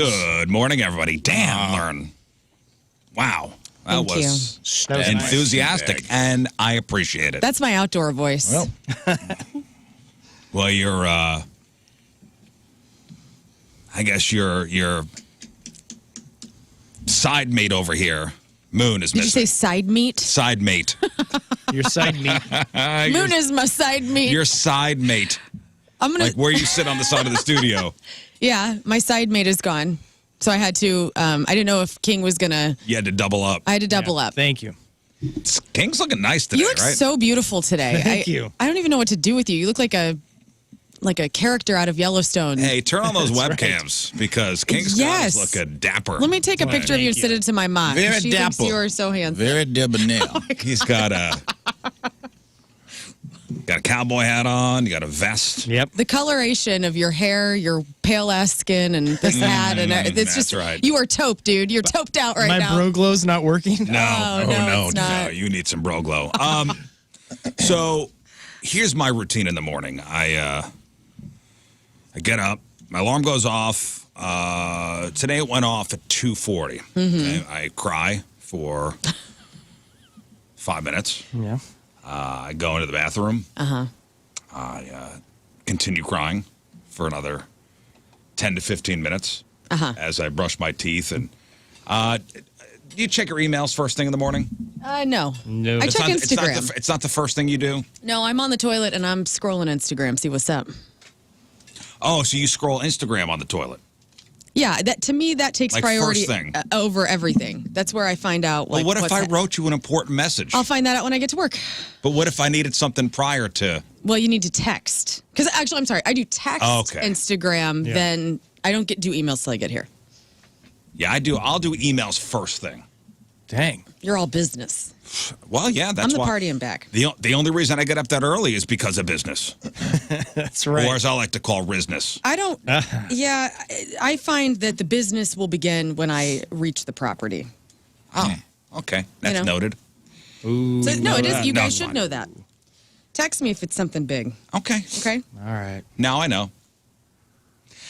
right. Good morning, everybody. Damn, Learn. Wow. That was enthusiastic, and I appreciate it. That's my outdoor voice. Well, well, you're, I guess your side mate over here, Moon, is Did missing. you say side meat? Side mate. your side meat. Moon is my side meat. Your side mate. I'm gonna Like where you sit on the side of the studio. Yeah, my side mate is gone. So I had to, I didn't know if King was going to. You had to double up. I had to double up. Thank you. King's looking nice today, You look right? so beautiful today. Thank you. I don't even know what to do with you. You look like a character out of Yellowstone. Hey, turn on those webcams because King's Yes. looking dapper. Let me take a picture of you and Thank send you. it to my mom. Very She thinks dapper. you are so handsome. Very debonair. He's got a cowboy hat on. You got a vest. Yep. The coloration of your hair, your pale ass skin, and this hat, and it's that's just right. you are taupe, dude. You're tauped out right My now. bro glow's not working. Oh, no, it's not. no, you need some bro glow. So here's my routine in the morning. I get up, my alarm goes off. Today it went off at 2:40. Okay? I cry for 5 minutes. Yeah. I go into the bathroom. I continue crying for another 10 to 15 minutes as I brush my teeth. And do you check your emails first thing in the morning? No. No. I It's check not, Instagram. It's not the first thing you do? No, I'm on the toilet and I'm scrolling Instagram, see what's up. Oh, so you scroll Instagram on the toilet. Yeah, to me that takes Like priority first thing. over everything. That's where I find out. Well, Like, what if what's I wrote you an important message? I'll find that out when I get to work. But what if I needed something prior to? Well, you need to text. Because actually, I'm sorry, I do text, Okay. Instagram, Yeah. then I don't do emails till I get here. Yeah, I do. I'll do emails first thing. Dang. You're all business. Well, yeah, that's I'm the why. party and back. The only reason I get up that early is because of business, That's right. or as I like to call, rizzness. I don't. Yeah, I find that the business will begin when I reach the property. Oh, okay, that's know. noted. Ooh. So, no, it is. You no, guys it's should fine. know that. Text me if it's something big. Okay, Okay. All right. now I know.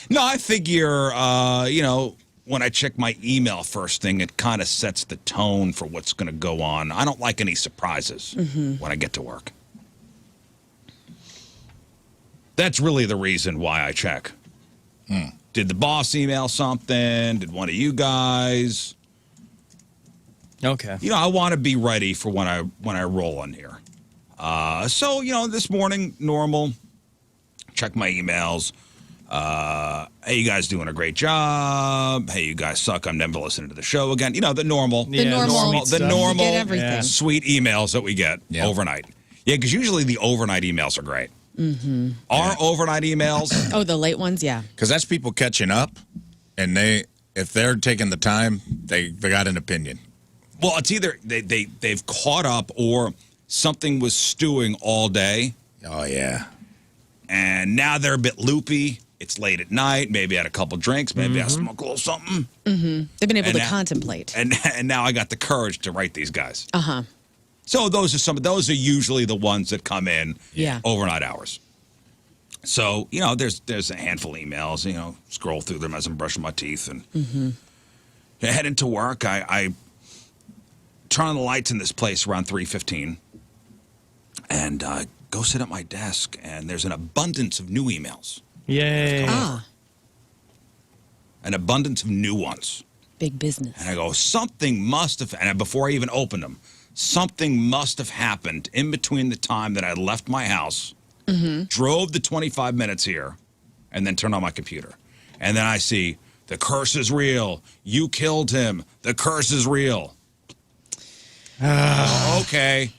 No, I figure, when I check my email first thing, it kind of sets the tone for what's going to go on. I don't like any surprises when I get to work. That's really the reason why I check. Did the boss email something? Did one of you guys? Okay. I want to be ready for when I roll in here. So this morning, normal. Check my emails. Hey, you guys doing a great job. Hey, you guys suck. I'm never listening to the show again. The normal, The normal. sweet the stuff. normal, You get everything. sweet emails that we get Yeah. overnight. Yeah, because usually the overnight emails are great. Our overnight emails. Oh, the late ones, yeah. Because that's people catching up, and if they're taking the time, they got an opinion. Well, it's either they've caught up or something was stewing all day, Oh, yeah. and now they're a bit loopy. It's late at night. Maybe I had a couple drinks. Maybe I smoked a little something. They've been able And to now- contemplate. And now I got the courage to write these guys. Uh-huh. So those are usually the ones that come in Yeah. overnight hours. So, there's a handful of emails, scroll through them as I'm brushing my teeth and head into work. I turn on the lights in this place around 3:15 and go sit at my desk, and there's an abundance of new emails. Yay. Ah, An abundance of new ones. big business. And I go, something must have, and before I even opened them, something must have happened in between the time that I left my house, drove the 25 minutes here, and then turned on my computer. And then I see, the curse is real. You killed him. The curse is real. Okay.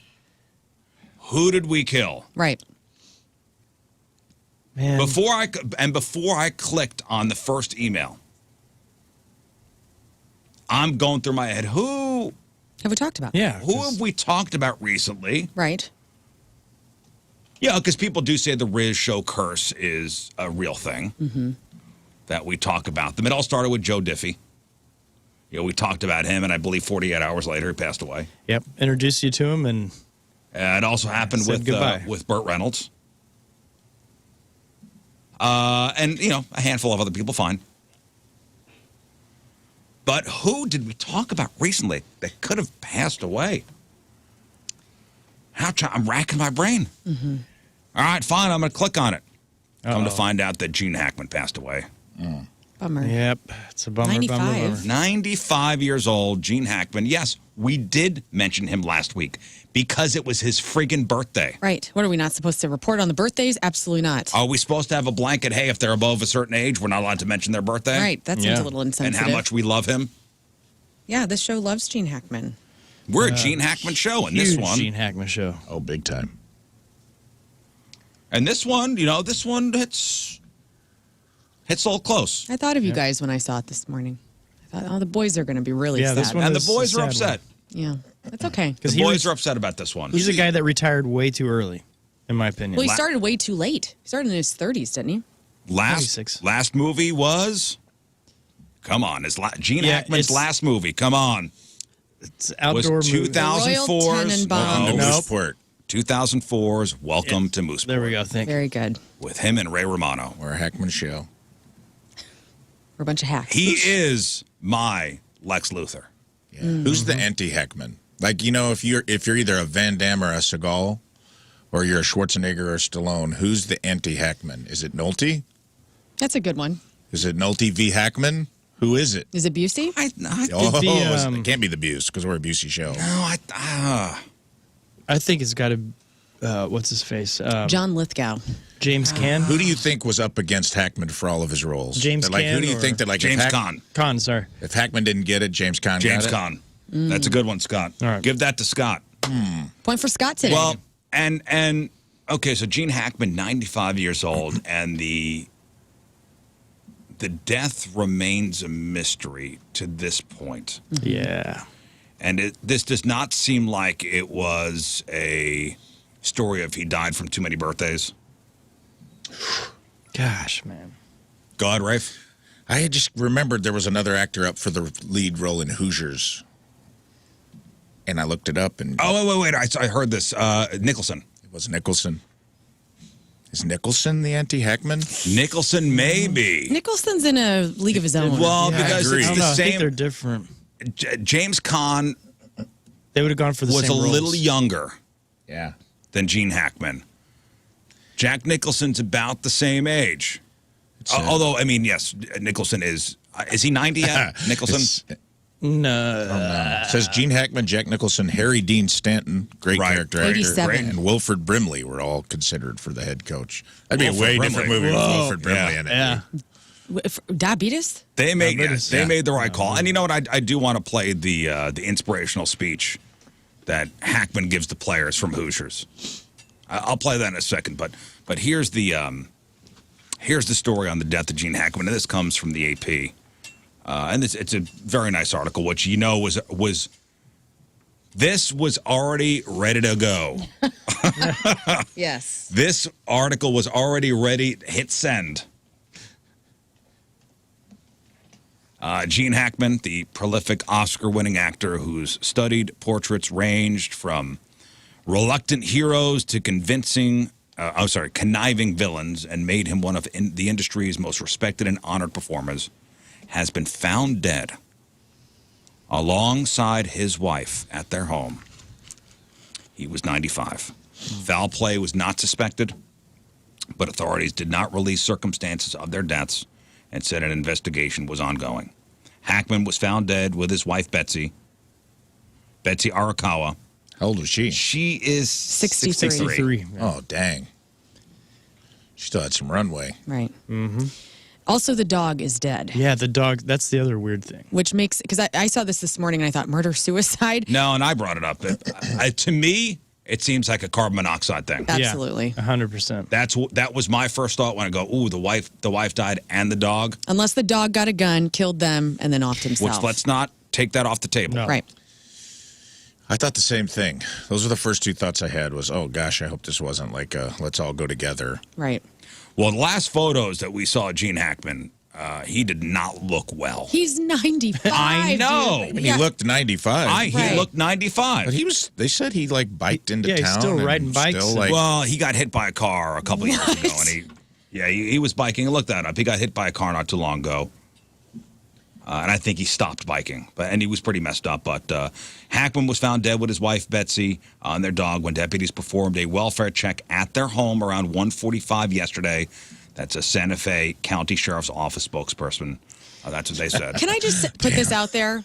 Who did we kill? Right. Man. Before I clicked on the first email, I'm going through my head, who Have we talked about? Yeah. Who have we talked about recently? Right. Yeah, because people do say the Riz show curse is a real thing that we talk about them. It all started with Joe Diffie. We talked about him, and I believe 48 hours later, he passed away. Yep. Introduced you to him, and It also happened Said goodbye. with Burt Reynolds. And, a handful of other people, fine. But who did we talk about recently that could have passed away? I'm racking my brain. Mm-hmm. All right, fine. I'm going to click on it. Come to find out that Gene Hackman passed away. Bummer. Yep. It's a bummer, 95. bummer. 95 years old, Gene Hackman. Yes, we did mention him last week because it was his friggin' birthday. Right. What, are we not supposed to report on the birthdays? Absolutely not. Are we supposed to have a blanket? Hey, if they're above a certain age, we're not allowed to mention their birthday? Right. That seems a little And insensitive. how much we love him? Yeah, this show loves Gene Hackman. We're a Gene Hackman show, and this Huge one. Gene Hackman show. Oh, big time. And this one, this one hits a little close. I thought of you guys when I saw it this morning. I thought, the boys are going to be really sad. this one And the is boys a are sad upset. Yeah, that's okay. The he boys are upset about this one. He's a guy that retired way too early, in my opinion. Well, he started way too late. He started in his 30s, didn't he? 36. Last movie was, come on, Gene Yeah, Hackman's it's- last movie. Come on, It's was outdoor movie. 2004's Royal Tenenbaums. Welcome to Nope. Mooseport, 2004's Welcome to Mooseport. There we go. Thank you. Very good. With him and Ray Romano. or a Hackman show. We're a bunch of hacks. He is my Lex Luthor. Yeah. Who's the anti-Hackman? Like, if you're either a Van Damme or a Seagal, or you're a Schwarzenegger or a Stallone, who's the anti-Hackman? Is it Nolte? That's a good one. Is it Nolte v. Hackman? Who is it? Is it Busey? It can't be the Buse because we're a Busey show. No, I think it's got to. What's his face? John Lithgow. James Caan. Who do you think was up against Hackman for all of his roles? James Who Caan do you or- think that James if Caan. Caan, sorry. If Hackman didn't get it, James Caan James got it? Caan. That's a good one, Scott. All right. Give that to Scott. Point for Scott today. Well, and okay, so Gene Hackman, 95 years old, and the death remains a mystery to this point. Yeah. And this does not seem like it was a story of he died from too many birthdays. Gosh, man. Go ahead, Rafe. I had just remembered there was another actor up for the lead role in Hoosiers. And I looked it up, and Oh, wait. I heard this. Nicholson. it was Nicholson. Is Nicholson the anti-Hackman? Nicholson, maybe. Nicholson's in a league of his own. Well, Yeah, I because agree. it's I don't the know. I think same. they're different. James Caan They would have gone for the was same a little roles. younger Yeah. than Gene Hackman. Jack Nicholson's about the same age. Although, I mean, yes, Nicholson is he 90 yet? Nicholson? No. It says Gene Hackman, Jack Nicholson, Harry Dean Stanton, great Right. character actor, 87. and Wilford Brimley were all considered for the head coach. That'd be a Wilford way Brimley. different movie with Whoa. Wilford Brimley Yeah. in it. Yeah. Diabetes? They made Yeah. made the right call. And you know what? I do want to play the inspirational speech that Hackman gives the players from Hoosiers. I'll play that in a second. But here's the story on the death of Gene Hackman. And this comes from the AP. And it's a very nice article, which this was already ready to go. Yes. This article was already ready to hit send. Gene Hackman, the prolific Oscar-winning actor whose studied portraits ranged from reluctant heroes to conniving villains and made him one of the industry's most respected and honored performers, has been found dead alongside his wife at their home. He was 95. Foul play was not suspected, but authorities did not release circumstances of their deaths and said an investigation was ongoing. Hackman was found dead with his wife, Betsy Arakawa. How old was she? She is 63. 63. Oh, dang. She still had some runway. Right. Mm-hmm. Also, the dog is dead. Yeah, the dog. That's the other weird thing. Which makes, because I saw this morning and I thought murder-suicide. No, and I brought it up. To me, it seems like a carbon monoxide thing. Absolutely. 100%. That was my first thought when I go, ooh, the wife died and the dog. Unless the dog got a gun, killed them, and then offed himself. Which let's not take that off the table. No. Right. I thought the same thing. Those were the first two thoughts I had was, oh, gosh, I hope this wasn't like a let's all go together. Right. Well, the last photos that we saw of Gene Hackman, he did not look well. He's 95. I know. dude. And he looked 95. He Right. looked 95. But they said he like biked into Yeah, he's town. still and riding bikes still, and- like, Well, he got hit by a car a couple of years ago, and he was biking. Look that up. He got hit by a car not too long ago. And I think he stopped biking, and he was pretty messed up. But Hackman was found dead with his wife, Betsy, and their dog when deputies performed a welfare check at their home around 1:45 yesterday. That's a Santa Fe County Sheriff's Office spokesperson. That's what they said. Can I just put this out there?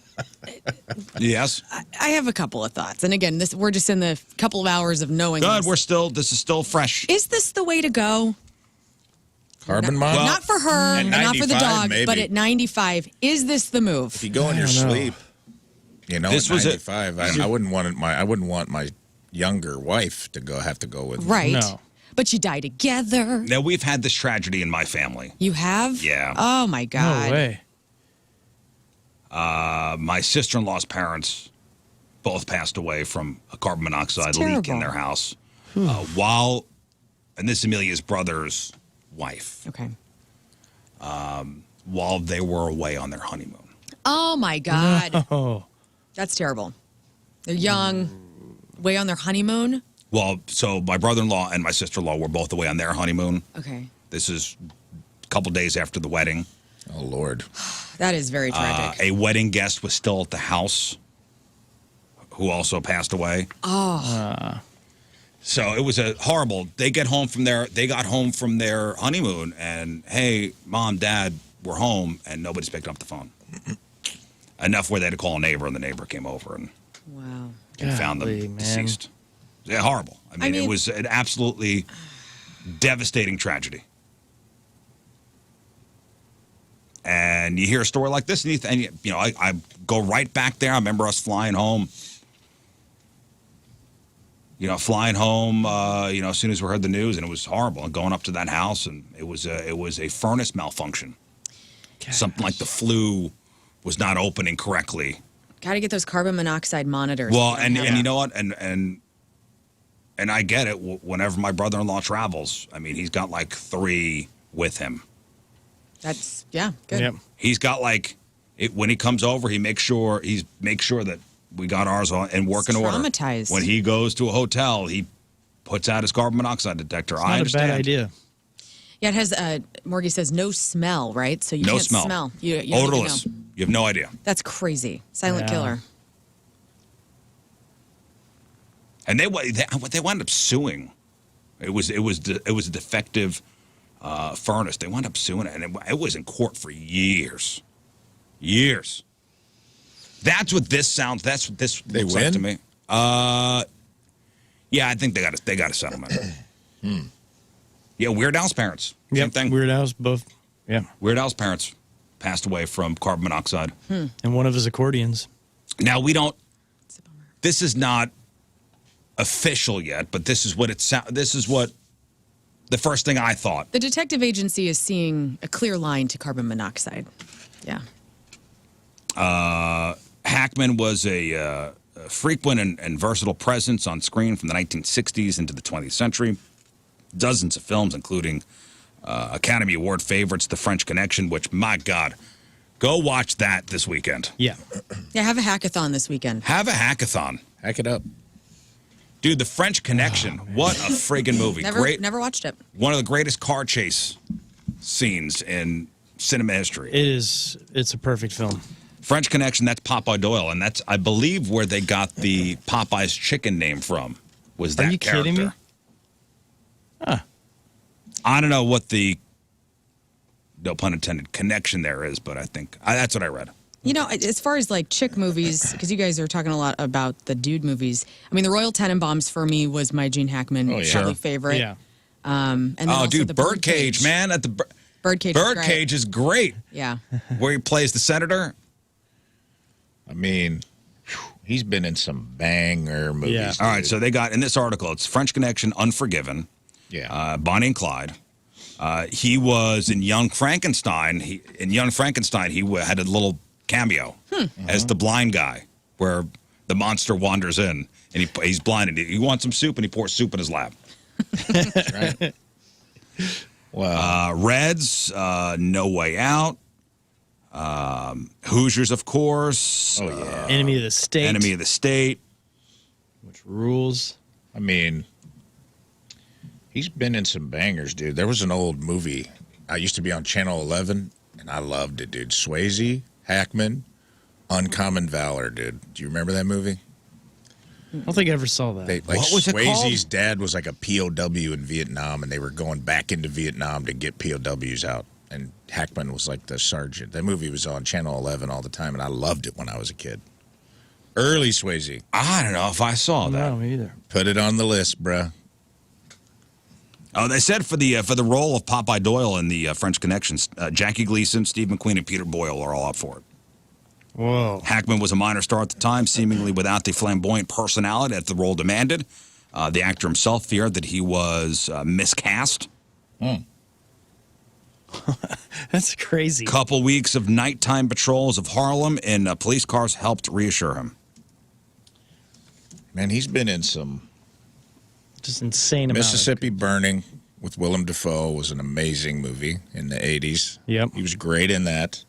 Yes. I have a couple of thoughts. And again, we're just in the couple of hours of knowing Good. this. This is still fresh. Is this the way to go? Carbon mom? Not for her and not for the 95, dog, maybe. but at 95, is this the move? If you go in your sleep, This at was 95, I wouldn't want my younger wife to have to go with me. Right. No. But you die together. Now, we've had this tragedy in my family. You have? Yeah. Oh, my God. No way. My sister-in-law's parents both passed away from a carbon monoxide leak in terrible. their house and this is Amelia's brother's wife, Okay. while they were away on their honeymoon. Oh, my God. Oh. That's terrible. They're young, way on their honeymoon. Well, so my brother-in-law and my sister-in-law were both away on their honeymoon. Okay. This is a couple days after the wedding. Oh, Lord. That is very tragic. A wedding guest was still at the house who also passed away. Oh. So it was a horrible. They got home from their honeymoon, and hey, mom, dad, we're home, and nobody's picked up the phone. Enough where they had to call a neighbor, and the neighbor came over and Wow. found them Golly, man. deceased. Yeah, horrible. I mean, it was an absolutely devastating tragedy. And you hear a story like this, and I go right back there. I remember us flying home. As soon as we heard the news, and it was horrible. And going up to that house, and it was a furnace malfunction. Gosh. Something like the flue was not opening correctly. Got to get those carbon monoxide monitors. Well, and you know what, and I get it. Whenever my brother-in-law travels, I mean, he's got like 3 with him. That's, good. Yep. He's got when he comes over, he makes sure that we got ours on in working order. Traumatized. When he goes to a hotel, he puts out his carbon monoxide detector. It's I not understand. a bad idea. Yeah, it has, Morgie says, no smell, right? So you No can't smell. You don't even Odorless. know. You have no idea. That's crazy. Silent Yeah. killer. And they wound up suing. It was a defective furnace. They wound up suing it, and it was in court for years. Years. That's what this sounds. That's what this They looks like to win? me. Yeah, I think they got a settlement. Yeah, Weird Al's parents. Same Yep. thing. Weird Al's both. Yeah. Weird Al's parents passed away from carbon monoxide. And one of his accordions. Now this is not official yet, but this is what the first thing I thought. The detective agency is seeing a clear line to carbon monoxide. Yeah. Hackman was a frequent and versatile presence on screen from the 1960s into the 20th century. Dozens of films, including Academy Award favorites, The French Connection, which, my God, go watch that this weekend. Yeah. Yeah, have a hackathon this weekend. Have a hackathon. Hack it up. Dude, The French Connection, what a friggin' movie. Never watched it. One of the greatest car chase scenes in cinema history. It's a perfect film. French Connection, that's Popeye Doyle, and that's, I believe, where they got the Popeye's chicken name from, was that Are you character. kidding me? Huh. I don't know what the, no pun intended, connection there is, but I think, that's what I read. You know, as far as like chick movies, because you guys are talking a lot about the dude movies. I mean, the Royal Tenenbaums for me was my Gene Hackman probably Sure. favorite. Yeah. And then also Dude, the Birdcage, man. At the Birdcage. Birdcage is great. Yeah. Where he plays the senator. I mean, he's been in some banger movies. Yeah. All right, so they got, in this article, it's French Connection, Unforgiven, Yeah. Bonnie and Clyde. He was in Young Frankenstein. He had a little cameo as the blind guy, where the monster wanders in, and he's blind, and he wants some soup, and he pours soup in his lap. Right. Wow. Reds, No Way Out. Hoosiers, of course. Oh, yeah. Enemy of the State. Enemy of the State. Which rules. I mean, he's been in some bangers, dude. There was an old movie. I used to be on Channel 11, and I loved it, dude. Swayze Hackman, Uncommon Valor, dude. Do you remember that movie? I don't think I ever saw that. What was it Swayze's called? dad was like a POW in Vietnam, and they were going back into Vietnam to get POWs out. And Hackman was like the sergeant. That movie was on Channel 11 all the time, and I loved it when I was a kid. Early Swayze. I don't know if I saw that. No, me either. Put it on the list, bruh. Oh, they said for the role of Popeye Doyle in the French Connections, Jackie Gleason, Steve McQueen, and Peter Boyle are all up for it. Whoa. Hackman was a minor star at the time, seemingly without the flamboyant personality that the role demanded. The actor himself feared that he was miscast. That's crazy. Couple weeks of nighttime patrols of Harlem in police cars helped reassure him. Man, he's been in some. Just insane amount. Mississippi Burning with Willem Dafoe was an amazing movie in the 80s. Yep. He was great in that.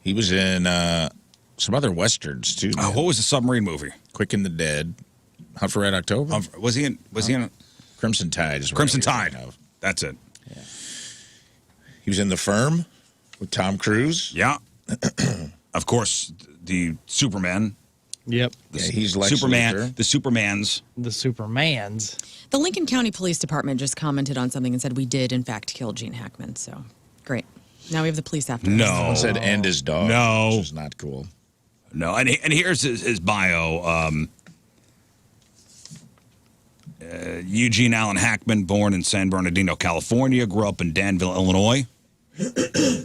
He was in some other westerns, too. man. What was the submarine movie? Quick and the Dead. Hunt for Red October? Was he in Crimson Tide is what Crimson I'm Tide? thinking of. That's it. He was in The Firm with Tom Cruise. Yeah. Of course, the Superman. Yep. Yeah, he's Lex Superman. Luthor. The Supermans. The Supermans. The Lincoln County Police Department just commented on something and said we did, in fact, kill Gene Hackman. So, great. Now we have the police after us. No. Someone said and his dog. No. Which is not cool. No, and here's his bio. Eugene Allen Hackman, born in San Bernardino, California, grew up in Danville, Illinois,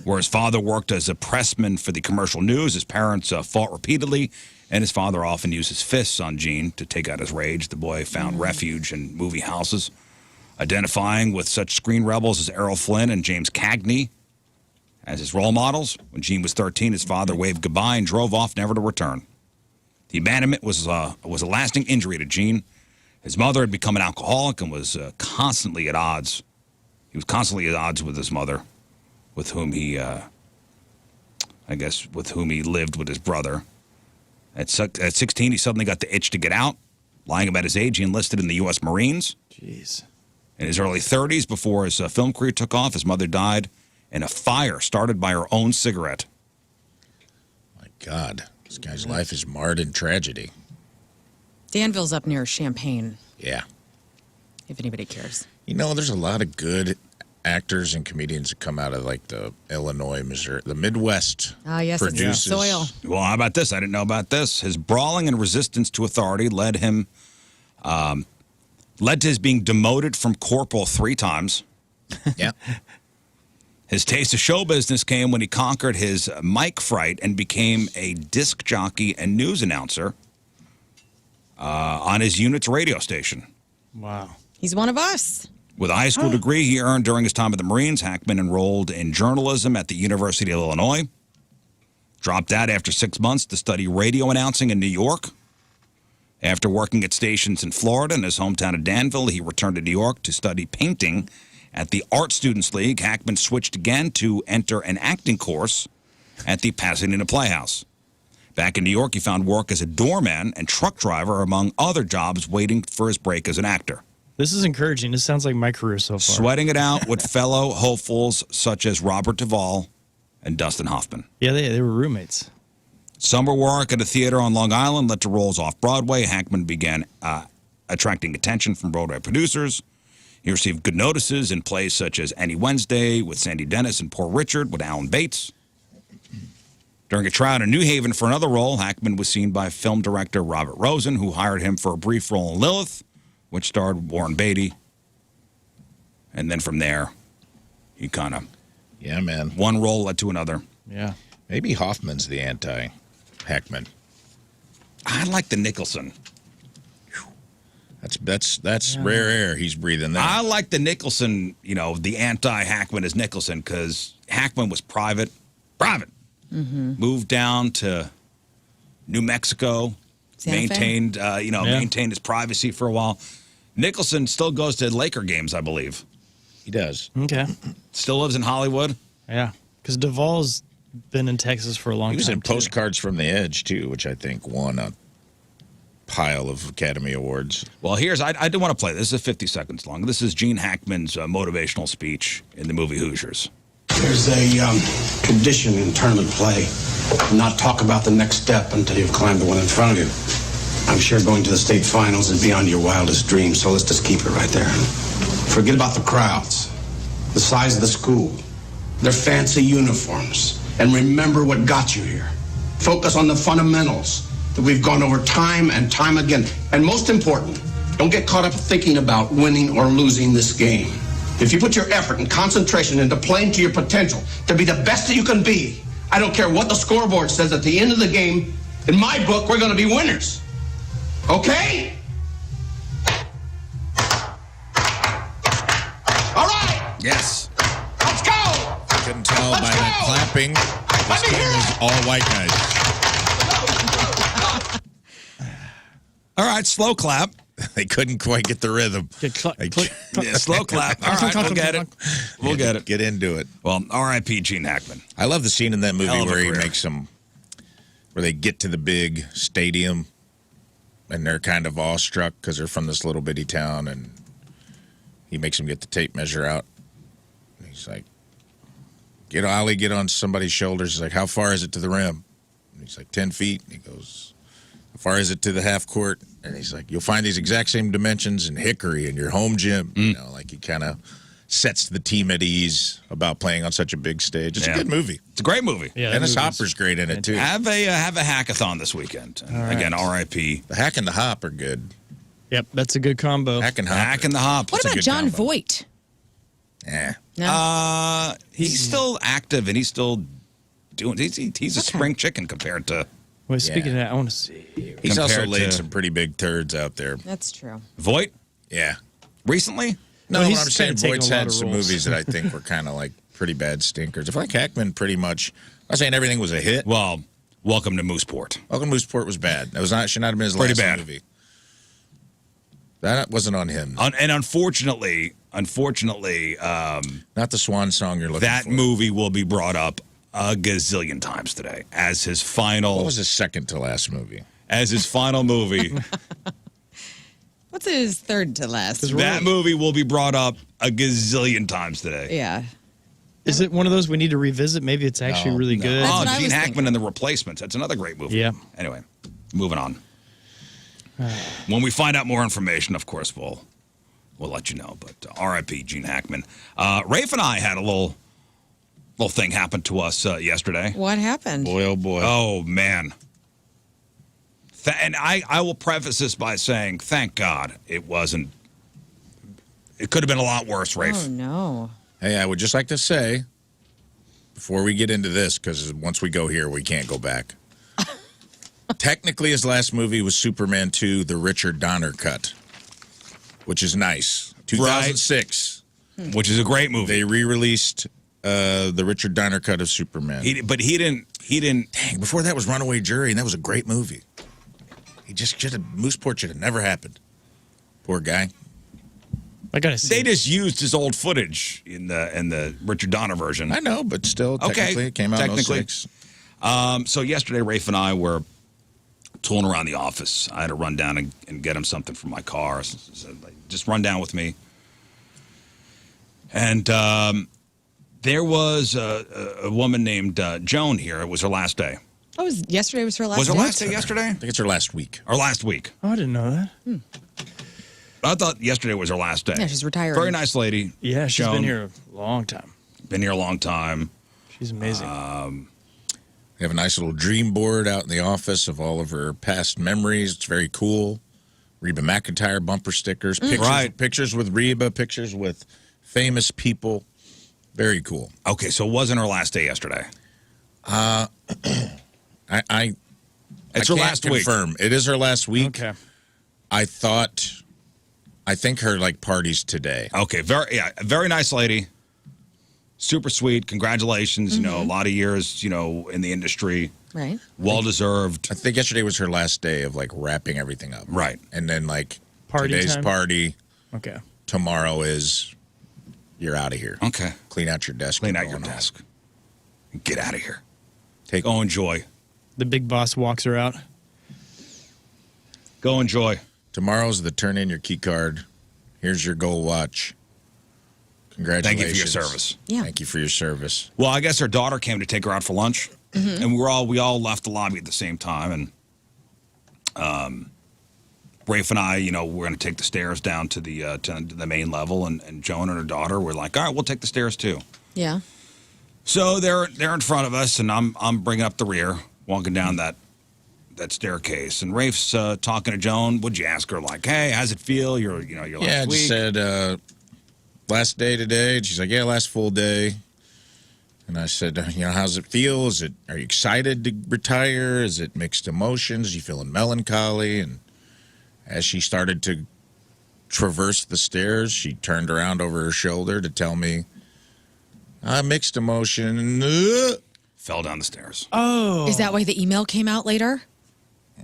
where his father worked as a pressman for the commercial news. His parents fought repeatedly, and his father often used his fists on Gene to take out his rage. The boy found refuge in movie houses, identifying with such screen rebels as Errol Flynn and James Cagney as his role models. When Gene was 13, his father waved goodbye and drove off, never to return. The abandonment was a lasting injury to Gene. His mother had become an alcoholic and was constantly at odds. He was constantly at odds with his mother, with whom he lived with his brother. At 16, he suddenly got the itch to get out. Lying about his age, he enlisted in the U.S. Marines. Jeez. In his early 30s, before his film career took off, his mother died in a fire started by her own cigarette. My God. This guy's life is marred in tragedy. Danville's up near Champaign, Yeah. if anybody cares. You know, there's a lot of good actors and comedians that come out of like the Illinois, Missouri, the Midwest. Ah, yes, it's the produces. soil. Well, how about this? I didn't know about this. His brawling and resistance to authority led to his being demoted from corporal 3 times. Yeah. His taste of show business came when he conquered his mic fright and became a disc jockey and news announcer on his unit's radio station. Wow. He's one of us. With a high school degree he earned during his time at the Marines, Hackman enrolled in journalism at the University of Illinois. Dropped out after 6 months to study radio announcing in New York. After working at stations in Florida and his hometown of Danville, he returned to New York to study painting at the Art Students League. Hackman switched again to enter an acting course at the Pasadena Playhouse. Back in New York, he found work as a doorman and truck driver, among other jobs, waiting for his break as an actor. This is encouraging. This sounds like my career so far. Sweating it out with fellow hopefuls such as Robert Duvall and Dustin Hoffman. Yeah, they were roommates. Summer work at a theater on Long Island led to roles off Broadway. Hackman began attracting attention from Broadway producers. He received good notices in plays such as Annie Wednesday with Sandy Dennis and Poor Richard with Alan Bates. During a trial in New Haven for another role, Hackman was seen by film director Robert Rosen, who hired him for a brief role in Lilith, which starred Warren Beatty. And then from there, he kind of... Yeah, man. One role led to another. Yeah. Maybe Hoffman's the anti-Hackman. I like the Nicholson. That's rare air he's breathing there. I like the Nicholson, the anti-Hackman is Nicholson, because Hackman was private. Moved down to New Mexico, Santa Fe? maintained his privacy for a while. Nicholson still goes to Laker games, I believe. He does. Okay. Still lives in Hollywood. Yeah. Because Duvall's been in Texas for a long time. He was in too. Postcards from the Edge, too, which I think won a pile of Academy Awards. Well, I do want to play. This is 50 seconds long. This is Gene Hackman's motivational speech in the movie Hoosiers. There's a tradition in tournament play. Not talk about the next step until you've climbed the one in front of you. I'm sure going to the state finals is beyond your wildest dreams, so let's just keep it right there. Forget about the crowds, the size of the school, their fancy uniforms, and remember what got you here. Focus on the fundamentals that we've gone over time and time again. And most important, don't get caught up thinking about winning or losing this game. If you put your effort and concentration into playing to your potential, to be the best that you can be, I don't care what the scoreboard says at the end of the game, in my book, we're going to be winners. Okay? All right! Yes. Let's go! I couldn't tell by that clapping. This team was all white guys. All right, slow clap. They couldn't quite get the rhythm. Yeah, slow clap. All right, we'll get it. We'll get it. Get into it. Well, R.I.P. Gene Hackman. I love the scene in that movie Hell of a where he career. makes them, where they get to the big stadium, and they're kind of awestruck because they're from this little bitty town, and he makes them get the tape measure out. And he's like, "Get Ollie, get on somebody's shoulders." He's like, "How far is it to the rim?" And he's like, 10 feet. And he goes, "How far is it to the half court?" And he's like, "You'll find these exact same dimensions in Hickory in your home gym." You know, like he kind of sets the team at ease about playing on such a big stage. It's a good movie. It's a great movie. Yeah, Dennis Hopper's great in it too. Have a hackathon this weekend. And Again, R.I.P. The Hack and the Hop are good. Yep, that's a good combo. Hack and Hop. Hack and the Hop. What That's a about good John combo. Voight? Yeah. No. He's still active and he's still doing. He's a Okay. spring chicken compared to Well, speaking Yeah. of that, I want to see. He's also compared laid to- some pretty big turds out there. That's true. Voight Yeah. recently. No, Well, what he's I'm saying, kinda taken Voight's a lot had of some roles. movies that I think were kind of like pretty bad stinkers. I feel like Hackman pretty much, I'm not saying everything was a hit. Well, welcome to Mooseport. Welcome to Mooseport was bad. That was not, should not have been his Pretty last bad. movie. That wasn't on him. And unfortunately, Not the swan song you're looking that for. movie will be brought up a gazillion times today as his final. What was his second to last movie? As his final movie. What's his third to last? That movie will be brought up a gazillion times today. Yeah. Is it one of those we need to revisit? Maybe it's actually No, really no. good. That's Oh, what I Gene was Hackman thinking. and the Replacements. That's another great movie. Yeah. Anyway, moving on. When we find out more information, of course, we'll let you know. But R.I.P. Gene Hackman. Rafe and I had a little thing happen to us yesterday. What happened? Boy, oh boy. Oh man. And I will preface this by saying, thank God it wasn't. It could have been a lot worse, Rafe. Oh, no. Hey, I would just like to say, before we get into this, because once we go here, we can't go back. Technically, his last movie was Superman 2, the Richard Donner cut, which is nice. 2006. Which is a great movie. They re-released the Richard Donner cut of Superman. But he didn't. Dang, before that was Runaway Jury, and that was a great movie. He just should have, Mooseport should have never happened. Poor guy. I gotta see. They just used his old footage in the Richard Donner version. I know, but still, Okay, technically, it came out technically. in 06. So yesterday, Rafe and I were tooling around the office. I had to run down and get him something from my car. So, just run down with me. And there was a woman named Joan here. It was her last day. Oh, yesterday was her last Was her day? last day yesterday? I think it's her last week. Or last week? Oh, I didn't know that. I thought yesterday was her last day. Yeah, she's retiring. Very nice lady. Yeah, she's Joan. been here a long time. Been here a long time. She's amazing. We have a nice little dream board out in the office of all of her past memories. It's very cool. Reba McEntire bumper stickers, pictures, Right. pictures with Reba, pictures with famous people. Very cool. Okay, so it wasn't her last day yesterday. I It's I her can't last week. confirm. It is her last week. okay. I think her like party's today. Okay, very nice lady. Super sweet. Congratulations. You know, a lot of years, in the industry. Right. Well deserved. I think yesterday was her last day of like wrapping everything up. Right. And then like Party today's time? party, Okay. tomorrow is you're out of here. Okay. Clean out your desk. Clean you're out your going home. desk. Get out of here. Take Go enjoy. The big boss walks her out. Go enjoy. Tomorrow's the turn in your key card. Here's your gold watch. Congratulations. Thank you for your service. Yeah. Thank you for your service. Well, I guess her daughter came to take her out for lunch, and we all left the lobby at the same time. And Rafe and I, we're going to take the stairs down to the main level, and Joan and her daughter were like, "All right, we'll take the stairs too." Yeah. So they're in front of us, and I'm bringing up the rear, walking down that staircase, and Rafe's talking to Joan. Would you ask her like, "Hey, how's it feel? Your last Yeah, I week?" just said, last day today. And she's like, yeah, last full day. And I said, how's it feel? Are you excited to retire? Is it mixed emotions? You feeling melancholy? And as she started to traverse the stairs, she turned around over her shoulder to tell me, mixed emotion. Fell down the stairs. Oh. Is that why the email came out later?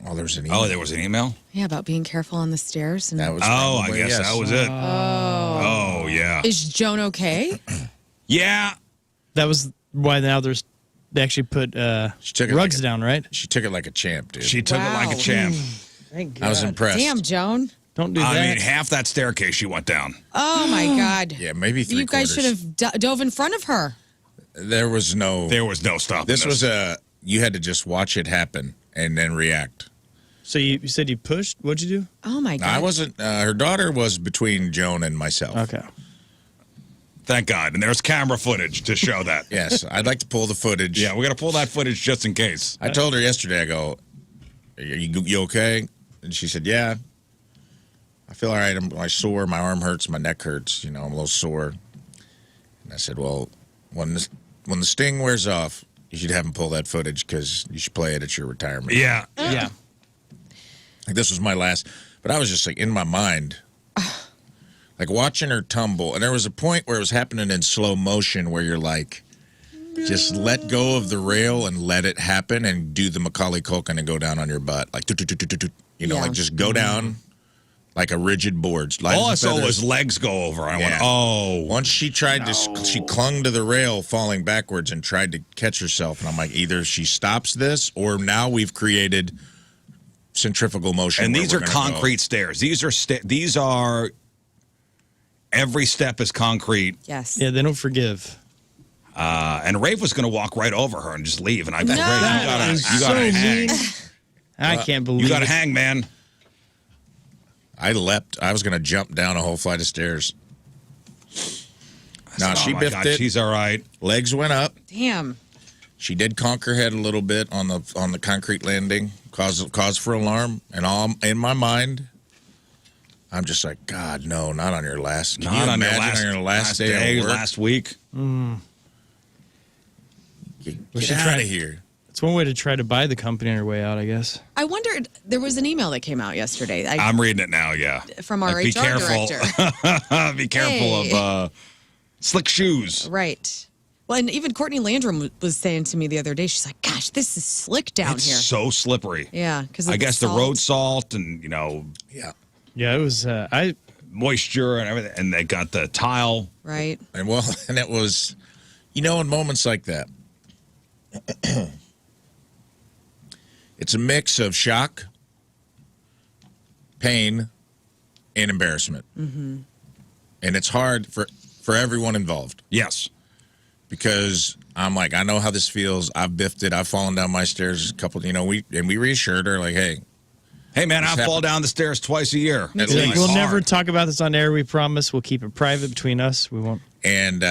Oh, there's an email. Oh, there was an email? Yeah, about being careful on the stairs. And That was Oh, I probably, guess yes. that was it. Oh, yeah. Is Joan okay? Yeah. That was why now they actually put She took it rugs like a- down, right? She took it like a champ, dude. She took it like a Wow. champ. Thank I was impressed. Damn, Joan. Don't do I that. mean, half that staircase she went down. Oh, my God. Yeah, maybe three You guys should quarters. have dove in front of her. There was no. There was no stopping This was you had to just watch it happen and then react. So you said you pushed? What'd you do? Oh, my God. I wasn't. Her daughter was between Joan and myself. Okay. Thank God. And there's camera footage to show that. Yes, I'd like to pull the footage. Yeah, we're going to pull that footage just in case. I told her yesterday. I go, you okay? And she said, yeah. I feel all right. I'm sore. My arm hurts. My neck hurts. I'm a little sore. And I said, well, when the sting wears off, you should have him pull that footage because you should play it at your retirement. Yeah. Yeah. Like, this was my last, but I was just like in my mind, like watching her tumble. And there was a point where it was happening in slow motion where you're like, just let go of the rail and let it happen and do the Macaulay Culkin and go down on your butt. Like, Yeah. like just go down like a rigid board. Light All I as a saw feather. was legs go over. I went, Yeah. oh. Once she tried to, she clung to the rail falling backwards and tried to catch herself. And I'm like, either she stops this or now we've created centrifugal motion. And where these we're are gonna go. concrete stairs. These are every step is concrete. Yes. Yeah, they don't forgive. And Rafe was going to walk right over her and just leave. And I thought, No. Rafe, That is you gotta so hang. mean. I can't believe You got to it. hang, man. I leapt. I was going to jump down a whole flight of stairs. No, Oh she my biffed God, it. she's all right. Legs went up. Damn. She did conk her head a little bit on the concrete landing. Cause for alarm. And all in my mind, I'm just like, God, no, not on your last. Can you Not on your imagine on your last day day, of work? last week. Get should out try- of here. It's one way to try to buy the company on your way out, I guess. I wondered, there was an email that came out yesterday I'm reading it now, yeah. from our Like, be HR careful. director. Be careful Hey. of slick shoes. Right. Well, and even Courtney Landrum was saying to me the other day, she's like, gosh, this is slick down It's here. so slippery. Yeah. Because I guess the road salt and, Yeah. Yeah, it was. moisture and everything. And they got the tile. Right. And well, and it was, in moments like that, it's a mix of shock, pain, and embarrassment. Mm-hmm. And it's hard for everyone involved Yes. because I'm like, I know how this feels. I've biffed it. I've fallen down my stairs a couple, we reassured her like, hey, Hey, man, I This fall happened. down the stairs twice a year. At He's like, least. we'll Hard. never talk about this on air. We promise. We'll keep it private between us. We won't. and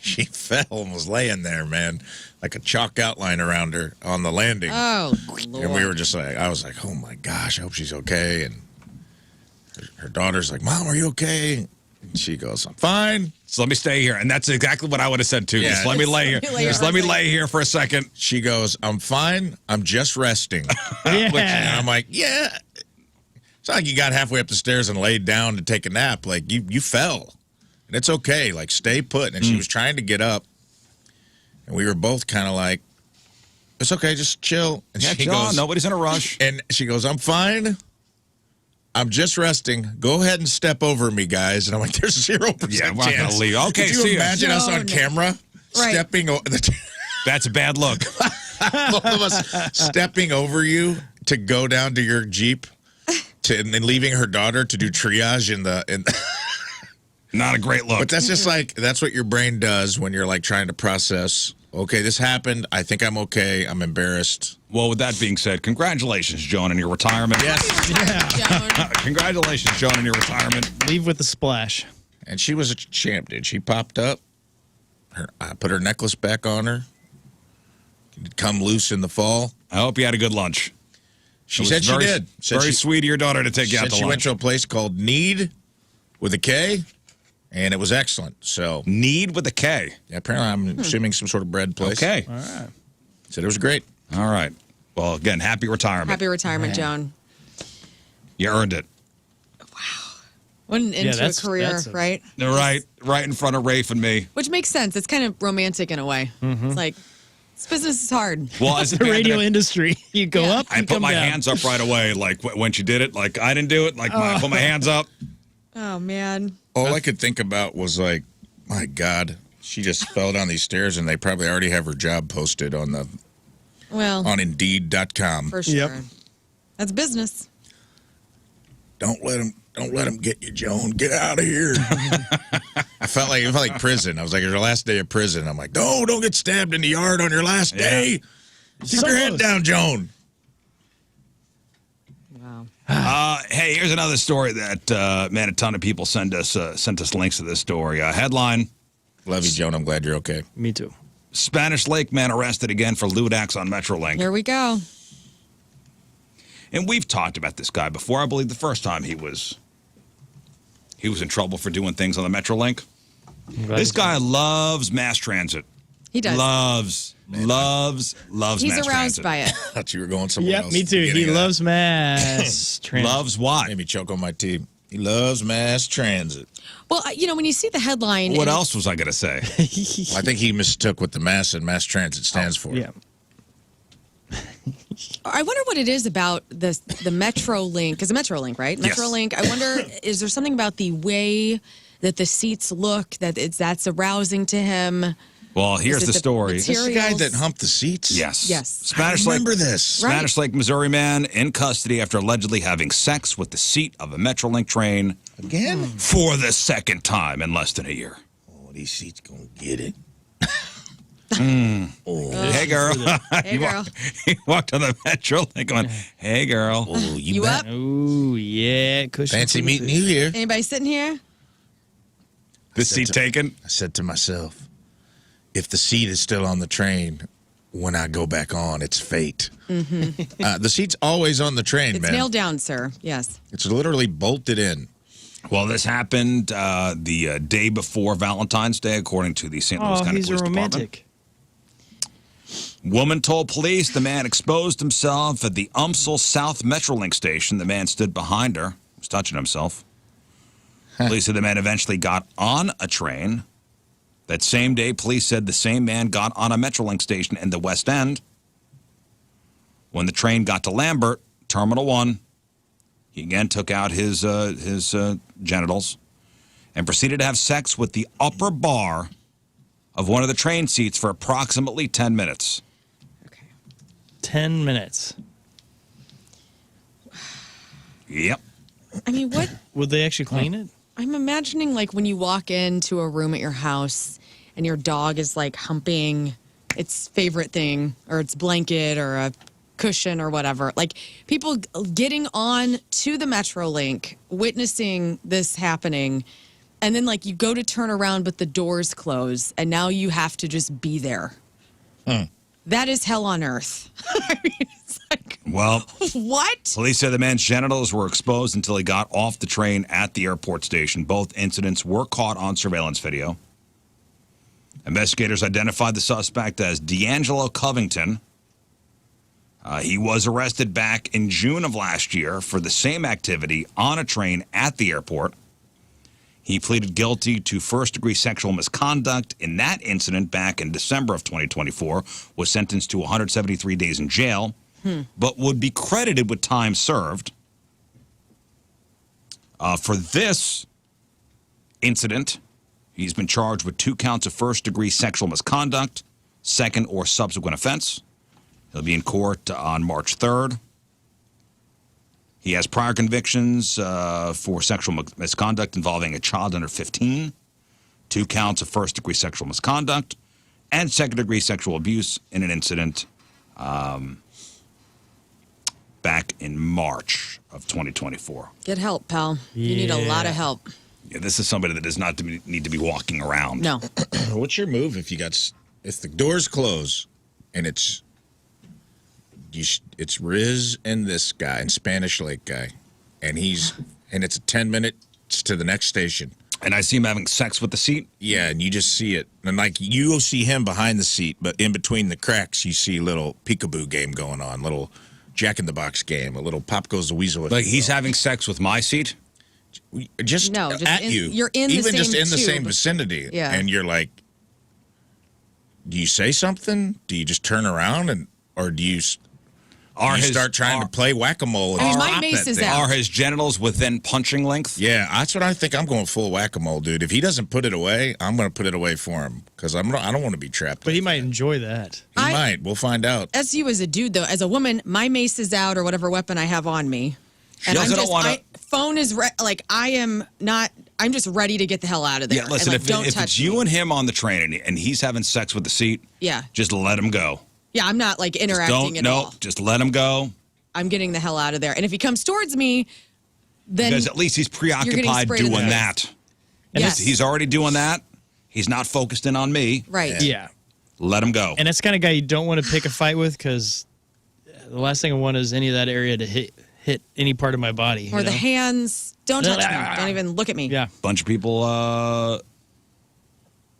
she fell and was laying there, man, like a chalk outline around her on the landing. Oh, Lord. And we were just like, I was like, oh my gosh, I hope she's okay. And her daughter's like, Mom, are you okay? And she goes, I'm fine. So let me stay here. And that's exactly what I would have said, too. Yeah. Just let me lay here. Just let me lay here for a second. She goes, I'm fine. I'm just resting. Yeah. And I'm like, yeah. It's not like you got halfway up the stairs and laid down to take a nap. Like, you fell. And it's okay. Like, stay put. And she was trying to get up. And we were both kind of like, it's okay. Just chill. And Yeah, she John, goes, nobody's in a rush. and she goes, I'm fine. I'm just resting. Go ahead and step over me, guys. And I'm like, there's 0% Yeah, we're not chance. gonna leave. Okay, Could see you ya. imagine us on No. camera Right. stepping over That's a bad look. both of us stepping over you to go down to your Jeep and then leaving her daughter to do triage in the Not a great look. But that's just like, that's what your brain does when you're like trying to process, okay, this happened. I think I'm okay. I'm embarrassed. Well, with that being said, congratulations, Joan, on your retirement. Yes. Joan. Congratulations, Joan, on your retirement. Leave with a splash. And she was a champ, dude. She popped up. I put her necklace back on her. Come loose in the fall. I hope you had a good lunch. She said she did. Very sweet of your daughter to take you out to lunch. She went to a place called Need with a K, and it was excellent. So Need with a K. Yeah, apparently I'm assuming some sort of bread place. Okay. All right. Said it was great. All right. Well, again, happy retirement. Happy retirement, Joan. You earned it. What an end to a that's- career, that's a- right? Right in front of Rafe and me. Which makes sense. It's kind of romantic in a way. It's like, this business is hard. Well, as a The band, radio industry. You go up, I you put come my down. hands up right away. Like when she did it, like I didn't do it. Like I put my hands up. Oh, man. All I could think about was like, my God, she just fell down these stairs, and they probably already have her job posted on the Well, on Indeed.com. for sure. Yep. That's business. Don't let him get you, Joan. Get out of here. it felt like prison. I was like, it's your last day of prison. I'm like, no, don't get stabbed in the yard on your last day. Keep So your head close. down, Joan. Wow. Hey, here's another story that man, a ton of people sent us links to this story. Headline: Love you, Joan. I'm glad you're okay. Me too. Spanish Lake man arrested again for lewd acts on MetroLink. Here we go. And we've talked about this guy before. I believe the first time he was in trouble for doing things on the MetroLink. This guy loves mass transit. He does. Loves He's mass aroused transit. by it. I thought you were going somewhere Yep, else. me at the too. beginning He of that. loves mass transit. Loves what? Made me choke on my tea. He loves mass transit. Well, when you see the headline. What and- else was I going to say? I think he mistook what the mass and mass transit stands for. Yeah. I wonder what it is about the MetroLink. Because the MetroLink, right? Yes. MetroLink. I wonder, is there something about the way that the seats look that's arousing to him? Well, here's it the the story. material? This is the guy that humped the seats? Yes. Yes. Spanish I Lake. remember this. Spanish Lake, Missouri man in custody after allegedly having sex with the seat of a MetroLink train Again? for the second time in less than a year. Oh, these seats gonna get it. Hey, girl. Hey, girl. He walked on the MetroLink going, hey, girl. Oh, You bet. up? Ooh, yeah. Cushion Fancy for the meeting fish. you here. Anybody sitting here? This seat taken? I said to myself, if the seat is still on the train, when I go back on, it's fate. The seat's always on the train, It's man. nailed down, sir. Yes. It's literally bolted in. Well, this happened the day before Valentine's Day, according to the St. Louis Oh, County he's a Police Department. romantic. Woman told police the man exposed himself at the Umsel South MetroLink station. The man stood behind her, was touching himself. Police said the man eventually got on a train. That same day, police said the same man got on a MetroLink station in the West End. When the train got to Lambert, Terminal 1, he again took out his genitals and proceeded to have sex with the upper bar of one of the train seats for approximately 10 minutes. Okay. 10 minutes. Yep. I mean, what? Would they actually clean it? I'm imagining like when you walk into a room at your house and your dog is like humping its favorite thing or its blanket or a cushion or whatever. Like people getting on to the MetroLink, witnessing this happening, and then like you go to turn around but the doors close and now you have to just be there. That is hell on earth. I mean, it's like, Well, what? police said the man's genitals were exposed until he got off the train at the airport station. Both incidents were caught on surveillance video. Investigators identified the suspect as D'Angelo Covington. He was arrested back in June of last year for the same activity on a train at the airport. He pleaded guilty to first-degree sexual misconduct in that incident back in December of 2024, was sentenced to 173 days in jail, but would be credited with time served. For this incident, he's been charged with 2 counts of first-degree sexual misconduct, second or subsequent offense. He'll be in court on March 3rd. He has prior convictions for sexual misconduct involving a child under 15, 2 counts of first-degree sexual misconduct, and second-degree sexual abuse in an incident back in March of 2024. Get help, pal. You need a lot of help. Yeah, this is somebody that does not need to be walking around. No. What's your move if if the doors close and it's Riz and this guy and Spanish Lake guy, and it's 10 minutes to the next station. And I see him having sex with the seat. Yeah, and you just see it. And like you'll see him behind the seat, but in between the cracks, you see a little peekaboo game going on, little Jack in the Box game, a little Pop Goes the Weasel. Like he's having sex with my seat? Just at you. You're in the even same just in the tube. same vicinity. Yeah. And you're like, do you say something? Do you just turn around or do you start trying to play whack-a-mole? I mean, my mace is out. Are his genitals within punching length? Yeah, that's what I think. I'm going full whack-a-mole, dude. If he doesn't put it away, I'm going to put it away for him because I don't want to be trapped. But he might enjoy that. He might. We'll find out. As you as a dude, though, as a woman, my mace is out or whatever weapon I have on me. And phone is I'm just ready to get the hell out of there. Yeah, listen, if it's you and him on the train and he's having sex with the seat, just let him go. Yeah, I'm not like interacting at all. Just let him go. I'm getting the hell out of there. And if he comes towards me, then because at least he's preoccupied doing that. And yes. He's already doing that. He's not focused in on me. Right. Yeah. Let him go. And that's the kind of guy you don't want to pick a fight with because the last thing I want is any of that area to hit any part of my body. Or the hands. Don't touch me. Don't even look at me. Yeah. Bunch of people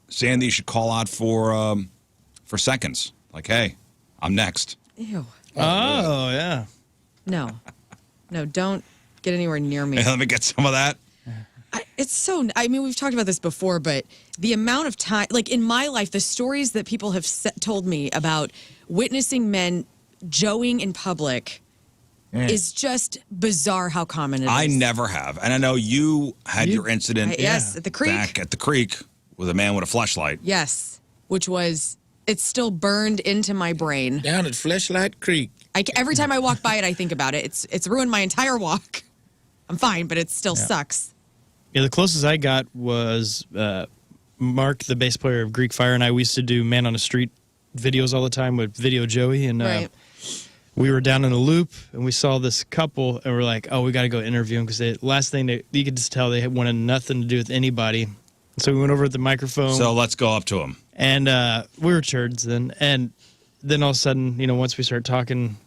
saying that you should call out for seconds. Like, hey, I'm next. Ew. Oh, yeah. No, don't get anywhere near me. Hey, let me get some of that. I mean, we've talked about this before, but the amount of time, like in my life, the stories that people have told me about witnessing men joeing in public is just bizarre how common it is. I never have. And I know you had your incident yes, at the creek. Back at the creek with a man with a flashlight. Yes, which was, it's still burned into my brain. Down at Fleshlight Creek. Every time I walk by it, I think about it. It's ruined my entire walk. I'm fine, but it still sucks. Yeah, the closest I got was Mark, the bass player of Greek Fire, and I. We used to do Man on the Street videos all the time with Video Joey, and we were down in a loop, and we saw this couple, and we're like, oh, we got to go interview them, because last thing you could just tell they wanted nothing to do with anybody. So we went over at the microphone. So let's go up to him. And we were turds then, and then all of a sudden, once we started talking,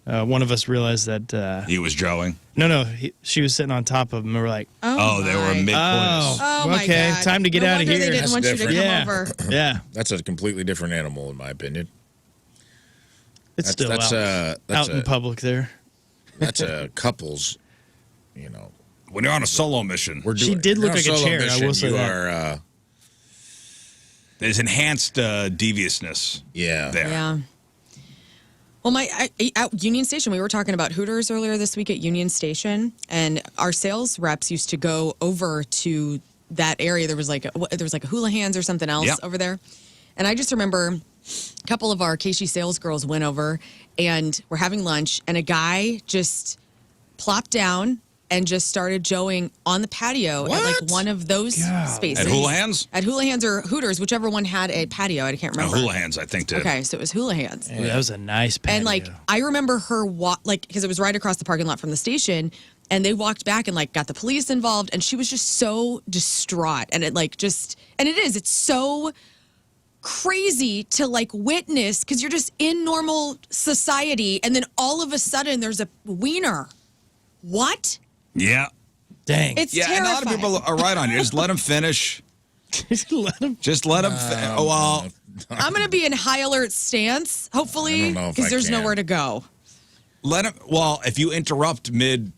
one of us realized that he was joeing. No, she was sitting on top of him, and we're like, they were mid-coitus. Oh my okay, God. time to get out of here. They didn't want you to come over. Yeah, that's a completely different animal, in my opinion. It's still out in public there. That's a couple's, When you're on a solo mission. She did look like a chair, I will say that. There's enhanced deviousness there. Yeah. Well, at Union Station, we were talking about Hooters earlier this week at Union Station, and our sales reps used to go over to that area. There was like a Hula Hands or something else over there. And I just remember a couple of our Casey sales girls went over and were having lunch, and a guy just plopped down and just started joeing on the patio at like one of those spaces. At Hula Hands? At Hula Hands or Hooters, whichever one had a patio. I can't remember. Hula Hands, I think, did. Okay, so it was Hula Hands. Yeah, that was a nice patio. And like, I remember her because it was right across the parking lot from the station, and they walked back and like got the police involved, and she was just so distraught. And it's so crazy to like witness, because you're just in normal society, and then all of a sudden there's a wiener. What? Yeah. Dang. It's terrifying. And a lot of people are right on you. Just let him finish. Just let him. I'm going to be in high alert stance, hopefully, because there's nowhere to go. Let him. Well, if you interrupt mid,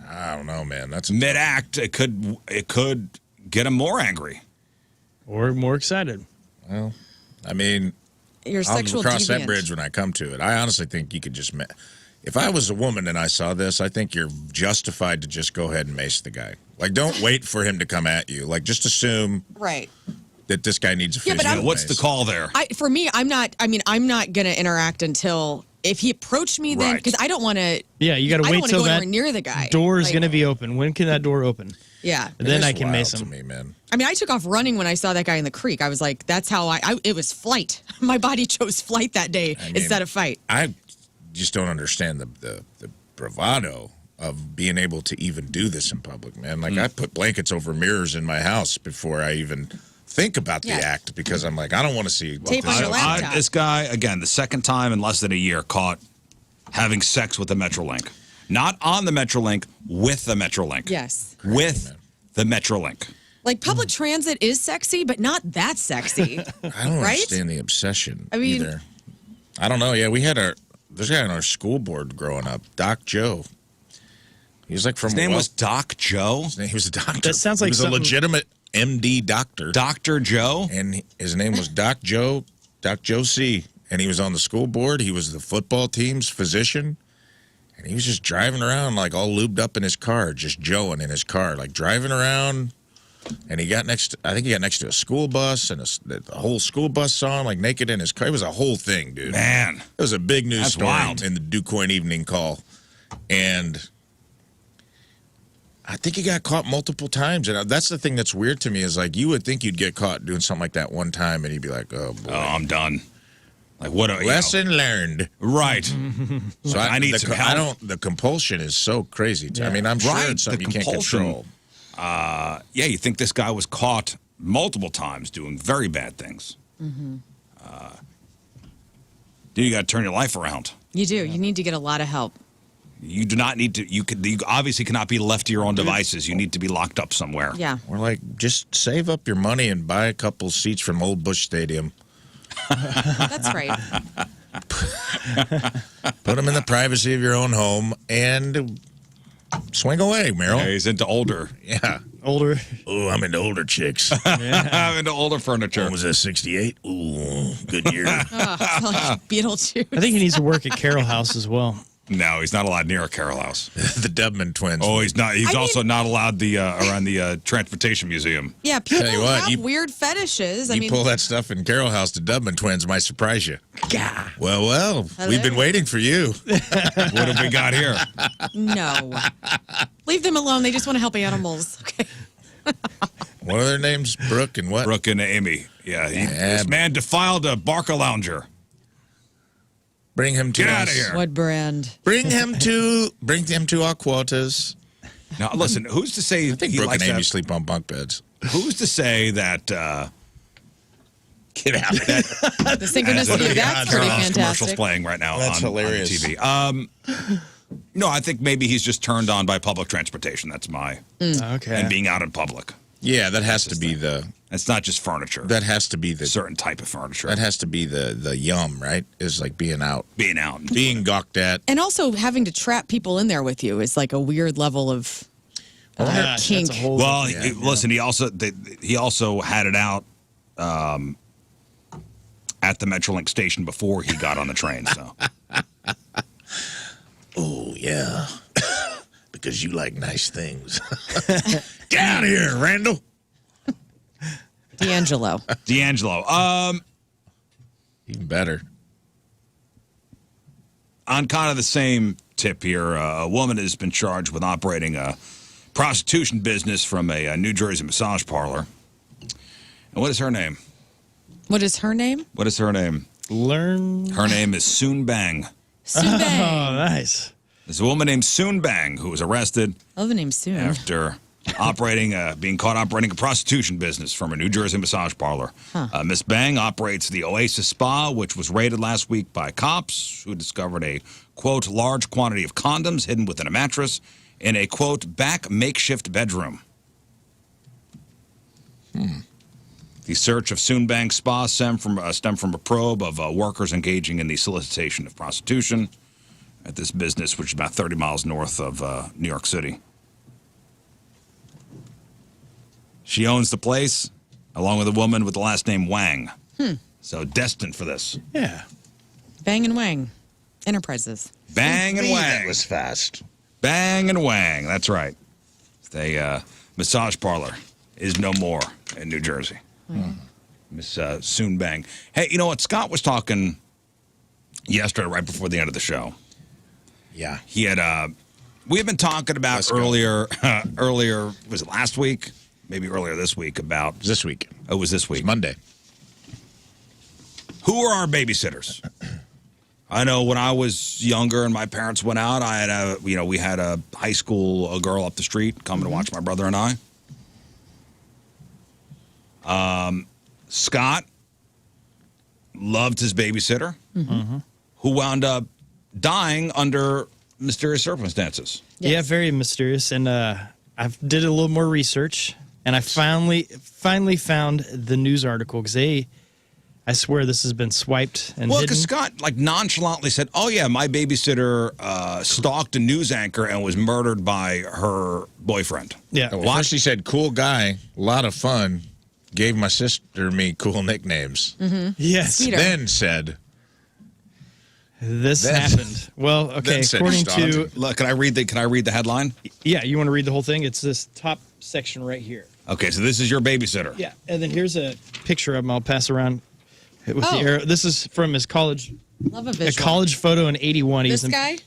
I don't know, man. That's mid-act. It could get him more angry or more excited. Well, I mean, I'll cross that bridge when I come to it. I honestly think you could just. If I was a woman and I saw this, I think you're justified to just go ahead and mace the guy. Like, don't wait for him to come at you. Like, just assume that this guy needs a physical What's the call there? For me, I'm not going to interact until if he approached me, then because I don't want to. Yeah, you got to wait till that near the guy. Door is going to be open. When can that door open? Yeah, and then I can mace to him. me, man. I mean, I took off running when I saw that guy in the creek. I was like, that's how it was flight. My body chose flight that day instead of fight. I just don't understand the bravado of being able to even do this in public, man. Like, I put blankets over mirrors in my house before I even think about the act because I'm like, I don't want to see. Tape on your laptop. This guy, again, the second time in less than a year, caught having sex with the MetroLink. Not on the MetroLink, with the MetroLink. Yes. With the MetroLink. Like, public transit is sexy, but not that sexy. I don't understand the obsession either. I don't know. Yeah, we had this guy on our school board growing up, Doc Joe. He was like from. His name was Doc Joe? He was a doctor. That sounds like he was a legitimate MD doctor. Dr. Joe? And his name was Doc Joe C. And he was on the school board. He was the football team's physician. And he was just driving around like all lubed up in his car, just joeing in his car, like driving around. And he got next to a school bus, and the whole school bus saw him like naked in his car. It was a whole thing, dude. Man. It was a big news story wild. in the DuQuoin Evening Call. And I think he got caught multiple times. And that's the thing that's weird to me is like you would think you'd get caught doing something like that one time, and you'd be like, oh, boy. Oh, I'm done. Like, what a lesson learned. Right. So I need some help. The compulsion is so crazy. I mean, I'm sure it's something you can't control. Yeah, you think this guy was caught multiple times doing very bad things. Dude, you got to turn your life around. You do. You need to get a lot of help. You do not need to. You obviously cannot be left to your own devices. You need to be locked up somewhere. Yeah. We're like, just save up your money and buy a couple seats from Old Busch Stadium. That's right. Put them in the privacy of your own home and swing away, Meryl. Yeah, he's into older. Yeah. Older. Oh, I'm into older chicks. I'm into older furniture. What was that, 68? Ooh, good year. Beetlejuice. I think he needs to work at Carroll House as well. No, he's not allowed near a Carroll House. The Dubman twins. Oh, he's not. He's also not allowed around the Transportation Museum. Yeah, people Tell you what, have weird fetishes. You pull that stuff in Carroll House, the Dubman twins might surprise you. Yeah. Well, we've been waiting for you. What have we got here? No. Leave them alone. They just want to help animals. Okay. What are their names? Brooke and what? Brooke and Amy. Yeah. This man defiled a Barca lounger. Bring him to Get us. out of here. What brand? Bring him to our quarters. Now, listen, who's to say I think he Brooke likes and Amy that? sleep on bunk beds. Who's to say that Get out of here. The synchronicity of that's pretty commercials fantastic. playing right now That's on hilarious. the TV. No, I think maybe he's just turned on by public transportation. That's my Okay. and being out in public. Yeah, that has to be the. It's not just furniture. That has to be the certain type of furniture. That has to be the yum, right? Is like being out, being out, being gawked at, And also having to trap people in there with you is like a weird level of kink. Well, listen, he also had it out at the MetroLink station before he got on the train. So. Oh yeah, because you like nice things. Get out of here, Randall. D'Angelo. Even better. On kind of the same tip here, a woman has been charged with operating a prostitution business from a New Jersey massage parlor. And what is her name? What is her name? What is her name? Her name is Soon Bang. Soon Bang. Oh, nice. There's a woman named Soon Bang who was arrested I love the name Soon. after being caught operating a prostitution business from a New Jersey massage parlor. Miss Bang operates the Oasis Spa, which was raided last week by cops who discovered a, quote, large quantity of condoms hidden within a mattress in a, quote, back makeshift bedroom. The search of Soon Bang's spa stemmed from a probe of workers engaging in the solicitation of prostitution at this business, which is about 30 miles north of New York City. She owns the place, along with a woman with the last name Wang. So destined for this. Yeah. Bang and Wang Enterprises. Bang and Wang. That was fast. Bang and Wang. That's right. The massage parlor is no more in New Jersey. Miss Soon Bang. Hey, you know what? Scott was talking yesterday, right before the end of the show. Yeah. He had, we had been talking about Let's go. earlier, was it last week? Maybe earlier this week about. This week. Oh, it was this week. It's Monday. Who are our babysitters? I know when I was younger and my parents went out, we had a high school girl up the street coming to watch my brother and I. Scott loved his babysitter, who wound up dying under mysterious circumstances. Yes. Yeah, very mysterious. And I did a little more research, and I finally found the news article because I swear this has been swiped and Well, hidden. because Scott nonchalantly said, "Oh yeah, my babysitter stalked a news anchor and was murdered by her boyfriend." Yeah. Well, first he said, cool guy, a lot of fun, gave my sister and me cool nicknames. Yes. Skeeter. Then said, This Then- happened. Well, okay, then said according he to stalked. Look, can I read the headline? yeah, you want to read the whole thing? It's this top section right here. Okay, so this is your babysitter. Yeah, and then here's a picture of him. I'll pass around with Oh. the arrow. This is from his college Love a visual. college photo in '81. This guy?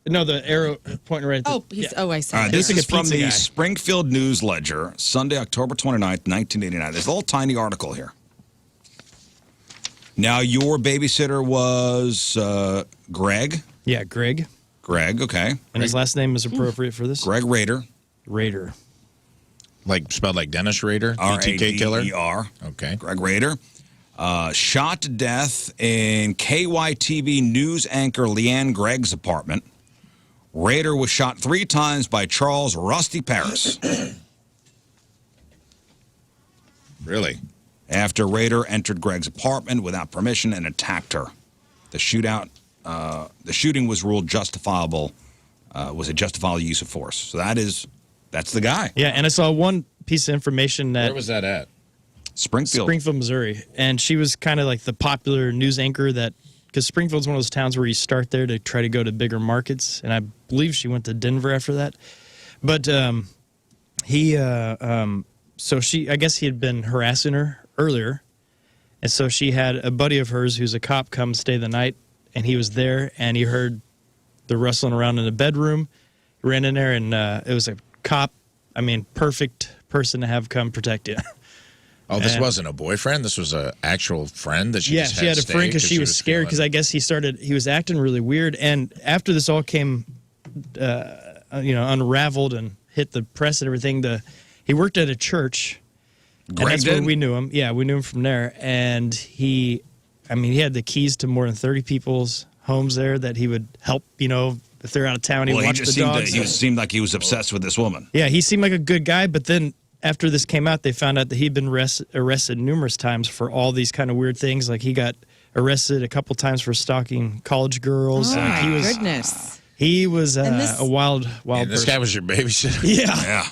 No, the arrow pointing right at the, Oh, I see. All right, Looks this like is a from pizza the guy. Springfield News Ledger, Sunday, October 29th, 1989. There's a little tiny article here. Now, your babysitter was Greg. Yeah, Greg. Greg, okay. And his last name is appropriate for this. Greg Rader. Raider. like, spelled like Dennis Rader, BTK killer. R-A-D-E-R. Okay. Greg Rader. Shot to death in KYTV news anchor Leanne Gregg's apartment. Rader was shot 3 times by Charles Rusty Paris. Really? After Rader entered Gregg's apartment without permission and attacked her. The shooting was ruled justifiable, was a justifiable use of force. So that's the guy. Yeah, and I saw one piece of information that Where was that at? Springfield, Missouri, and she was kind of like the popular news anchor that, because Springfield's one of those towns where you start there to try to go to bigger markets, and I believe she went to Denver after that. But so I guess he had been harassing her earlier, and so she had a buddy of hers who's a cop come stay the night, and he was there, and he heard the rustling around in the bedroom, ran in there, and it was a cop. I mean, perfect person to have come protect you. Oh, this And- wasn't a boyfriend. This was an actual friend that she Yeah, just she had a stay friend because she was scared because feeling- I guess he was acting really weird. And after this all came, unraveled and hit the press and everything, he worked at a church. And Greg that's where did? we knew him. Yeah, we knew him from there. And he had the keys to more than 30 people's homes there that he would help, if they're out of town, he would watch the dogs. He seemed like he was obsessed with this woman. Yeah, he seemed like a good guy, but then after this came out, they found out that he'd been arrested numerous times for all these kind of weird things. Like he got arrested a couple times for stalking college girls. Oh, Like, my goodness. He was this- a wild And this person. guy was your babysitter? Yeah, Yeah.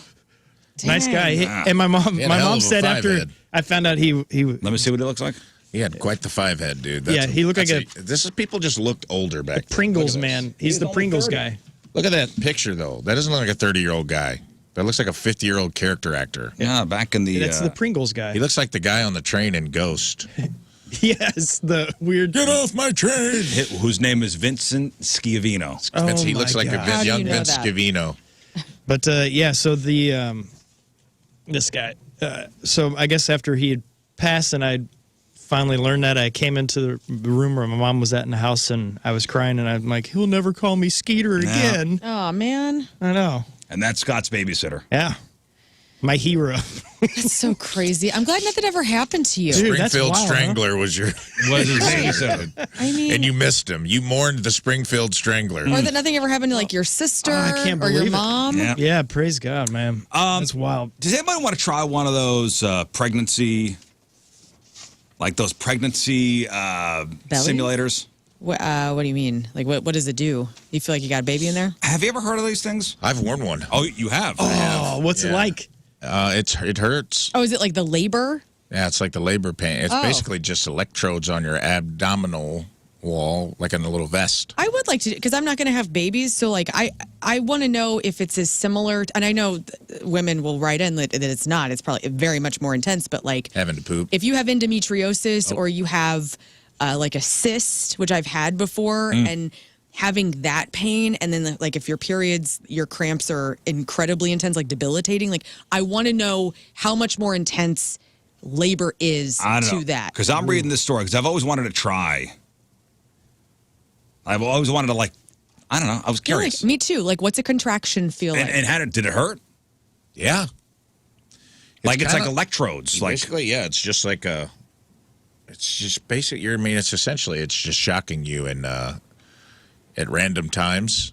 nice guy. Dang. And my mom, He had a hell of a said after five-head. I found out he Let me see what it looks like. He had quite the 5-head, dude. Yeah, he looked like people just looked older back then. Pringles Look at this. man. He's the only Pringles 30. guy. Look at that picture, though. That doesn't look like a 30-year-old guy. That looks like a 50-year-old character actor. Yeah, back in the. That's the Pringles guy. He looks like the guy on the train in Ghost. Yes, the weird. Get off my train! whose name is Vincent Schiavino. Oh, He looks my like God. How do young you know Vince that? Scavino. But so the this guy. So I guess after he had passed, and I finally learned that, I came into the room where my mom was at in the house, and I was crying, and I'm like, he'll never call me Skeeter again. Oh, man. I know. And that's Scott's babysitter. Yeah, my hero. That's so crazy. I'm glad nothing ever happened to you. Dude, that's Springfield wild, huh? Strangler was your... Was his babysitter. I mean, And you missed him. You mourned the Springfield Strangler. or that nothing ever happened to like your sister I can't or your believe it. mom. Yeah. Yeah, praise God, man. That's wild. Does anybody want to try one of those pregnancy simulators? What do you mean? Like, what does it do? You feel like you got a baby in there? Have you ever heard of these things? I've worn one. Oh, you have? Oh, what's it Yeah. like? It hurts. Oh, is it like the labor? Yeah, it's like the labor pain. It's Oh. basically just electrodes on your abdominal wall, like in a little vest. I would like to, because I'm not going to have babies. So, like, I want to know if it's as similar. And I know women will write in that it's not. It's probably very much more intense. But, like, Having to poop. if you have endometriosis or you have like a cyst, which I've had before, and having that pain, and then like if your periods, your cramps are incredibly intense, like debilitating. Like I want to know how much more intense labor is to that. Because I'm reading this story because I've always wanted to try. I've always wanted to I don't know. I was curious. Me too. Like, what's a contraction feel like? And did it hurt? Yeah. It's like electrodes. Basically, yeah. It's just like it's just basic. It's essentially, it's just shocking you at random times.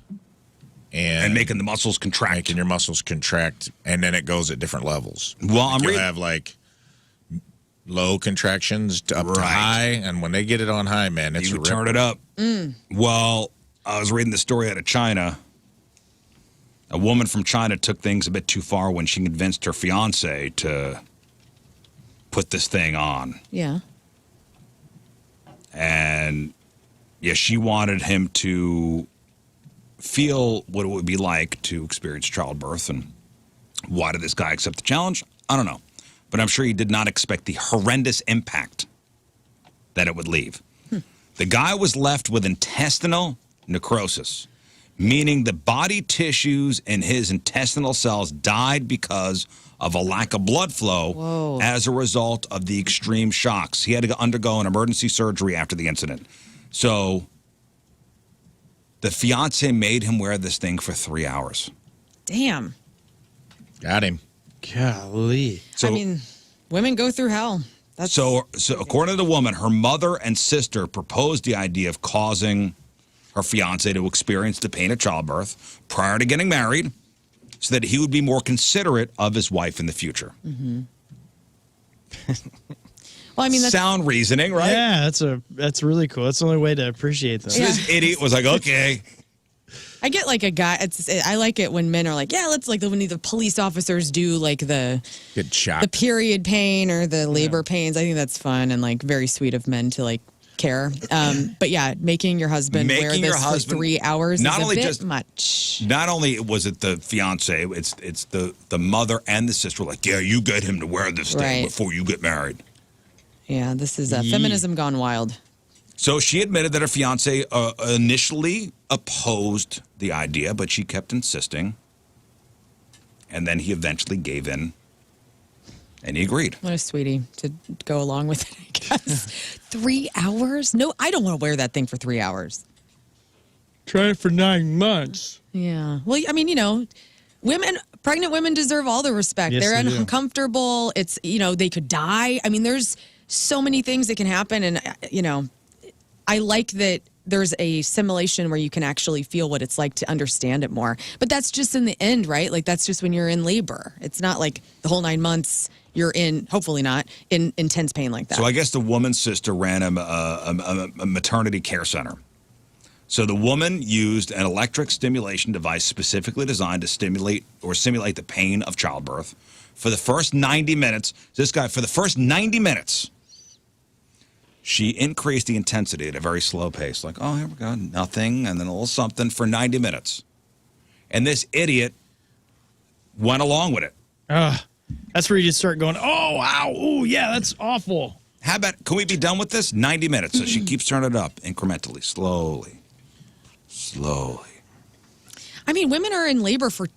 And making the muscles contract. Making your muscles contract. And then it goes at different levels. Well, you'll have low contractions up to high. And when they get it on high, man, it's you turn it up. Well, I was reading the story out of China. A woman from China took things a bit too far when she convinced her fiance to put this thing on. Yeah. And, she wanted him to feel what it would be like to experience childbirth. And why did this guy accept the challenge? I don't know. But I'm sure he did not expect the horrendous impact that it would leave. The guy was left with intestinal necrosis, meaning the body tissues in his intestinal cells died because of a lack of blood flow as a result of the extreme shocks. He had to undergo an emergency surgery after the incident. So the fiance made him wear this thing for 3 hours. Damn. Got him. Golly. So, I mean, women go through hell. So according to the woman, her mother and sister proposed the idea of causing her fiance to experience the pain of childbirth prior to getting married so that he would be more considerate of his wife in the future. Well, I mean, that's sound reasoning, right? Yeah, that's really cool. That's the only way to appreciate them. So this idiot was like, okay. I get like a guy. I like it when men are like, yeah, let's when the police officers do like the period pain or the labor pains. I think that's fun and like very sweet of men to like care. But yeah, making your husband wear this for 3 hours is a bit much. Not only was it the fiance, it's the mother and the sister were like, yeah, you get him to wear this thing before you get married. Yeah, this is feminism gone wild. So she admitted that her fiance initially opposed the idea, but she kept insisting. And then he eventually gave in, and he agreed. What a sweetie to go along with it, I guess. 3 hours? No, I don't want to wear that thing for 3 hours. Try it for 9 months. Yeah. Well, I mean, pregnant women deserve all the respect. Yes, They're they do. uncomfortable. It's, they could die. I mean, there's so many things that can happen. And, I like that there's a simulation where you can actually feel what it's like to understand it more. But that's just in the end, right? Like, that's just when you're in labor. It's not like the whole 9 months you're in, hopefully not, in intense pain like that. So I guess the woman's sister ran a maternity care center. So the woman used an electric stimulation device specifically designed to simulate the pain of childbirth. For the first 90 minutes, for the first 90 minutes, she increased the intensity at a very slow pace. Like, oh, here we go, nothing, and then a little something for 90 minutes. And this idiot went along with it. That's where you just start going, oh, wow, oh, yeah, that's awful. How about, can we be done with this? 90 minutes. So she keeps turning it up incrementally, slowly. I mean, women are in labor for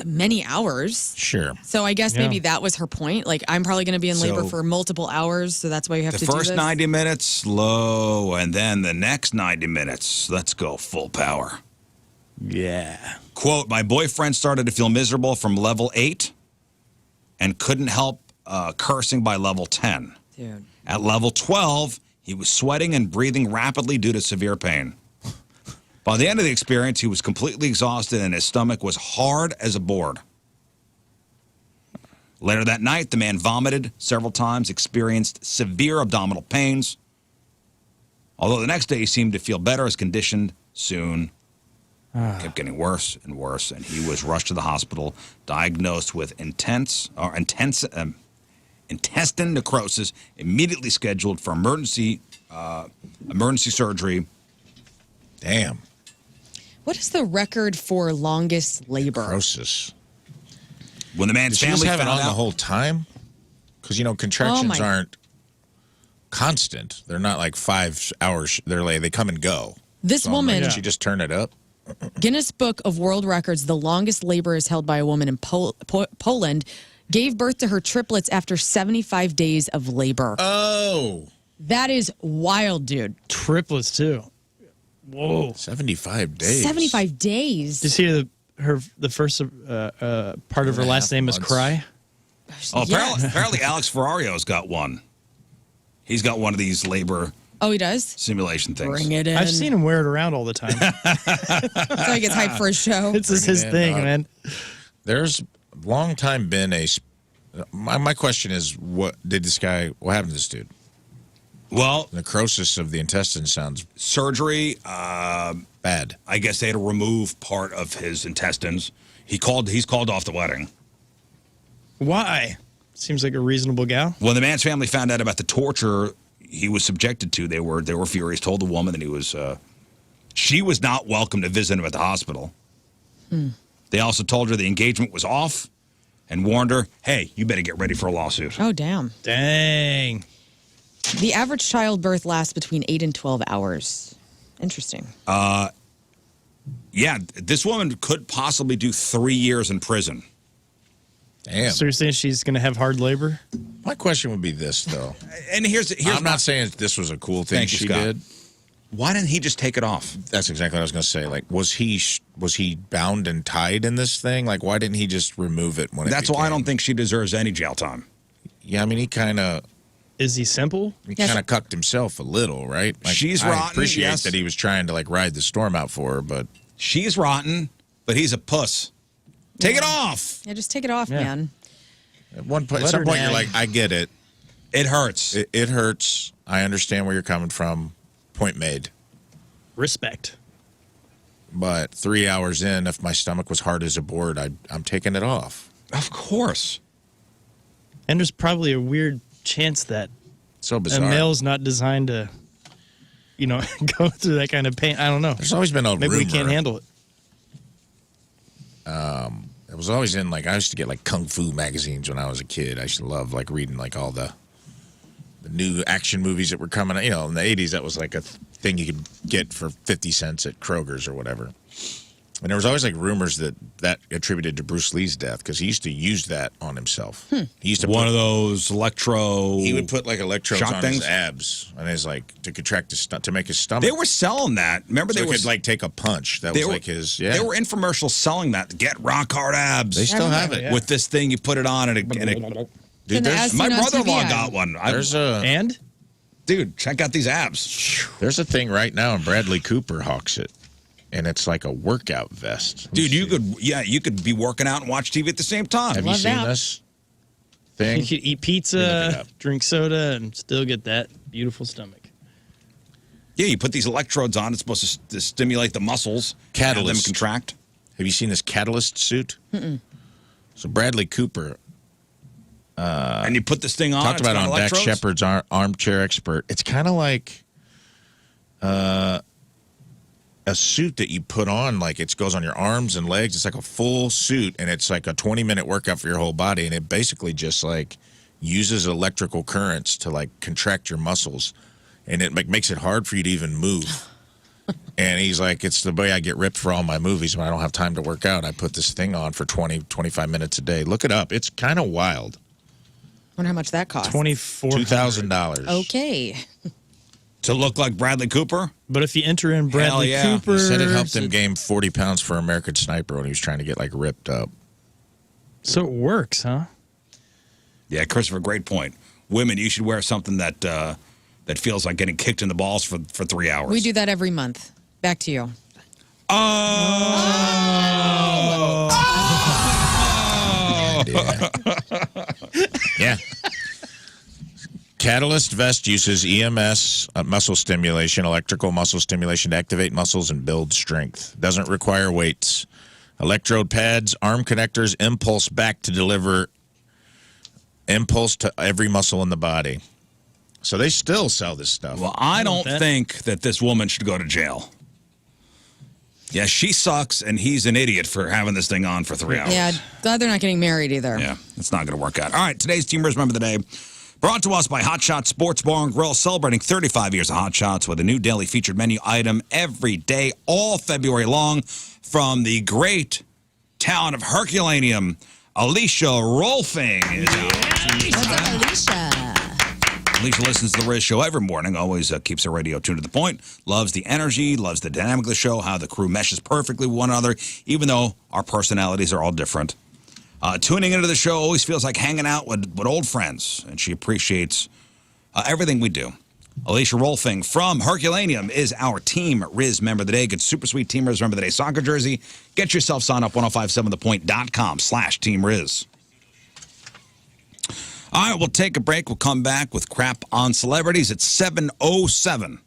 many hours. Sure. So I guess maybe that was her point. Like, I'm probably going to be in labor for multiple hours, so that's why you have to do this. The first 90 minutes, slow, and then the next 90 minutes, let's go full power. Yeah. Quote, my boyfriend started to feel miserable from level 8 and couldn't help cursing by level 10. Dude. At level 12, he was sweating and breathing rapidly due to severe pain. By the end of the experience, he was completely exhausted and his stomach was hard as a board. Later that night, the man vomited several times, experienced severe abdominal pains. Although the next day he seemed to feel better, his condition soon kept getting worse and worse, and he was rushed to the hospital, diagnosed with intestine necrosis, immediately scheduled for emergency surgery. Damn. What is the record for longest labor? Necrosis. When the man's Did she family just have it found on out, the whole time? Because, contractions aren't constant. They're not like 5 hours. They come and go. This So I'm woman, like, did she just turn it up? Guinness Book of World Records, the longest labor is held by a woman in Poland, gave birth to her triplets after 75 days of labor. Oh. That is wild, dude. Triplets, too. Whoa. 75 days. 75 days. Did you see the first part of her last name is Cry? Oh, Yes. apparently Alex Ferrario's got one. He's got one of these labor Oh, he does? simulation things. Bring it in. I've seen him wear it around all the time. So he gets hyped for his show. It's just his in, thing, dog. man. There's long time been a. My question is, what happened to this dude? Well, Necrosis of the intestines sounds surgery. bad. I guess they had to remove part of his intestines. He's called off the wedding. Why? Seems like a reasonable gal. When the man's family found out about the torture he was subjected to, they were furious. Told the woman that she was not welcome to visit him at the hospital. They also told her the engagement was off and warned her, hey, you better get ready for a lawsuit. Oh, damn. Dang. The average childbirth lasts between 8 and 12 hours. Interesting. Yeah, this woman could possibly do 3 years in prison. Damn. So you're saying she's going to have hard labor? My question would be this, though. And here's I'm not saying this was a cool thing Thank you, she Scott. did. Why didn't he just take it off? That's exactly what I was going to say. Like, was he bound and tied in this thing? Like, why didn't he just remove it when That's why I don't think she deserves any jail time. Yeah, I mean, he kind of Is he simple? cucked himself a little, right? Like, She's I rotten, appreciate yes. that he was trying to like ride the storm out for her, but She's rotten, but he's a puss. Take it off. Yeah, just take it off, Yeah. man. at some her point you're nag. like, I get it. It hurts. It hurts. I understand where you're coming from. Point made. Respect. But 3 hours in, if my stomach was hard as a board, I'm taking it off. Of course. And there's probably a weird chance that So a bizarre. male's not designed to, go through that kind of pain. I don't know. There's always been a Maybe rumor. we can't handle it. It was always in like I used to get like kung fu magazines when I was a kid. I used to love like reading like all the new action movies that were coming out. You know, in the 80s, that was like a thing you could get for 50 cents at Kroger's or whatever. And there was always like rumors that attributed to Bruce Lee's death because he used to use that on himself. He used to One of those electro. He would put like electrodes shock on things? his abs and his like to contract his to make his stomach. They were selling that. Remember, so they he were could like take a punch. That was like his. Yeah, They were infomercials selling that. Get rock hard abs. They still have it. Yeah. With this thing, you put it on, and it Dude, Can I there's, ask- my Seen on brother-in-law TV. got one. there's a And Dude, check out these abs. there's a thing right now, and Bradley Cooper hawks it, and it's like a workout vest. Let me Dude, see. you could be working out and watch TV at the same time. Have you Love seen that. this thing? you could eat Look it pizza, up. drink soda, and still get that beautiful stomach. Yeah, you put these electrodes on. It's supposed to stimulate the muscles, have them Catalyst. contract. Have you seen this Catalyst suit? So Bradley Cooper And you put this thing on. talked it's about it got on Dax electrodes. Shepard's Armchair Expert. It's kind of like a suit that you put on, like it goes on your arms and legs. It's like a full suit, and it's like a 20-minute workout for your whole body, and it basically just like uses electrical currents to like contract your muscles, and it like makes it hard for you to even move. And he's like, it's the way I get ripped for all my movies when I don't have time to work out. I put this thing on for 20, 25 minutes a day. Look it up. It's kind of wild. Wonder how much that costs. $2,000. Okay. To look like Bradley Cooper? But if you enter in Bradley yeah. Cooper, He said it helped him gain 40 pounds for American Sniper when he was trying to get like ripped up. so it works, huh? Yeah, Christopher, great point. Women, you should wear something that that feels like getting kicked in the balls for 3 hours. We do that every month. Back to you. Yeah. Yeah. Catalyst vest uses EMS, muscle stimulation, electrical muscle stimulation to activate muscles and build strength. Doesn't require weights. Electrode pads, arm connectors, impulse back to deliver impulse to every muscle in the body. So they still sell this stuff. Well, I don't bet. think that this woman should go to jail. Yeah, she sucks, and he's an idiot for having this thing on for 3 hours. Yeah, glad they're not getting married either. Yeah, it's not going to work out. All right, today's Team Member of the Day. Brought to us by Hot Shots Sports Bar and Grill, celebrating 35 years of Hot Shots with a new daily featured menu item every day, all February long, from the great town of Herculaneum. Alicia Rolfing is out. Alicia? Alicia listens to the Riz Show every morning, always keeps her radio tuned to the point, loves the energy, loves the dynamic of the show, how the crew meshes perfectly with one another, even though our personalities are all different. Tuning into the show always feels like hanging out with old friends, and she appreciates everything we do. Alicia Rolfing from Herculaneum is our Team Riz Member of the Day. Get super sweet Team Riz Member of the Day soccer jersey. Get yourself signed up 1057thepoint.com/Team Riz. All right, we'll take a break. We'll come back with crap on celebrities at 7:07.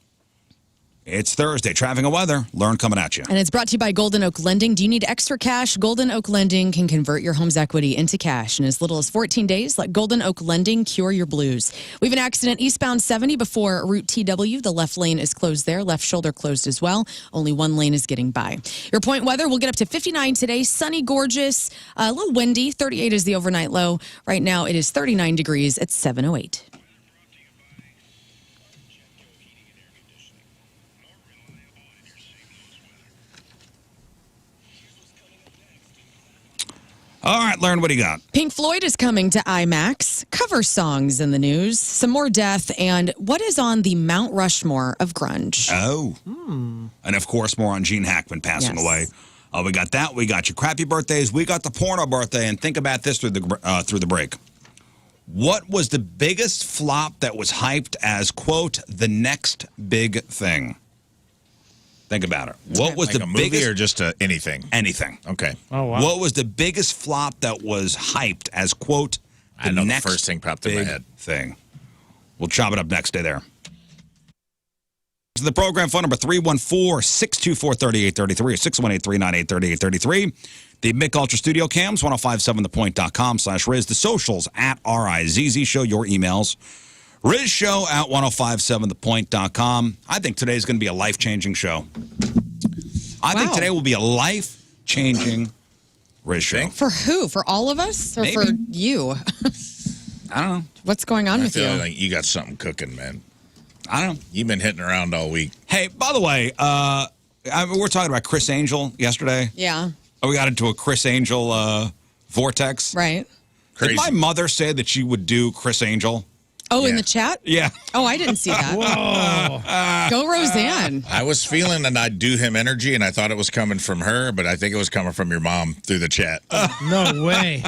It's Thursday. Traffic and weather. Learn coming at you. And it's brought to you by Golden Oak Lending. Do you need extra cash? Golden Oak Lending can convert your home's equity into cash in as little as 14 days. Let Golden Oak Lending cure your blues. We have an accident eastbound 70 before Route TW. The left lane is closed there. Left shoulder closed as well. Only one lane is getting by. Your point weather, we'll get up to 59 today. Sunny, gorgeous, a little windy. 38 is the overnight low. Right now it is 39 degrees at 7:08. All right, learn what he got. Pink Floyd is coming to IMAX. Cover songs in the news. Some more death. And what is on the Mount Rushmore of grunge? Oh. And, of course, more on Gene Hackman passing away. We got that. We got your crappy birthdays. We got the porno birthday. And think about this through the break. What was the biggest flop that was hyped as, quote, the next big thing? Think about it. What was like the a movie biggest, or just anything? Anything. Okay. Oh, wow. What was the biggest flop that was hyped as, quote, I know next the first thing popped in my big head. thing? We'll chop it up next. Stay there. The program phone number 314-624-3833 or 618-398-3833. The Mick Ultra Studio Cams, 1057thepoint.com/Riz. The socials at RIZZ. Show your emails. Riz Show at 1057thepoint.com. I think today's going to be a life-changing show. I think today will be a life-changing Riz Show. For who? For all of us? Or Maybe. for you? I don't know. What's going on I with you? feel like you got something cooking, man. I don't know. You've been hitting around all week. Hey, by the way, we're talking about Chris Angel yesterday. Yeah. We got into a Chris Angel vortex. Right. Crazy. Did my mother say that she would do Chris Angel? Oh, in Yeah. the chat? Yeah. Oh, I didn't see that. Whoa. Go, Roseanne. I was feeling that I'd do him energy, and I thought it was coming from her, but I think it was coming from your mom through the chat. No way.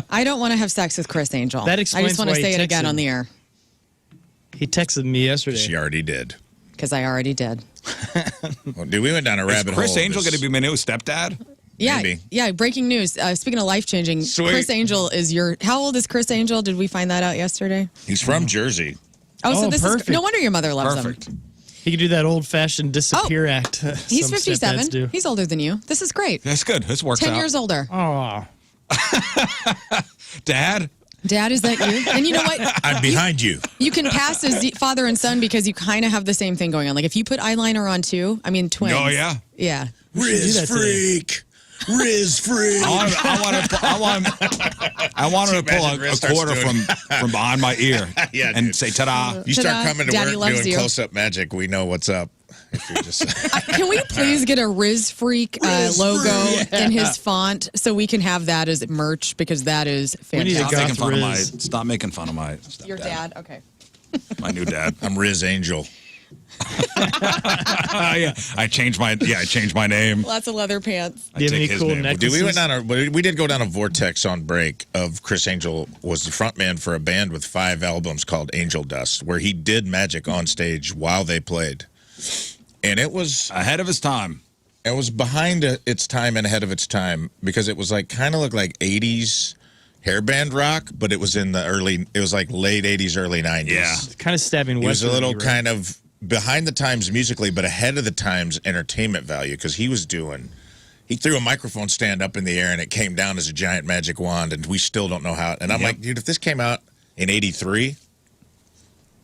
I don't want to have sex with Chris Angel. That I explains just want to why he say it again texted. on the air He texted me yesterday. She already did. because I already did. Well, dude, we went down a Is rabbit hole. Chris Angel going to be my new stepdad? Yeah, Maybe. yeah. Breaking news. Speaking of life changing, Sweet. Chris Angel is your. How old is Chris Angel? Did we find that out yesterday? He's from Jersey. Oh, so Oh, this perfect. is no wonder your mother loves Perfect. him. He could do that old-fashioned disappear act. He's some 57. stepdads do. He's older than you. This is great. That's good. This works 10 out. years older. Oh, Dad? Dad, is that you? And you know what? I'm behind you. You can pass as the father and son because you kind of have the same thing going on. Like if you put eyeliner on too, I mean twins. Oh, yeah. Yeah. Riz that today. freak. Riz freak. I want to pull Imagine a Riz starts quarter doing- from behind my ear Yeah, and dude. say, ta-da. You start Ta-da. coming to Daddy work loves doing you. close-up magic, we know what's up. If you're just Can we please get a Riz Freak logo in his font so we can have that as merch because that is need a fantastic. goth Stop making fun of my stepdad. Your dad? Okay. My new dad. I'm Riz Angel. Yeah, I changed my name. Lots of leather pants. do you have take any his cool name. necklaces? Dude, we did go down a vortex on break of Chris Angel was the frontman for a band with 5 albums called Angel Dust, where he did magic on stage while they played. And it was Ahead of his time. It was behind its time and ahead of its time because it was like kind of looked like 80s hairband rock, but it was in the it was like late 80s, early 90s. Yeah. kind of stabbing He was a little right? kind of behind the times musically, but ahead of the times entertainment value because he threw a microphone stand up in the air and it came down as a giant magic wand, and we still don't know how. And I'm like, dude, if this came out in 83,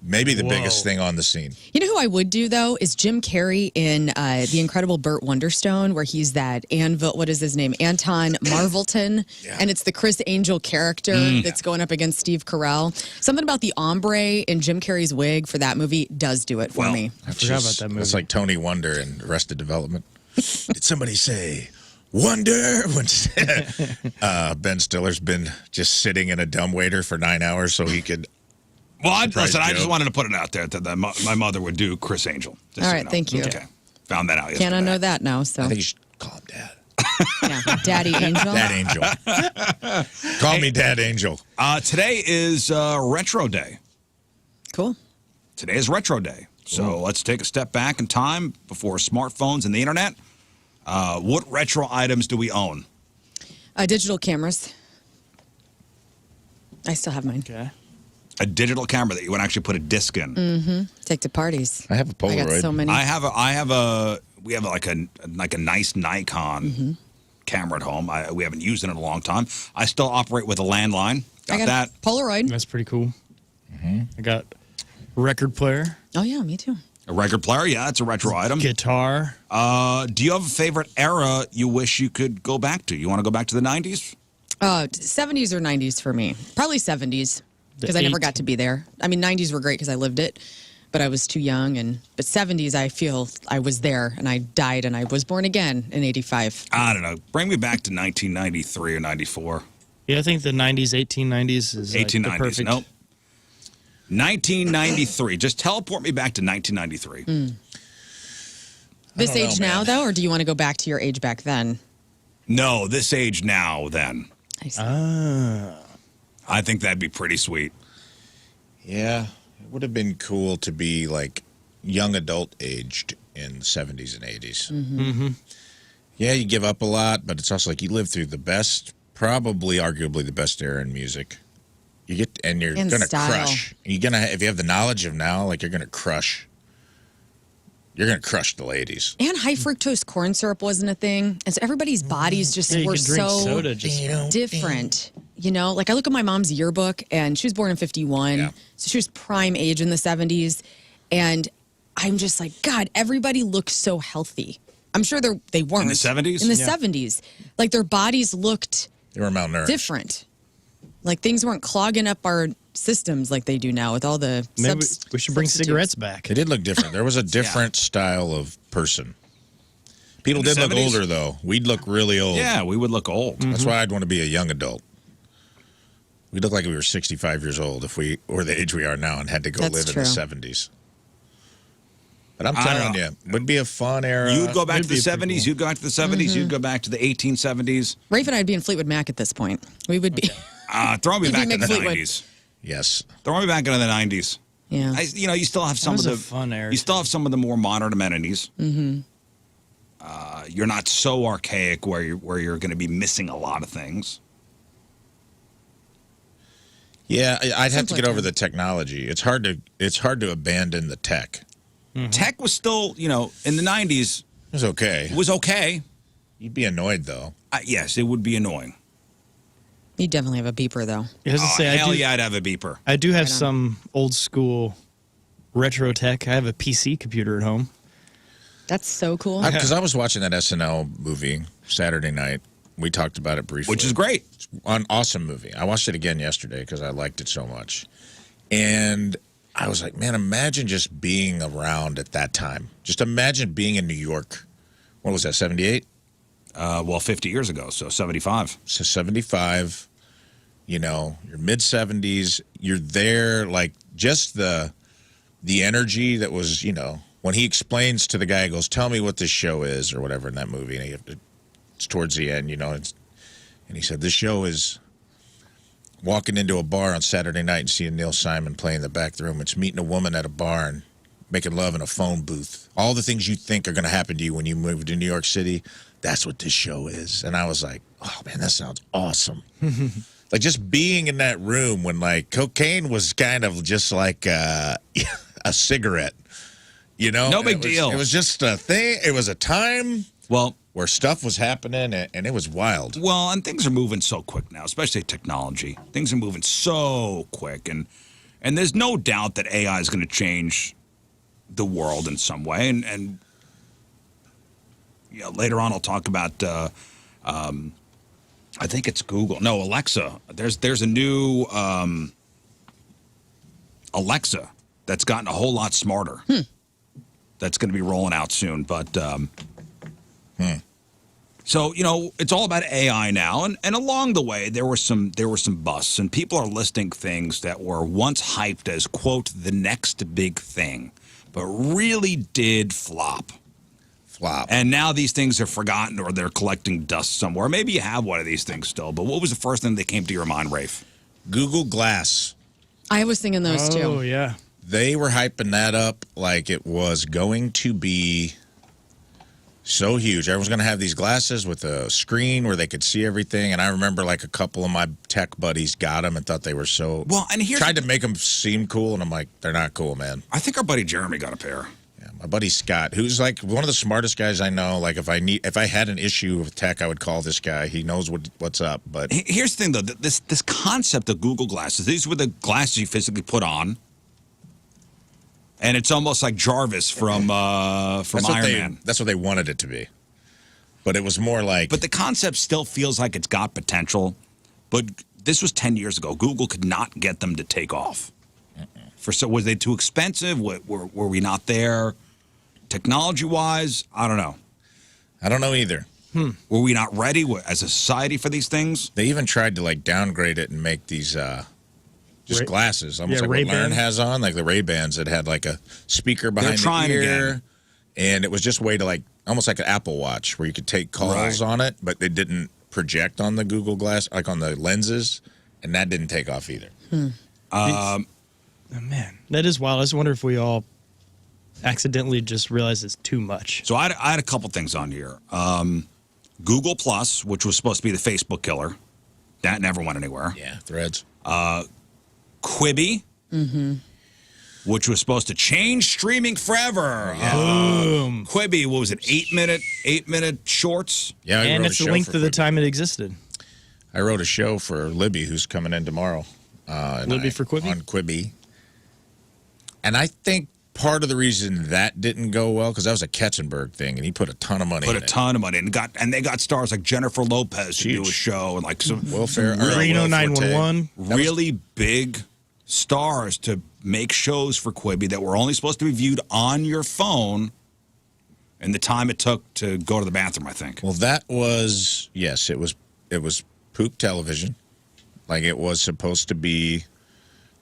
Maybe the Whoa. biggest thing on the scene. You know who I would do though is Jim Carrey in The Incredible Burt Wonderstone, where he's that Anvil. What is his name? Anton Marvelton, and it's the Chris Angel character that's going up against Steve Carell. Something about the ombre in Jim Carrey's wig for that movie does do it for me. I forgot about that movie. It's like Tony Wonder in Arrested Development. Did somebody say Wonder? When Ben Stiller's been just sitting in a dumbwaiter for 9 hours so he could. Well, listen, I Joe. just wanted to put it out there that my mother would do Chris Angel. Just All so right, you know. thank you. Okay. Found that out yesterday. Can't unknow that now. So I think you should call him Dad. yeah, Daddy Angel. Dad Angel. Call me Dad Angel. Today is Retro Day. Cool. Today is Retro Day. So let's take a step back in time before smartphones and the internet. What retro items do we own? Digital cameras. I still have mine. Okay. A digital camera that you would actually put a disc in. Take to parties. I have a I got Polaroid. so many. We have like a nice Nikon camera at home. We haven't used it in a long time. I still operate with a landline. I got that. a Polaroid. That's pretty cool. I got record player, Oh yeah, me too. A record player, yeah, it's a retro item. guitar. Do you have a favorite era you wish you could go back to? You want to go back to the 90s? 70s or 90s for me. Probably 70s because I never got to be there. I mean, 90s were great because I lived it, but I was too young. But 70s, I feel I was there and I died and I was born again in 85. I don't know. Bring me back to 1993 or 94. Yeah, I think the 90s, 1890s is like the 1890s. perfect. Nope. 1993. Just teleport me back to 1993. This don't know, age now, man. though, or do you want to go back to your age back then? No, this age now, then. I see. I think that'd be pretty sweet. Yeah, it would have been cool to be like young adult aged in the 70s and 80s. Yeah, you give up a lot, but it's also like you live through the best, probably arguably the best era in music. You get and you're And gonna style. crush. You're gonna if you have the knowledge of now, like you're gonna crush. You're gonna crush the ladies. And high fructose corn syrup wasn't a thing. And so everybody's bodies just Yeah, you were could drink so soda just different. You know, like I look at my mom's yearbook and she was born in 51. Yeah. So she was prime age in the 70s. And I'm just like, God, everybody looks so healthy. I'm sure they weren't. In the 70s? In the Yeah. 70s. Like their bodies looked They were malnourished. different. Like things weren't clogging up our systems like they do now with all the Maybe we should bring substitutes. cigarettes back. They did look different. There was a different style of person. People In the did look 70s? older though. We'd look really old. Yeah, we would look old. That's why I'd want to be a young adult. We look like we were 65 years old if we were the age we are now and had to go That's live in true. the 70s. But I'm I don't telling know. you, it would be a fun era. You'd go back to it'd the be pretty 70s. cool. You'd go back to the 70s. You'd go back to the 1870s. Rafe and I'd be in Fleetwood Mac at this point. We would be. Throw me You'd be back in the Mick Fleetwood. 90s. Yes. Throw me back into the 90s. Yeah. You still have some was of a the fun era, You still have some of the more modern amenities. You're not so archaic where you're going to be missing a lot of things. Yeah, I'd have to Simpler get over time. the technology. It's hard to abandon the tech. Tech was still, in the 90s, It was okay. it was okay. You'd be annoyed though. Yes, it would be annoying. You definitely have a beeper, though. I was to Oh, say, hell yeah, I'd have a beeper. I do have Right on. some old school retro tech. I have a PC computer at home. That's so cool. Because I was watching that SNL movie Saturday night. We talked about it briefly. Which is great. An awesome movie. I watched it again yesterday because I liked it so much. And I was like, man, imagine just being around at that time. Just imagine being in New York. What was that, 78? 50 years ago, so 75. So 75, your mid-70s. You're there, like, just the energy that was, when he explains to the guy, he goes, tell me what this show is or whatever in that movie. And it's towards the end, and he said, this show is walking into a bar on Saturday night and seeing Neil Simon play in the back room. It's meeting a woman at a bar and making love in a phone booth. All the things you think are going to happen to you when you move to New York City, that's what this show is. And I was like, oh, man, that sounds awesome. Like just being in that room when like cocaine was kind of just like a cigarette, No big deal. It was just a thing. It was a time Well, where stuff was happening and it was wild. and things are moving so quick now, especially technology. Things are moving so quick, and And there's no doubt that AI is going to change the world in some way. And later on, I'll talk about, I think it's Google. No, Alexa. There's a new Alexa that's gotten a whole lot smarter. That's going to be rolling out soon. But so, it's all about AI now. And along the way, there were some busts. And people are listing things that were once hyped as, quote, the next big thing, but really did flop. And now these things are forgotten or they're collecting dust somewhere. Maybe you have one of these things still. But what was the first thing that came to your mind, Rafe? Google Glass. I was thinking those too. Oh, yeah. They were hyping that up like it was going to be so huge. Everyone's going to have these glasses with a screen where they could see everything. And I remember like a couple of my tech buddies got them and thought they were so... Well, and here's... Tried to make them seem cool, and I'm like, they're not cool, man. I think our buddy Jeremy got a pair. Yeah, my buddy Scott, who's like one of the smartest guys I know. Like if I had an issue with tech, I would call this guy. He knows what's up. But here's the thing, though. This concept of Google Glasses, these were the glasses you physically put on. And it's almost like Jarvis from Iron Man. That's what they wanted it to be. But it was more like... But the concept still feels like it's got potential. But this was 10 years ago. Google could not get them to take off. Was they too expensive? Were we not there? Technology-wise, I don't know. I don't know either. Were we not ready as a society for these things? They even tried to like downgrade it and make these... just glasses, almost like what Lauren has on, like the Ray-Bans that had like a speaker behind the ear. Again. And it was just a way to like, almost like an Apple Watch where you could take calls on it, but they didn't project on the Google Glass, like on the lenses, and that didn't take off either. Oh, man, that is wild. I just wonder if we all accidentally just realized it's too much. So I had a couple things on here. Google Plus, which was supposed to be the Facebook killer, that never went anywhere. Yeah, Threads. Quibi, which was supposed to change streaming forever. Boom. Quibi, what was it, 8-minute shorts? Yeah, and it's the length of the time it existed. I wrote a show for Libby, who's coming in tomorrow. Libby for Quibi? On Quibi. And I think part of the reason that didn't go well, because that was a Katzenberg thing, and he put a ton of money in it. Put a ton of money in. And they got stars like Jennifer Lopez to do a show, and like some Reno 911. Really big stars to make shows for Quibi that were only supposed to be viewed on your phone and the time it took to go to the bathroom, I think. Well, that was, yes, it was poop television. Like it was supposed to be,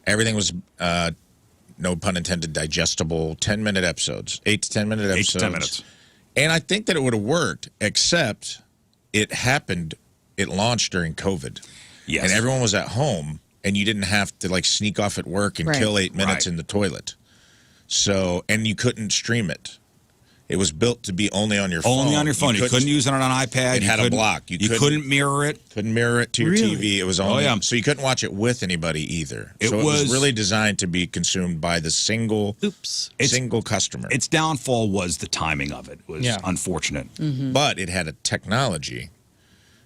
everything was, no pun intended, digestible 10-minute episodes, 8 to 10-minute episodes. 8 to 10 minutes. And I think that it would have worked, except it launched during COVID. Yes. And everyone was at home. And you didn't have to like sneak off at work and kill 8 minutes in the toilet. So, and you couldn't stream it. It was built to be only on your phone. Only on your phone. You couldn't use it on an iPad. It had a block. You couldn't mirror it. Couldn't mirror it to your TV. It was only, so you couldn't watch it with anybody either. It was really designed to be consumed by the single customer. Its downfall was the timing of it. It was unfortunate. But it had a technology. And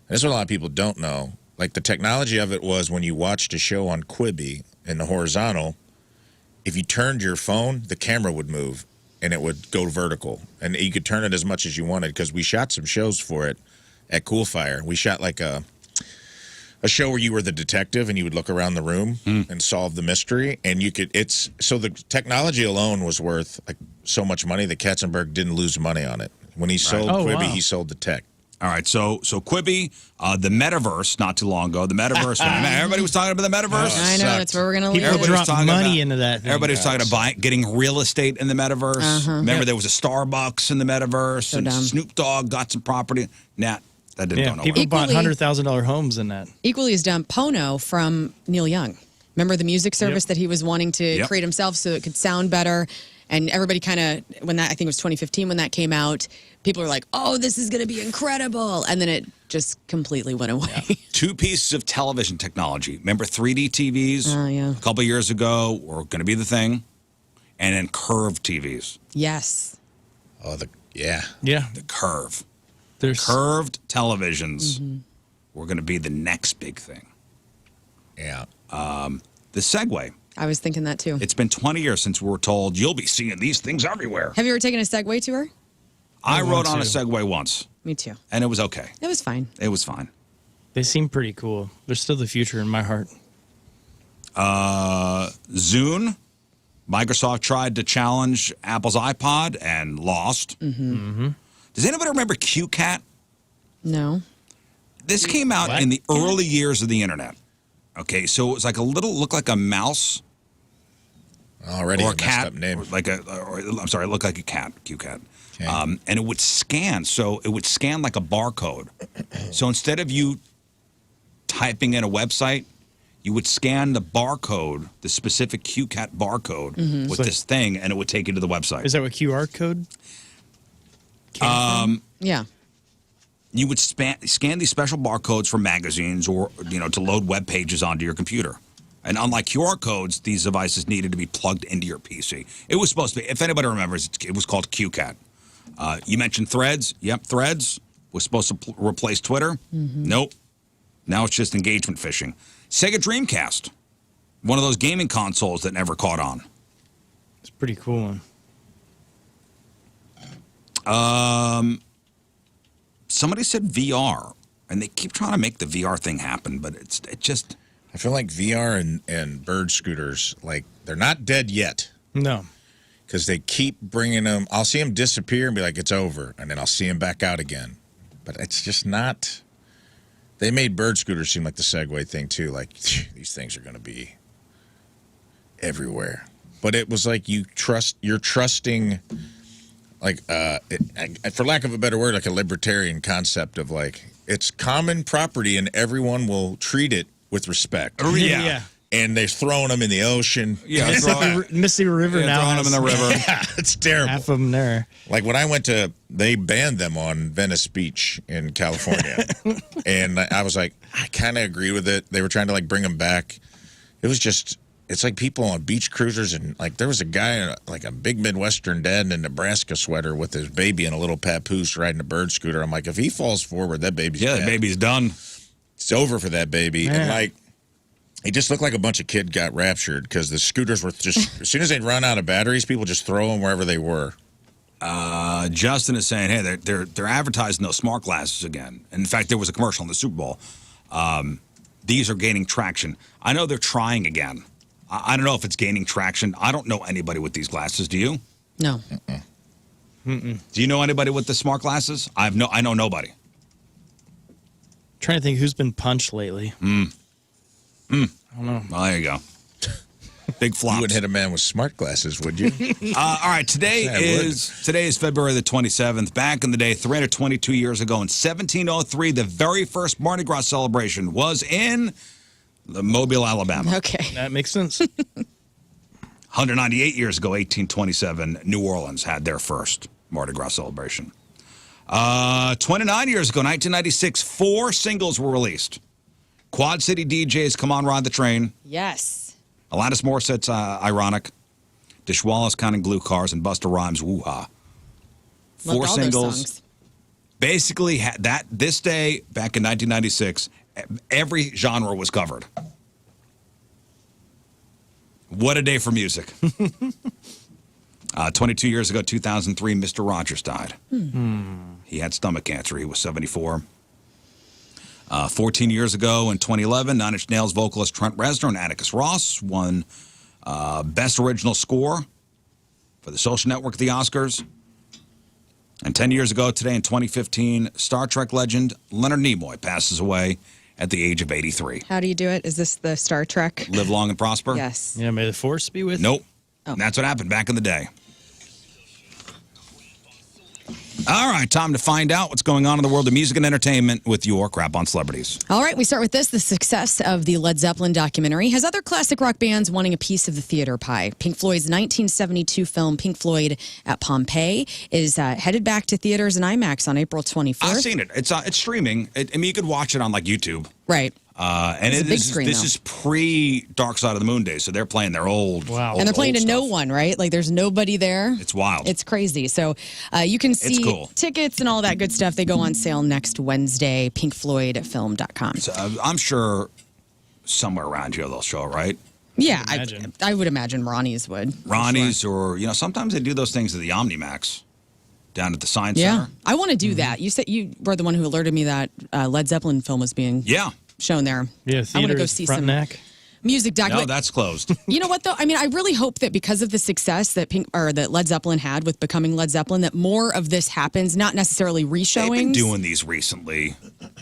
this is what a lot of people don't know. Like the technology of it was when you watched a show on Quibi in the horizontal, if you turned your phone, the camera would move and it would go vertical. And you could turn it as much as you wanted because we shot some shows for it at Coolfire. We shot like a show where you were the detective and you would look around the room and solve the mystery. And you could, so the technology alone was worth like so much money that Katzenberg didn't lose money on it. When he sold Quibi, he sold the tech. All right, so Quibi, the metaverse, not too long ago, the metaverse. Everybody was talking about the metaverse. I know, that's where we're going to leave it. People drop money into that thing. Everybody was talking about getting real estate in the metaverse. Remember, there was a Starbucks in the metaverse, and Snoop Dogg got some property. Nah, that didn't go nowhere. People bought $100,000 homes in that. Equally as dumb, Pono from Neil Young. Remember the music service that he was wanting to create himself so it could sound better? And everybody kind of, when that, I think it was 2015 when that came out, people were like, oh, this is going to be incredible. And then it just completely went away. Yeah. 2 pieces of television technology. Remember 3D TVs? A couple of years ago were going to be the thing. And then curved TVs. Yes. Oh, The curve. There's curved televisions were going to be the next big thing. Yeah. The Segway. I was thinking that too. It's been 20 years since we were told you'll be seeing these things everywhere. Have you ever taken a Segway tour? I rode on a Segway once. Me too. And it was okay. It was fine. It was fine. They seem pretty cool. They're still the future in my heart. Zune. Microsoft tried to challenge Apple's iPod and lost. Does anybody remember QCat? No. This came out in the early years of the internet. Okay, so it was like looked like a mouse. Already or a a cat. messed up name. I'm sorry, it looked like a cat, QCat. Okay. And it would scan. So it would scan like a barcode. So instead of you typing in a website, you would scan the barcode, the specific QCat barcode with this thing, and it would take you to the website. Is that what QR code? Yeah. You would scan these special barcodes from magazines or, to load web pages onto your computer. And unlike QR codes, these devices needed to be plugged into your PC. It was supposed to be, if anybody remembers, it was called QCat. You mentioned Threads. Yep, Threads was supposed to replace Twitter. Nope. Now it's just engagement phishing. Sega Dreamcast, one of those gaming consoles that never caught on. It's a pretty cool one. Somebody said VR, and they keep trying to make the VR thing happen, but it just... I feel like VR and bird scooters, like, they're not dead yet. No. Because they keep bringing them. I'll see them disappear and be like, it's over. And then I'll see them back out again. But it's just not... They made bird scooters seem like the Segway thing, too. Like, these things are going to be everywhere. But it was like you're trusting... Like, for lack of a better word, like a libertarian concept of like, it's common property and everyone will treat it with respect. Yeah. And they're throwing them in the ocean. Yeah, Mississippi River now throwing has them in the river. Yeah, it's terrible. half of them there. Like when I went they banned them on Venice Beach in California. And I was like, I kind of agree with it. They were trying to like bring them back. It was just... It's like people on beach cruisers, and like there was a guy, like a big Midwestern dad in a Nebraska sweater with his baby and a little papoose riding a bird scooter. I'm like, if he falls forward, that baby's dead. the baby's done. It's over for that baby. Man. And like, it just looked like a bunch of kids got raptured because the scooters were just, as soon as they'd run out of batteries, people just throw them wherever they were. Justin is saying, hey, they're advertising those smart glasses again. And in fact, there was a commercial in the Super Bowl. These are gaining traction. I know they're trying again. I don't know if it's gaining traction. I don't know anybody with these glasses. Do you? No. Do you know anybody with the smart glasses? I know nobody. Trying to think who's been punched lately. I don't know. Well, there you go. Big flops. You wouldn't hit a man with smart glasses, would you? All right, today is February the 27th. Back in the day, 322 years ago, in 1703, the very first Mardi Gras celebration was in Mobile, Alabama. Okay. That makes sense. 198 years ago, 1827, New Orleans had their first Mardi Gras celebration. 29 years ago, 1996, 4 singles were released. Quad City DJs, Come On Ride the Train. Yes. Alanis Morissette's Ironic. Dishwalla's Counting Glue Cars, and Busta Rhymes' Woo-Ha. 4 Loved all those singles. songs. Basically, this day, back in 1996, every genre was covered. What a day for music. 22 years ago, 2003, Mr. Rogers died. He had stomach cancer. He was 74. 14 years ago, in 2011, Nine Inch Nails vocalist Trent Reznor and Atticus Ross won Best Original Score for The Social Network at the Oscars. And 10 years ago today, in 2015, Star Trek legend Leonard Nimoy passes away at the age of 83. How do you do it? Is this the Star Trek? Live long and prosper? Yes. Yeah, may the force be with you. Nope. And that's what happened back in the day. All right, time to find out what's going on in the world of music and entertainment with your Crap on Celebrities. All right, we start with this. The success of the Led Zeppelin documentary has other classic rock bands wanting a piece of the theater pie. Pink Floyd's 1972 film Pink Floyd at Pompeii is headed back to theaters and IMAX on April 24th. I've seen it. It's streaming. I mean, you could watch it on like YouTube. Right. And It's a big screen, this though. is pre-Dark Side of the Moon days, so they're playing their old. Wow. And they're playing old to no stuff. one, right? Like there's nobody there. It's wild. It's crazy. So you can see cool. tickets and all that good stuff. They go on sale next Wednesday, pinkfloydfilm.com. So, I'm sure somewhere around here they'll show it, right? Yeah, imagine. I would imagine Ronnie's would. Ronnie's, or sometimes they do those things at the Omnimax down at the Science Yeah, Center. I want to do that. You said you were the one who alerted me that Led Zeppelin film was being shown there. Yeah, I want to go see some music doc. No, that's closed. You know what though? I mean, I really hope that because of the success that that Led Zeppelin had with becoming Led Zeppelin, that more of this happens. Not necessarily reshowings. They've been doing these recently,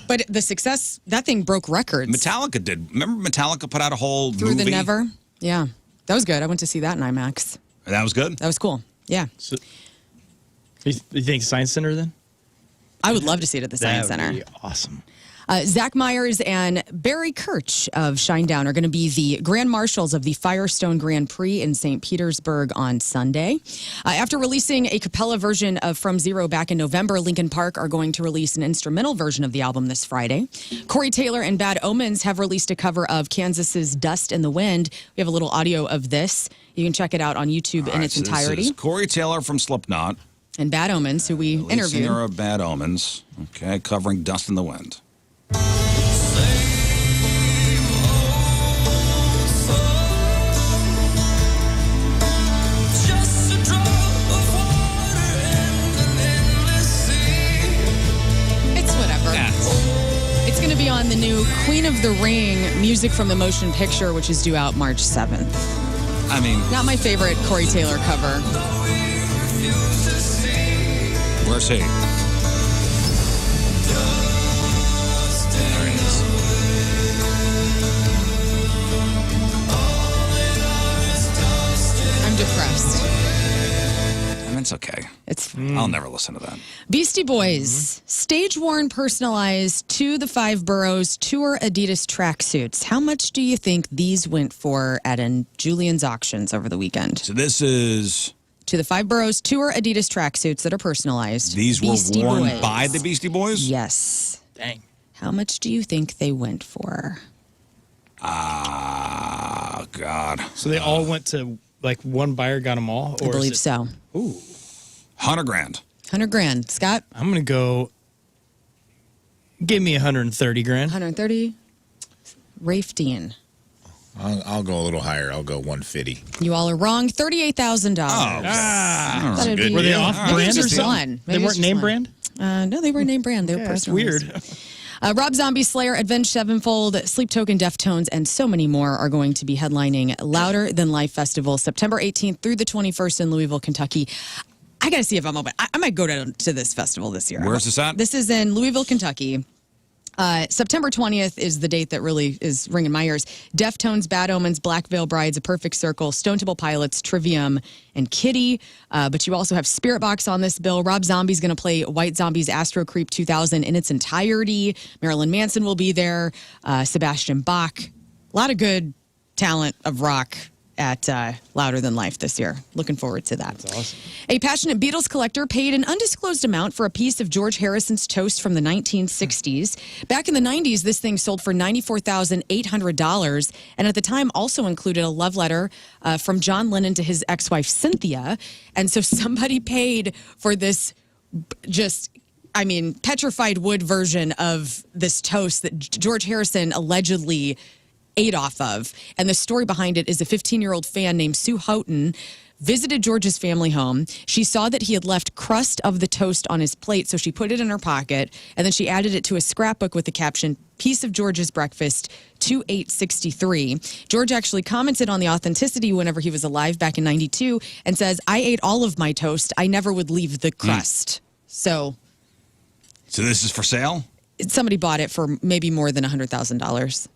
but the success, that thing broke records. Metallica did. Remember, Metallica put out a whole Through movie? the Never. Yeah, that was good. I went to see that in IMAX. That was good. That was cool. Yeah. So, you think Science Center then? I would love to see it at the Science Center. That would be awesome. Zach Myers and Barry Kirch of Shinedown are going to be the Grand Marshals of the Firestone Grand Prix in St. Petersburg on Sunday. After releasing a cappella version of From Zero back in November, Linkin Park are going to release an instrumental version of the album this Friday. Corey Taylor and Bad Omens have released a cover of Kansas's Dust in the Wind. We have a little audio of this. You can check it out on YouTube in its entirety. This is Corey Taylor from Slipknot. And Bad Omens, who we interviewed. Singer of Bad Omens. Okay, covering Dust in the Wind. It's whatever. It's going to be on the new Queen of the Ring music from the motion picture, which is due out March 7th. I mean, Not my favorite Corey Taylor cover. where's he? There he is. I'm depressed. I mean, it's okay. It's I'll never listen to that. Beastie Boys, stage-worn, personalized, to the 5 boroughs, tour Adidas tracksuits. How much do you think these went for at Julian's auctions over the weekend? So this is... To the 5 boroughs, tour Adidas tracksuits that are personalized. These were Beastie worn Boys. by the Beastie Boys? Yes. Dang. How much do you think they went for? Ah, God. So they all went to, like, one buyer got them all? I believe so. Ooh. 100 grand. 100 grand. Scott? I'm going to go, give me 130 grand. 130. Rafe Dean. I'll go a little higher. I'll go 150. You all are wrong. $38,000. That's Thought it'd good. be- Were they deal. off All right. brand or just something? one. They Maybe weren't it's name just one. brand? No, they were name brand. They were That's personalized. weird. Rob Zombie, Slayer, Avenged Sevenfold, Sleep Token, Deftones, and so many more are going to be headlining Louder Than Life Festival September 18th through the 21st in Louisville, Kentucky. I got to see if I'm open. I might go to this festival this year. Where's this at? This is in Louisville, Kentucky. September 20th is the date that really is ringing my ears. Deftones, Bad Omens, Black Veil Brides, A Perfect Circle, Stone Temple Pilots, Trivium, and Kitty. But you also have Spirit Box on this bill. Rob Zombie's going to play White Zombie's Astro Creep 2000 in its entirety. Marilyn Manson will be there. Sebastian Bach. A lot of good talent of rock at Louder Than Life this year. Looking forward to that. That's awesome. A passionate Beatles collector paid an undisclosed amount for a piece of George Harrison's toast from the 1960s. Back in the 90s, this thing sold for $94,800, and at the time also included a love letter from John Lennon to his ex-wife Cynthia. And so somebody paid for this petrified wood version of this toast that George Harrison allegedly ate off of. And the story behind it is a 15-year-old fan named Sue Houghton visited George's family home. She saw that he had left crust of the toast on his plate, so she put it in her pocket, and then she added it to a scrapbook with the caption, "Piece of George's breakfast, 2863. George actually commented on the authenticity whenever he was alive back in 92 and says, "I ate all of my toast. I never would leave the crust." So this is for sale? somebody bought it for maybe more than $100,000.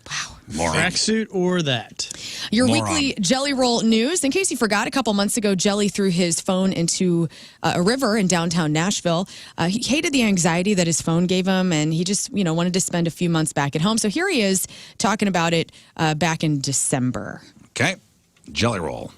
Wow. Moron. Tracksuit or that? Your Moron. weekly Jelly Roll news. In case you forgot, a couple months ago, Jelly threw his phone into a river in downtown Nashville. He hated the anxiety that his phone gave him, and he just, wanted to spend a few months back at home. So here he is talking about it back in December. Okay. Jelly Roll.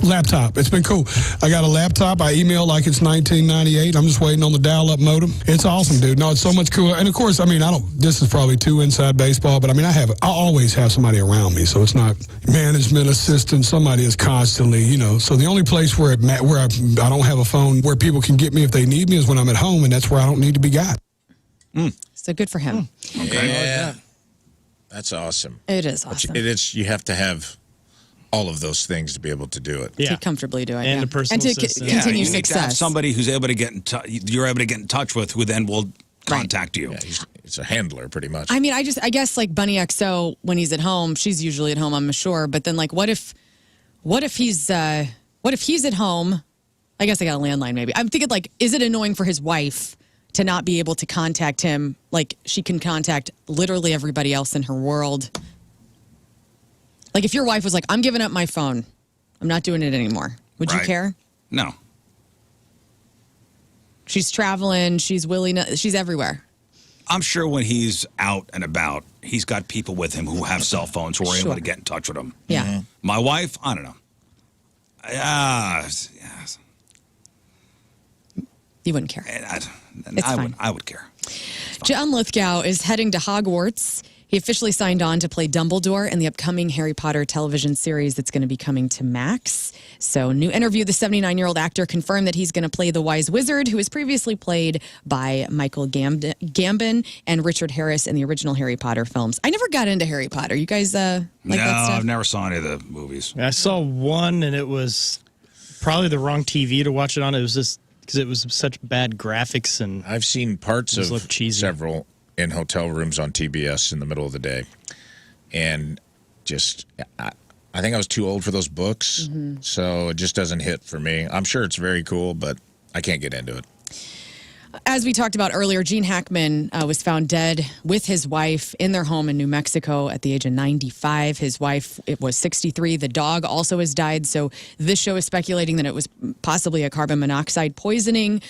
Laptop. It's been cool. I got a laptop. I email like it's 1998. I'm just waiting on the dial-up modem. It's awesome, dude. No, it's so much cooler. And of course, this is probably too inside baseball, but I always have somebody around me. So it's not management assistant. Somebody is constantly, So the only place where I don't have a phone where people can get me if they need me is when I'm at home, and that's where I don't need to be got. So good for him. Okay. Yeah. That's awesome. It is awesome. You have to have all of those things to be able to do it. To comfortably do it. And a personal and to assistant. continue you need to have success. somebody who's able to get in you're able to get in touch with, who then will contact you. Yeah, it's a handler, pretty much. I mean, I guess like Bunny XO, when he's at home, she's usually at home, I'm sure. But then, like, what if he's at home? I guess I got a landline. Maybe I'm thinking, like, is it annoying for his wife to not be able to contact him? Like, she can contact literally everybody else in her world. Like, if your wife was like, "I'm giving up my phone, I'm not doing it anymore," would you care? No. She's traveling. She's she's everywhere. I'm sure when he's out and about, he's got people with him who have cell phones who are able to get in touch with him. Yeah. My wife, I don't know. Yes. You wouldn't care. I would care. John Lithgow is heading to Hogwarts. He officially signed on to play Dumbledore in the upcoming Harry Potter television series that's going to be coming to Max. So, new interview, the 79-year-old actor confirmed that he's going to play the Wise Wizard, who was previously played by Michael Gambon and Richard Harris in the original Harry Potter films. I never got into Harry Potter. You guys like that stuff? I've never saw any of the movies. I saw one, and it was probably the wrong TV to watch it on. It was just because it was such bad graphics, and I've seen parts of several in hotel rooms on TBS in the middle of the day, and just I think I was too old for those books, so it just doesn't hit for me. I'm sure it's very cool, but I can't get into it. As we talked about earlier, Gene Hackman was found dead with his wife in their home in New Mexico at the age of 95. His wife, it was 63. The dog also has died. So this show is speculating that it was possibly a carbon monoxide poisoning,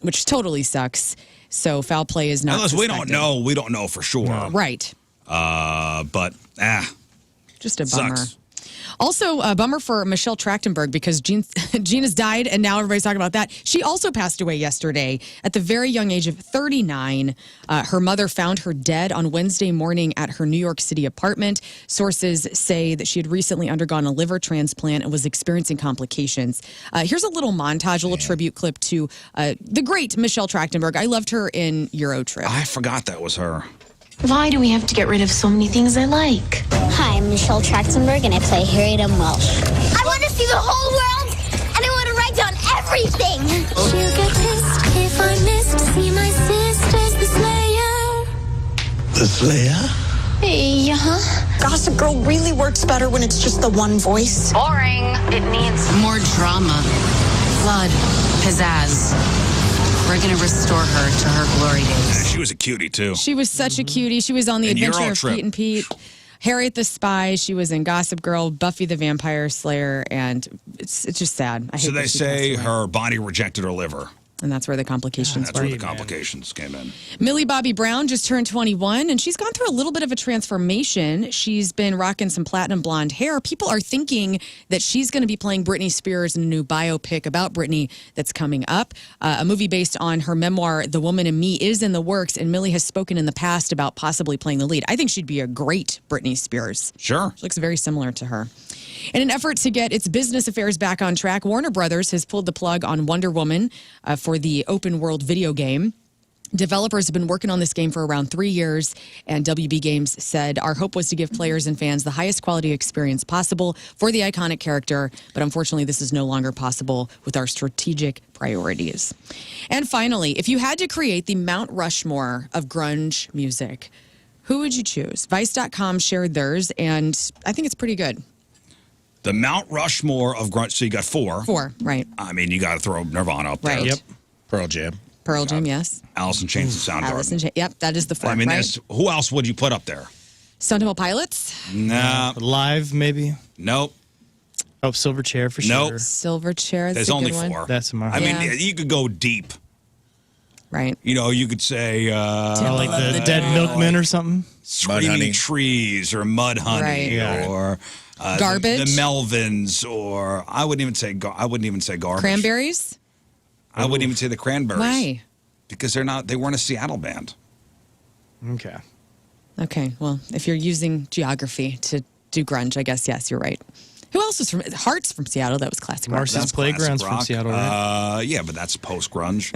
which totally sucks. So foul play is not Unless suspected. we don't know for sure. No. Right. But just a bummer. Sucks. Also, a bummer for Michelle Trachtenberg because Gene has died, and now everybody's talking about that. She also passed away yesterday at the very young age of 39. Her mother found her dead on Wednesday morning at her New York City apartment. Sources say that she had recently undergone a liver transplant and was experiencing complications. Here's a little montage, a little tribute clip to the great Michelle Trachtenberg. I loved her in Eurotrip. I forgot that was her. Why do we have to get rid of so many things I like? Hi, I'm Michelle Trachtenberg, and I play Harriet M. Welsh. I want to see the whole world, and I want to write down everything. She'll get pissed if I miss to see my sisters, the Slayer. The Slayer? Yeah. Gossip Girl really works better when it's just the one voice. Boring. It needs more drama, blood, pizzazz. We're going to restore her to her glory days. She was a cutie, too. She was such a cutie. She was on The Adventure of Pete and Pete. Harriet the Spy. She was in Gossip Girl, Buffy the Vampire Slayer, and it's just sad. I hate So that they she say passed away. her body rejected her liver. And that's where the complications That's were. where the complications came in. Millie Bobby Brown just turned 21, and she's gone through a little bit of a transformation. She's been rocking some platinum blonde hair. People are thinking that she's going to be playing Britney Spears in a new biopic about Britney that's coming up. A movie based on her memoir, The Woman in Me, is in the works, and Millie has spoken in the past about possibly playing the lead. I think she'd be a great Britney Spears. Sure. She looks very similar to her. In an effort to get its business affairs back on track, Warner Brothers has pulled the plug on Wonder Woman for the open world video game. Developers have been working on this game for around 3 years, and WB Games said, "Our hope was to give players and fans the highest quality experience possible for the iconic character, but unfortunately this is no longer possible with our strategic priorities." And finally, if you had to create the Mount Rushmore of grunge music, who would you choose? Vice.com shared theirs, and I think it's pretty good. The Mount Rushmore of grunge. So you got four. Four, right. I mean, you got to throw Nirvana up there. Right. Yep. Pearl Jam. Pearl Jam, yes. Alice in Chains and Soundgarden. Alice in Chains. Yep, that is the four, I mean, right? who else would you put up there? Stone Temple Pilots? No. Live, maybe. Nope. Oh, Silverchair for Nope. sure. Silverchair, that's There's a only good one. four. That's my. I mean, Yeah. you could go deep. Right. You know, you could say Like the Dead Milkmen or something. Screaming Honey. Trees or Mud Honey Right. Yeah. or Garbage? The Melvins, or I wouldn't even say garbage. Cranberries? I wouldn't even say the Cranberries. Why? Because they weren't a Seattle band. Okay. Okay, well, if you're using geography to do grunge, I guess, yes, you're right. Who else is from Hearts from Seattle? That was classic rock. Marcy's That's Playground's classic from rock. Seattle, right? Yeah, but that's post-grunge.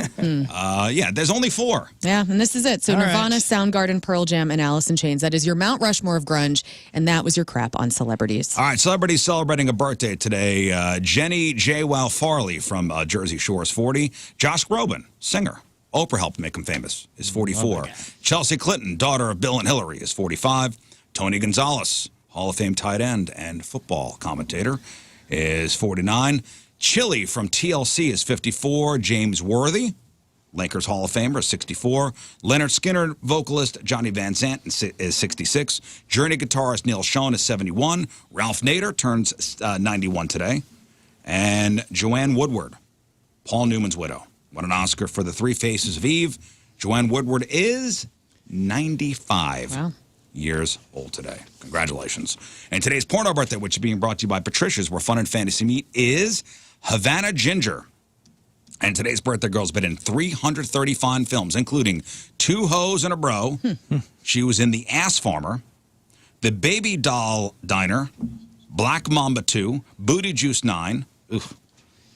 Yeah, there's only 4. Yeah, and this is it. So All Nirvana, right. Soundgarden, Pearl Jam, and Alice in Chains. That is your Mount Rushmore of grunge, and that was your crap on celebrities. All right, celebrities celebrating a birthday today. Jenny J. Wow Farley from Jersey Shore is 40. Josh Groban, singer. Oprah helped make him famous, is 44. Chelsea Clinton, daughter of Bill and Hillary, is 45. Tony Gonzalez, Hall of Fame tight end and football commentator, is 49. Chili from TLC is 54. James Worthy, Lakers Hall of Famer, is 64. Leonard Skinner, vocalist Johnny Van Zant is 66. Journey guitarist Neil Schon is 71. Ralph Nader turns 91 today. And Joanne Woodward, Paul Newman's widow, won an Oscar for The Three Faces of Eve. Joanne Woodward is 95 years old today. Congratulations. And today's porno birthday, which is being brought to you by Patricia's, where fun and fantasy meet, is Havana Ginger. And today's birthday girl's been in 330 fine films, including Two Hoes and a Bro. She was in The Ass Farmer, The Baby Doll Diner, Black Mamba 2, Booty Juice 9,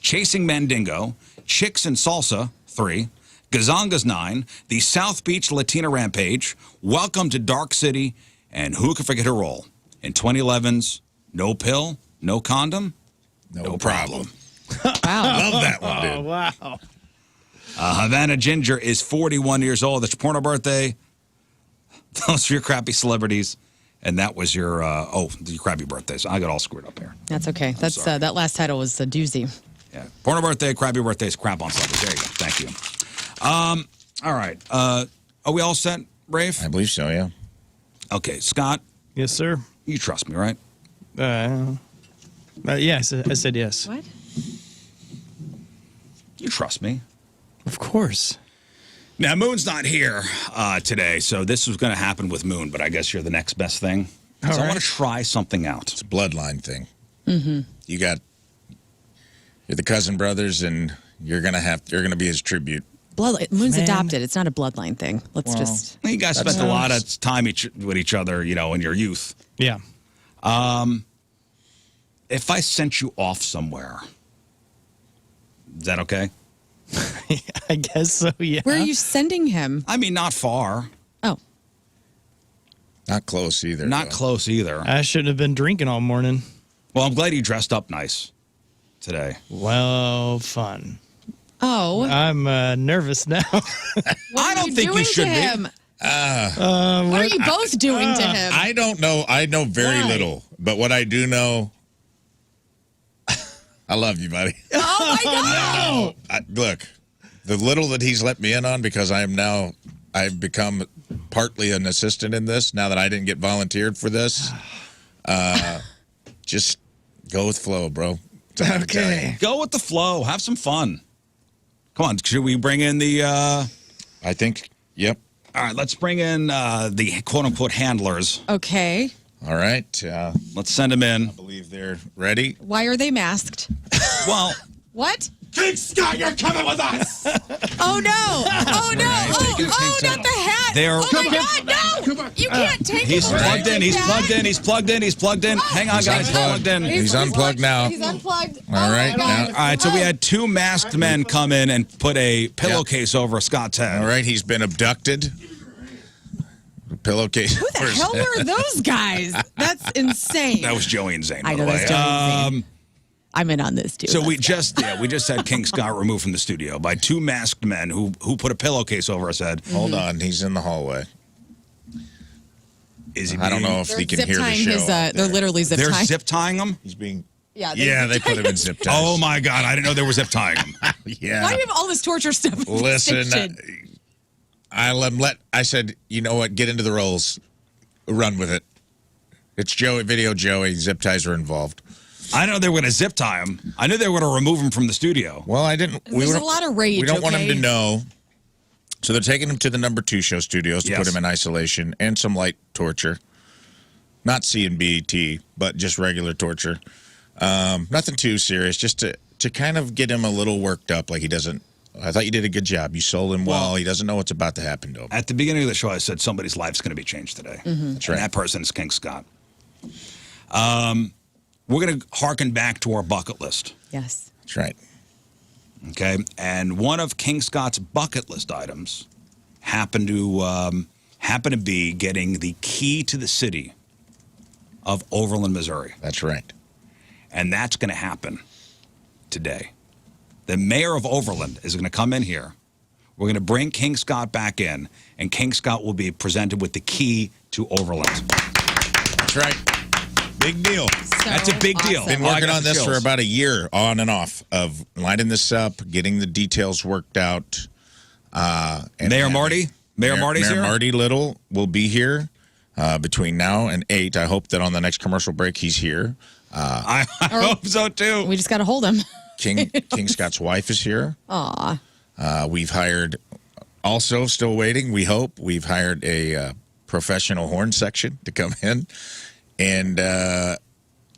Chasing Mandingo, Chicks and Salsa 3, Gazangas 9, The South Beach Latina Rampage, Welcome to Dark City, and who could forget her role in 2011's No Pill, No Condom, No Problem. Wow. Love that one, dude. Oh, wow. Havana Ginger is 41 years old. That's your porno birthday. Those are your crappy celebrities. And that was your, your crappy birthdays. I got all screwed up here. That's okay. That's that last title was a doozy. Yeah. Porno birthday, crappy birthdays, crap on celebrities. There you go. Thank you. All right. Are we all set, Rafe? I believe so, yeah. Okay. Scott, Yes, sir. you trust me, right? Yeah, I said yes. What? You trust me. Of course. Now, Moon's not here today, so this was going to happen with Moon, but I guess you're the next best thing. So I right. want to try something out. It's a bloodline thing. Mm-hmm. You're the cousin brothers, and you're gonna be his tribute. Moon's Man. adopted. It's not a bloodline thing. Let's just. You guys spent a lot of time with each other, in your youth. Yeah. If I sent you off somewhere, is that okay? I guess so, yeah. Where are you sending him? I mean, not far. Oh, Not close either. Not though. close either. I shouldn't have been drinking all morning. Well, I'm glad you dressed up nice today. Well, fun. oh. I'm nervous now. I don't think you doing should to be. him? What are you both doing to him? I don't know. I know very Why? little, but what I do know, I love you, buddy. Oh my God! Look, the little that he's let me in on, because I've become partly an assistant in this now that I didn't get volunteered for this. Just go with flow, bro. That's all I can tell you. Go with the flow. Have some fun. Come on. Should we bring in the... I think, yep. All right, let's bring in the quote-unquote handlers. Okay. All right. Let's send them in. I believe they're ready. Why are they masked? Well... What? King Scott, you're coming with us! Oh no! Oh no! Oh, not the hat! They're- Oh my God! No! You can't take He's him away plugged in. like He's that. plugged in. He's plugged in. He's plugged in. Hang on, guys. He's plugged in. He's unplugged now. He's unplugged. All right, now- All right, so we had 2 masked men come in and put a pillowcase over Scott's head. All right, he's been abducted. Pillowcase. Who the hell were those guys? That's insane. That was Joey and Zane, by I know the way. that's Joey and Zane. I'm in on this too. So we Let's go. just had King Scott removed from the studio by 2 masked men who put a pillowcase over his head. Hold on, he's in the hallway. Is he? I don't being- know if They're he can zip hear the tying show. his. They're literally zip They're tying. zip tying him. He's being. Yeah, Yeah, they put him in zip ties. Oh my God! I didn't know there was zip tying him. Yeah. Why do you have all this torture stuff? in this Listen, station? I said, you know what? Get into the roles. Run with it. It's Joey, video Joey. Zip ties are involved. I know they were going to zip tie him. I knew they were going to remove him from the studio. Well, I didn't. There's a lot of rage. We don't want him okay? to know. So they're taking him to the number 2 show studios to Yes. put him in isolation and some light torture. Not CBT, but just regular torture. Nothing too serious, just to kind of get him a little worked up like he doesn't. I thought you did a good job. You sold him well. He doesn't know what's about to happen to him. At the beginning of the show, I said somebody's life's going to be changed today. Mm-hmm. That's right. And that person is King Scott. we're going to harken back to our bucket list. Yes. That's right. Okay, and one of King Scott's bucket list items happened to be getting the key to the city of Overland, Missouri. That's right. And that's going to happen today. The mayor of Overland is going to come in here. We're going to bring King Scott back in, and King Scott will be presented with the key to Overland. That's right. Big deal. That's a big deal. Been working on this for about a year, on and off, of lining this up, getting the details worked out. Mayor Marty's Mayor here? Marty Little will be here between now and 8. I hope that on the next commercial break he's here. I hope so, too. We just got to hold him. King Scott's wife is here. Aw. We've hired, also still waiting, we hope, we've hired a professional horn section to come in. And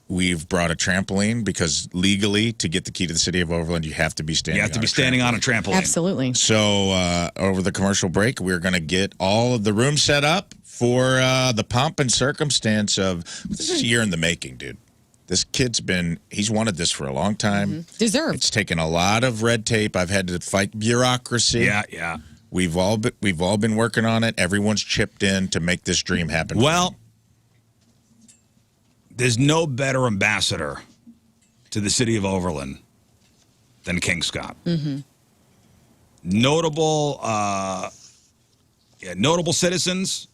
we've brought a trampoline because legally, to get the key to the city of Overland, you have to be standing on a trampoline. You have to be standing on a trampoline. Absolutely. So over the commercial break, we're going to get all of the room set up for the pomp and circumstance of, this is a year in the making, dude. This kid's he's wanted this for a long time. Mm-hmm. Deserved. It's taken a lot of red tape. I've had to fight bureaucracy. Yeah. We've all been working on it. Everyone's chipped in to make this dream happen. Well, there's no better ambassador to the city of Overland than King Scott. Mm-hmm. Notable citizens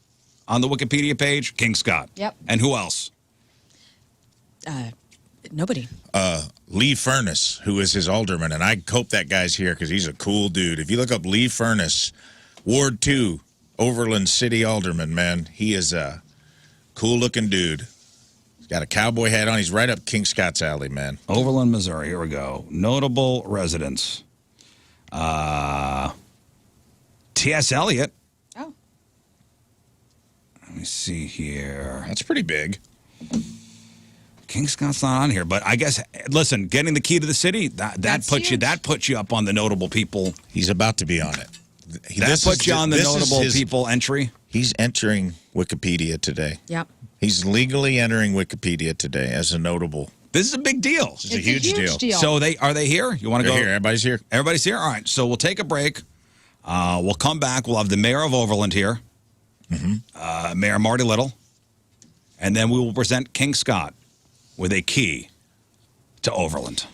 on the Wikipedia page, King Scott. Yep. And who else? Nobody. Lee Furness, who is his alderman, and I hope that guy's here because he's a cool dude. If you look up Lee Furness, Ward 2, Overland City Alderman, man, he is a cool-looking dude. He's got a cowboy hat on. He's right up King Scott's alley, man. Overland, Missouri. Here we go. Notable residents. T.S. Eliot. Oh. Let me see here. That's pretty big. King Scott's not on here, but I guess, listen, getting the key to the city, that puts you up on the notable people. He's about to be on it. That puts you on the notable people entry. He's entering Wikipedia today. Yep. He's legally entering Wikipedia today as a notable. This is a big deal. This is a huge deal. So are they here? You want to go? Here. Everybody's here. Everybody's here? All right. So we'll take a break. We'll come back. We'll have the mayor of Overland here, Mayor Marty Little, and then we will present King Scott with a key to Overland.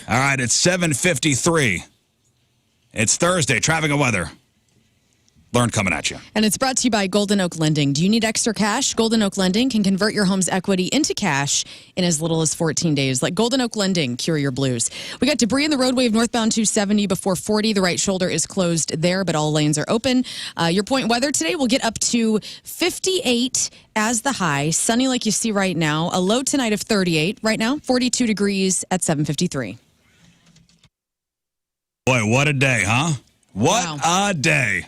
All right, it's 7:53. It's Thursday, traffic and weather. Learn coming at you. And it's brought to you by Golden Oak Lending. Do you need extra cash? Golden Oak Lending can convert your home's equity into cash in as little as 14 days. Let Golden Oak Lending cure your blues. We got debris in the roadway of northbound 270 before 40. The right shoulder is closed there, but all lanes are open. Your point weather today will get up to 58 as the high. Sunny like you see right now. A low tonight of 38. Right now, 42 degrees at 7:53. Boy, what a day, huh? What a day.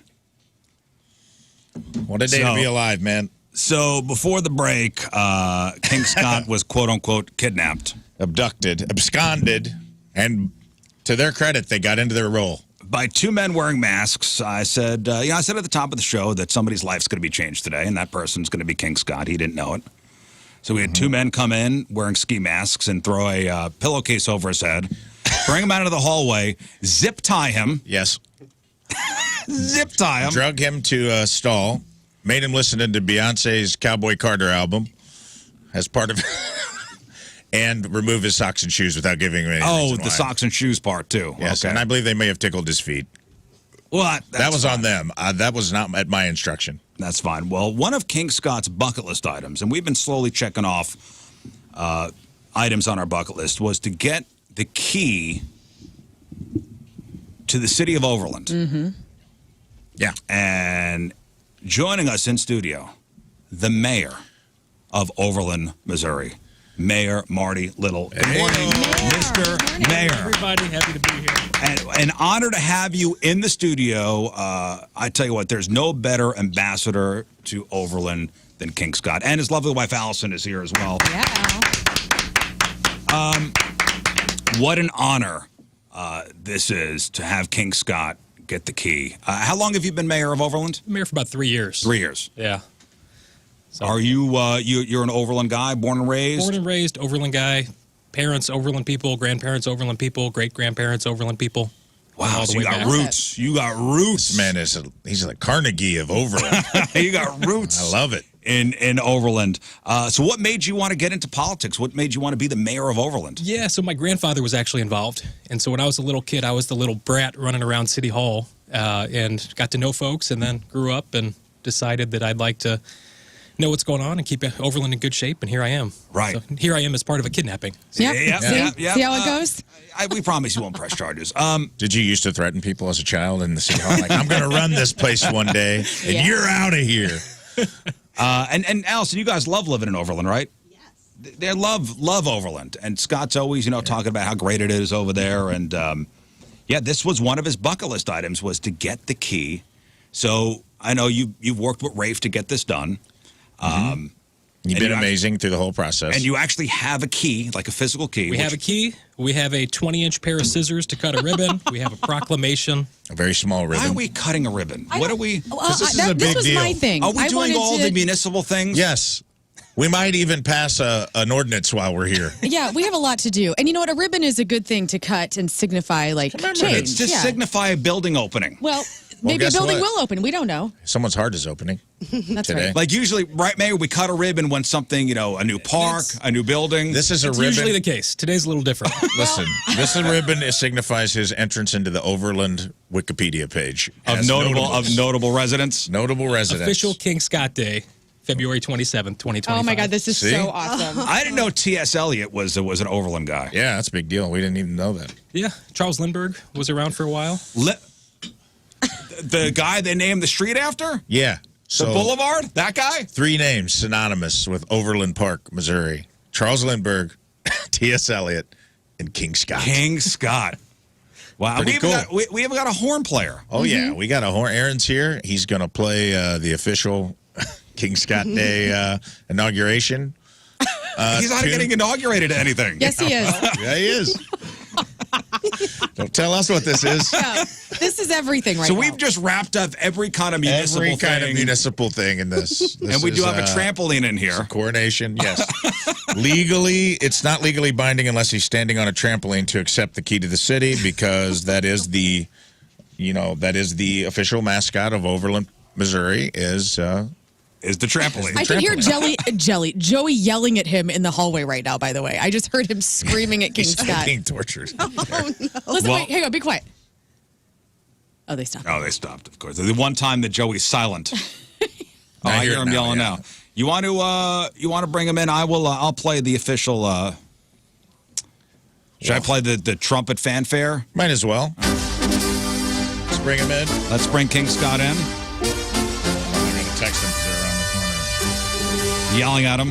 What a day to be alive, man. So before the break, King Scott was quote-unquote kidnapped. Abducted, absconded, and to their credit, they got into their role. By two men wearing masks. I said, I said at the top of the show that somebody's life's going to be changed today, and that person's going to be King Scott. He didn't know it. So we had two men come in wearing ski masks and throw a pillowcase over his head, bring him out of the hallway, zip tie him. Yes. Zip tie him. Drug him to a stall, made him listen to Beyonce's Cowboy Carter album as part of and remove his socks and shoes without giving him any reason why. Socks and shoes part, too. Yes, okay. and I believe they may have tickled his feet. Well, that was on them. That was not at my instruction. That's fine. Well, one of King Scott's bucket list items, and we've been slowly checking off items on our bucket list, was to get the key to the city of Overland. Mm-hmm. Yeah. And joining us in studio, the mayor of Overland, Missouri, Mayor Marty Little. Good morning, Mr. Mayor. Everybody, happy to be here. And an honor to have you in the studio. I tell you what, there's no better ambassador to Overland than King Scott. And his lovely wife, Allison, is here as well. Yeah, Al. What an honor this is to have King Scott get the key. How long have you been mayor of Overland? Mayor for about 3 years. 3 years. Yeah. So, Are you you're an Overland guy, born and raised? born and raised Overland guy. Parents Overland people. Grandparents Overland people. Great grandparents Overland people. Wow, all the so you way got back. roots. You got roots. This man he's the Carnegie of Overland. You got roots. I love it. In Overland. So what made you want to get into politics? What made you want to be the mayor of Overland? Yeah, so my grandfather was actually involved. And so when I was a little kid, I was the little brat running around City Hall and got to know folks and then grew up and decided that I'd like to know what's going on and keep Overland in good shape. And here I am. Right. So here I am as part of a kidnapping. Yep. See how it goes? We promise you won't press charges. Did you used to threaten people as a child in the city hall? Like, I'm going to run this place one day, and Yeah. you're out of here. And Allison, you guys love living in Overland, right? Yes. They love Overland. And Scott's always, talking about how great it is over there. And, this was one of his bucket list items was to get the key. So I know you've worked with Rafe to get this done. You've been amazing through the whole process. And you actually have a key, like a physical key. We have a key. We have a 20-inch pair of scissors to cut a ribbon. We have a proclamation. A very small ribbon. Why are we cutting a ribbon? What are we? This was my thing. Are we I doing wanted all to- the municipal things? Yes. We might even pass an ordinance while we're here. Yeah, we have a lot to do. And you know what? A ribbon is a good thing to cut and signify, change. It's just Yeah. signify a building opening. Well, maybe a guess building what? will open. We don't know. Someone's heart is opening. That's Today. right. Like usually, right, Mayor, we cut a ribbon when something, a new park, a new building. This is a It's ribbon. usually the case. Today's a little different. Listen, this ribbon signifies his entrance into the Overland Wikipedia page. of as notable residents. Notable residents. Official King Scott Day, February 27th, 2025. Oh my God, this is See? so awesome. I didn't know T.S. Eliot was an Overland guy. Yeah, that's a big deal. We didn't even know that. Yeah, Charles Lindbergh was around for a while. The guy they named the street after? Yeah. The So boulevard? That guy? 3 names synonymous with Overland Park, Missouri. Charles Lindbergh, T.S. Eliot, and King Scott. King Scott. Wow. Pretty cool. We even got a horn player. Oh, yeah. We got a horn. Aaron's here. He's going to play the official King Scott Day inauguration. He's not tune. getting inaugurated to anything. Yes, he is. Yeah, he is. Don't tell us what this is. Yeah, this is everything right So now. we've just wrapped up every kind of municipal Every kind of thing. municipal thing in this. And we do have a trampoline in here. Coronation, yes. Legally, it's not legally binding unless he's standing on a trampoline to accept the key to the city, because that is the official mascot of Overland, Missouri, is the trampoline. I can hear Joey yelling at him in the hallway right now, by the way. I just heard him screaming at King he's Scott. being tortured. Listen, wait, hang on, be quiet. Oh, they stopped. Oh, they stopped, of course. The one time that Joey's silent. I hear hear it him now, yelling yeah. now. You want to bring him in? I will. I'll play the official. Should I play the trumpet fanfare? Might as well. Let's bring him in. Let's bring King Scott in. I'm going to text him because they're around the corner. Yelling at him.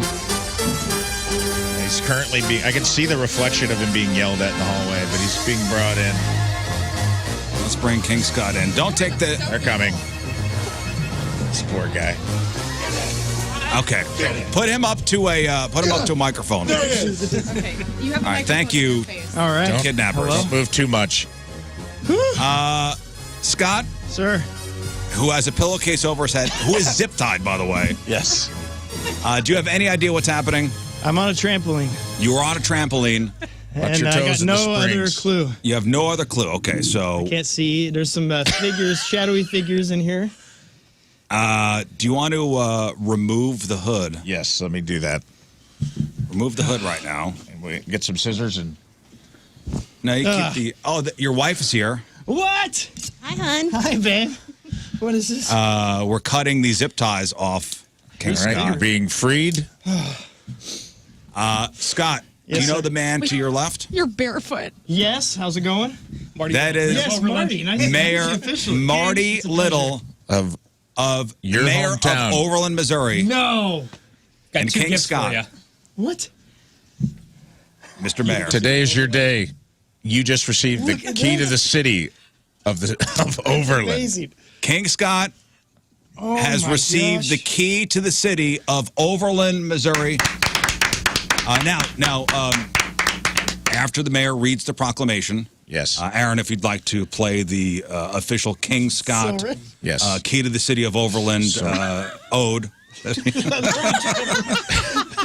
He's currently I can see the reflection of him being yelled at in the hallway, but he's being brought in. Let's bring King Scott in. Don't take the. They're coming. This poor guy. Okay, put him up to a microphone. Okay. You have All right, thank you. All right. Don't, Kidnappers. Don't move too much. Scott, Sir. who has a pillowcase over his head, who is zip tied, by the way. Yes. Do you have any idea what's happening? I'm on a trampoline. You are on a trampoline. And your I toes got in the no other springs. clue. You have no other clue. Okay, so Can't see. There's some figures, shadowy figures in here. do you want to remove the hood? Yes, let me do that. Remove the hood right now. And we get some scissors and No, you keep the. Oh, your wife is here. What? Hi, hon. Hi, babe. What is this? We're cutting the zip ties off King all right, Scott. you're being freed. Scott, do Yes, you know sir. the man to your left? You're barefoot. Yes. How's it going? Marty, That is Yes, Marty. Nice to meet Mayor you officially. Marty It's a pleasure. Little Of your Mayor hometown. of Overland, Missouri. No. got and two King gifts Scott. for you. What? Mr. Mayor. Today is your day. You just received the Look at key to that. the city of Overland. Amazing. King Scott Oh, has my received gosh. the key to the city of Overland, Missouri. Now, after the mayor reads the proclamation, Yes. Aaron, if you'd like to play the official King Scott Sorry. Yes. key to the city of Overland ode.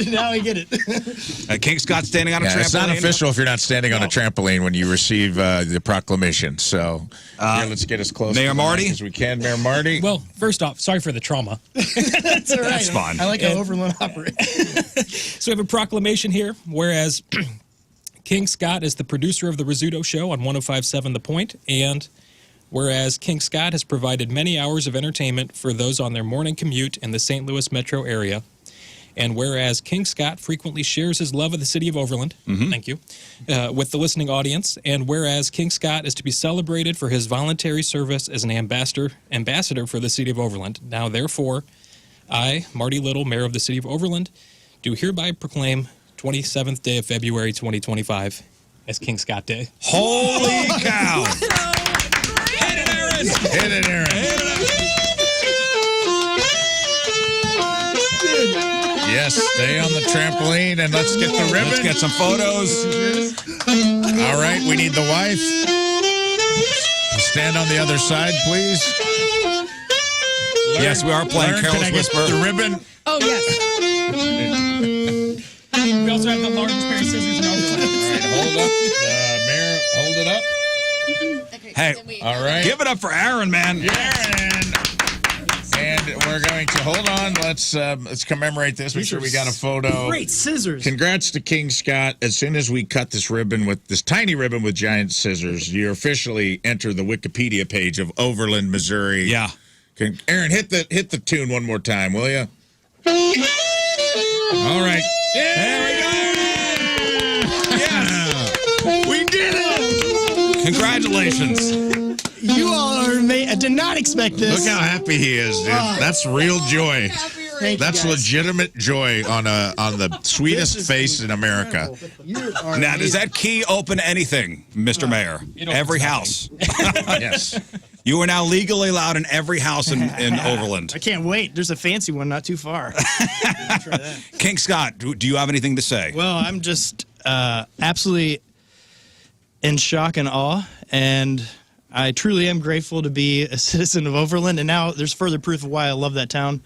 Now I get it. King Scott standing on a trampoline. It's not official if you're not standing on a trampoline when you receive the proclamation. So here, let's get as close Mayor to Marty as we can. Mayor Marty. Well, first off, sorry for the trauma. That's all right. That's fine. I like how Overland operates. So we have a proclamation here, whereas King Scott is the producer of the Rizzuto Show on 105.7 The Point, and whereas King Scott has provided many hours of entertainment for those on their morning commute in the St. Louis metro area, and whereas King Scott frequently shares his love of the city of Overland, thank you, with the listening audience, and whereas King Scott is to be celebrated for his voluntary service as an ambassador for the city of Overland. Now, therefore, I, Marty Little, Mayor of the City of Overland, do hereby proclaim 27th day of February 2025 as King Scott Day. Holy cow! Hit it, Aaron! Hit it, Aaron. Yes, stay on the trampoline and let's get the ribbon. Let's get some photos. All right, we need the wife. Stand on the other side, please. Yes, we are playing Lauren, Careless can I Whisper. get the ribbon? Oh, yes. We also have the largest pair of scissors in Overland. All right, hold up. Mayor, hold it up. Okay, Hey, All right. give it up for Aaron, man. Aaron. And we're going to hold on. Let's commemorate this. Make sure we got a photo. Great scissors. Congrats to King Scott. As soon as we cut this ribbon with this tiny ribbon with giant scissors, you officially enter the Wikipedia page of Overland, Missouri. Yeah. Aaron, hit the tune one more time, will you? All right. There we go. Yes. We did it. Congratulations. You all are amazing. I did not expect this. Look how happy he is, dude. That's real joy. Thank you, That's guys. legitimate joy on the sweetest face in America. Now, does that key open anything, Mr. Mayor? Every house. Yes. You are now legally allowed in every house in Overland. I can't wait. There's a fancy one not too far. Try that. King Scott, do you have anything to say? Well, I'm just absolutely in shock and awe, and I truly am grateful to be a citizen of Overland, and now there's further proof of why I love that town.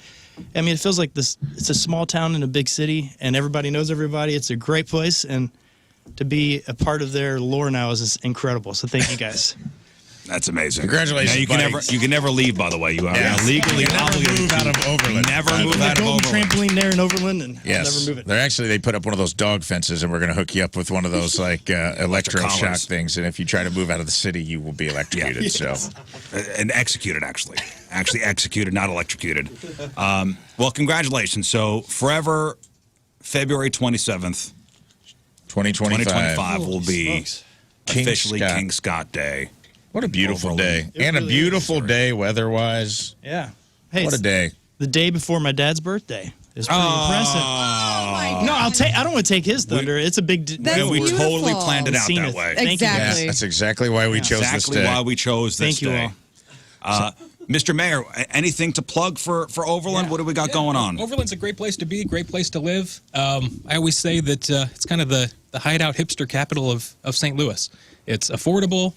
I mean, it feels like this. It's a small town in a big city, and everybody knows everybody. It's a great place, and to be a part of their lore now is incredible. So thank you guys. That's amazing. Congratulations, Now, you can never leave, by the way. You are legally You can never obligated move out of Overland. Never Right. move out of Golden Overland. trampoline there in Overland, and I'll Yes. never move it. They put up one of those dog fences, and we're going to hook you up with one of those like electroshock collars. things. And if you try to move out of the city, you will be electrocuted. Yeah. So, And executed, actually. Actually executed, not electrocuted. Well, congratulations. So, forever, February 27th, 2025 will be Smokes. officially Scott. King Scott Day. what a beautiful Overland. day, and a really beautiful day weather-wise. Yeah. Hey, What a it's day! the day before my dad's birthday. It's pretty impressive. Oh, No, I don't want to take his thunder. It's a big That's and we beautiful. totally planned it out Seen that it. way. Thank you, guys. Exactly. That's exactly why we chose this Exactly day. why we chose this Thank you day. all. Mr. Mayor, anything to plug for Overland? What do we got going on? Overland's a great place to be, great place to live. I always say that it's kind of the hideout hipster capital of St. Louis. It's affordable,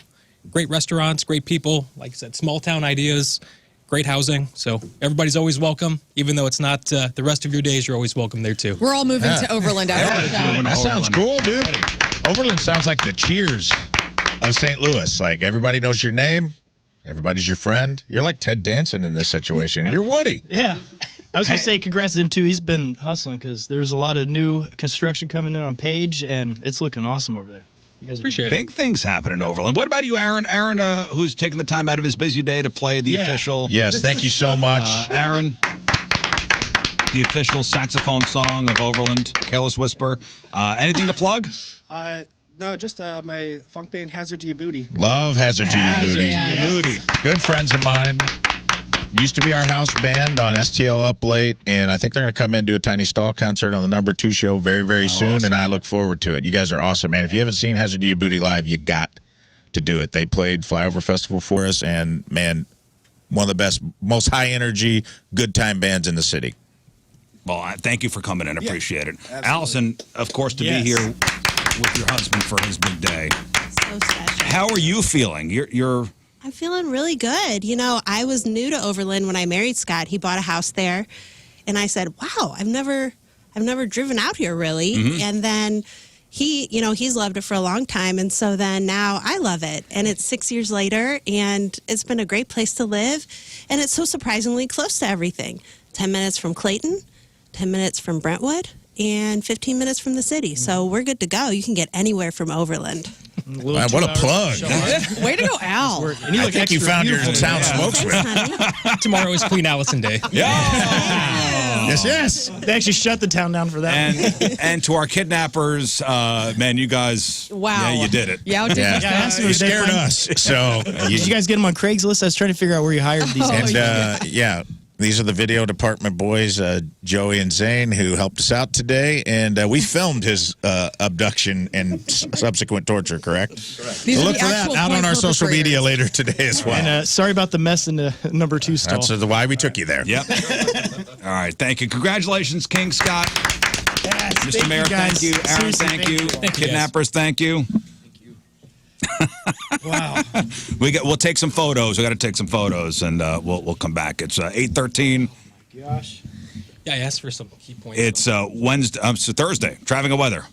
great restaurants, great people, like I said, small town ideas, great housing. So everybody's always welcome, even though it's not the rest of your days, you're always welcome there too. We're all moving to Overland after the show. That sounds cool, dude. Overland sounds like the Cheers of St. Louis. Like everybody knows your name, everybody's your friend. You're like Ted Danson in this situation. You're Woody. Yeah. I was going to say congrats to him, too. He's been hustling because there's a lot of new construction coming in on Page, and it's looking awesome over there. You guys Appreciate it. Big things happen in Overland. What about you, Aaron? Aaron, who's taking the time out of his busy day to play the official... Yes, thank you so much. Aaron, the official saxophone song of Overland, Careless Whisper. Anything to plug? No, just my funk band Hazard to Your Booty. Love Hazard to You, Booty. Good friends of mine. Used to be our house band on STL Up Late, and I think they're going to come in and do a Tiny Stall concert on the number 2 show very, very soon, awesome. and I look forward to it. You guys are awesome, man. If you haven't seen Hazard to Your Booty live, you got to do it. They played Flyover Festival for us, and, man, one of the best, most high-energy, good-time bands in the city. Well, thank you for coming in. Appreciate it. Allison, of course, to Yes. be here with your husband for his big day. So special. How are you feeling? You're I'm feeling really good. You know, I was new to Overland when I married Scott. He bought a house there, And I said, wow, I've never driven out here really. Mm-hmm. And then he's loved it for a long time. And so then now I love it. And it's 6 years later, and it's been a great place to live. And it's so surprisingly close to everything. 10 minutes from Clayton, 10 minutes from Brentwood, and 15 minutes from the city. So we're good to go. You can get anywhere from Overland. Wow, what a plug. Way to go, Al. And you I look think you extra found your beautiful town today. spokesman. Tomorrow is Queen Allison Day. Yes. They actually shut the town down for that. And to our kidnappers, man, you guys, Wow. yeah, you did it. Yeah, You scared us. So Did you guys get them on Craigslist? I was trying to figure out where you hired these guys. And these are the video department boys, Joey and Zane, who helped us out today. And we filmed his abduction and subsequent torture, correct? These So are look the for that actual out on point our social perpetrators. media later today as well. And sorry about the mess in the number 2 stall. That's why we took you there. Yep. All right. Thank you. Congratulations, King Scott. Yes, Mr. Mayor, thank you. Aaron, Seriously, thank you. Thank you, Kidnappers, thank you. Wow. We'll take some photos. We got to take some photos, and we'll come back. It's 8:13. Gosh. Yeah, I asked for some key points. It's Wednesday. So Thursday. Traffic and weather.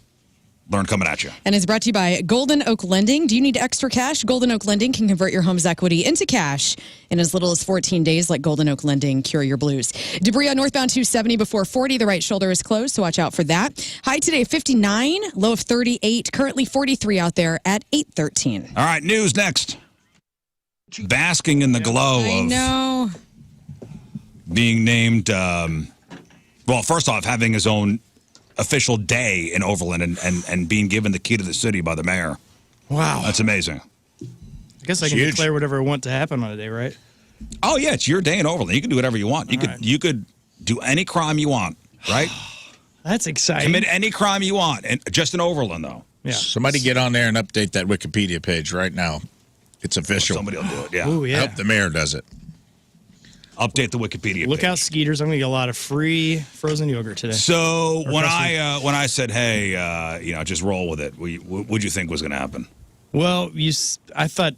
Learn coming at you. And it's brought to you by Golden Oak Lending. Do you need extra cash? Golden Oak Lending can convert your home's equity into cash in as little as 14 days. Let Golden Oak Lending cure your blues. Debris on northbound 270 before 40. The right shoulder is closed, so watch out for that. High today 59, low of 38. Currently 43 out there at 8:13. All right, news next. Basking in the glow I of know. being named, well, first off, having his own official day in Overland and being given the key to the city by the mayor. Wow. That's amazing. I guess I can huge. declare whatever I want to happen on a day, right? Oh, yeah, it's your day in Overland. You can do whatever you want. All right. You could do any crime you want, right? That's exciting. Commit any crime you want, and just in Overland, though. Yeah. Somebody get on there and update that Wikipedia page right now. It's official. Somebody will do it, yeah. Ooh, I yeah. hope the mayor does it. Update the Wikipedia Look page. out, Skeeters. I'm going to get a lot of free frozen yogurt today. So Or when custard. I said, hey, just roll with it, what'd you think was going to happen? Well, I thought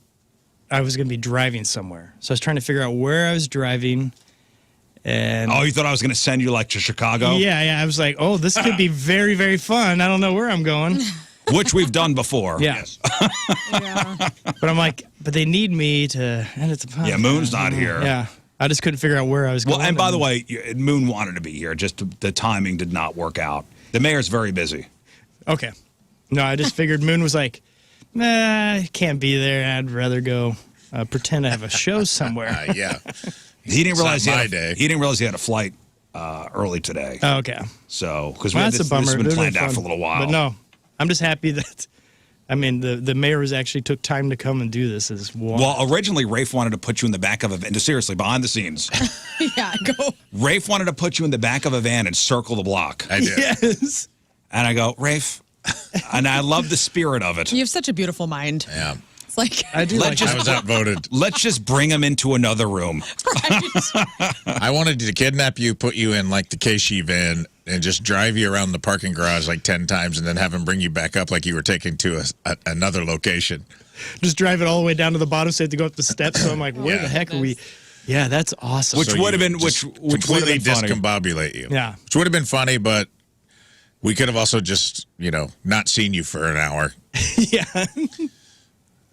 I was going to be driving somewhere. So I was trying to figure out where I was driving. And Oh, you thought I was going to send you like to Chicago? yeah. I was like, oh, this could be very, very fun. I don't know where I'm going. Which we've done before. Yeah. But I'm like, but they need me to. And it's a Yeah, Moon's not here. Yeah. I just couldn't figure out where I was going. Well, and by the way, Moon wanted to be here. Just the timing did not work out. The mayor's very busy. Okay. No, I just figured Moon was like, nah, I can't be there. I'd rather go pretend I have a show somewhere. Yeah. He didn't realize not he my had day. He didn't realize he had a flight early today. Oh, okay. So because Well, this that's a bummer. has been It would've planned out fun. for a little while. But no, I'm just happy that, I mean, the mayor actually took time to come and do this. Is Well, originally Rafe wanted to put you in the back of a van. Seriously, behind the scenes, Yeah, go. Rafe wanted to put you in the back of a van and circle the block. I did. Yes. And I go, Rafe, and I love the spirit of it. You have such a beautiful mind. Yeah. It's like, I do Let's like just- I was outvoted. Let's just bring him into another room. I wanted to kidnap you, put you in like the Keishi van, and just drive you around the parking garage like 10 times and then have him bring you back up like you were taking to another location. just drive it all the way down to the bottom so I have to go up the steps. So I'm like, where Yeah. the heck are we? Yeah, that's awesome. Which So would have you been just which would have completely been funny. discombobulate you. Yeah. Which would have been funny, but we could have also just, not seen you for an hour. Yeah.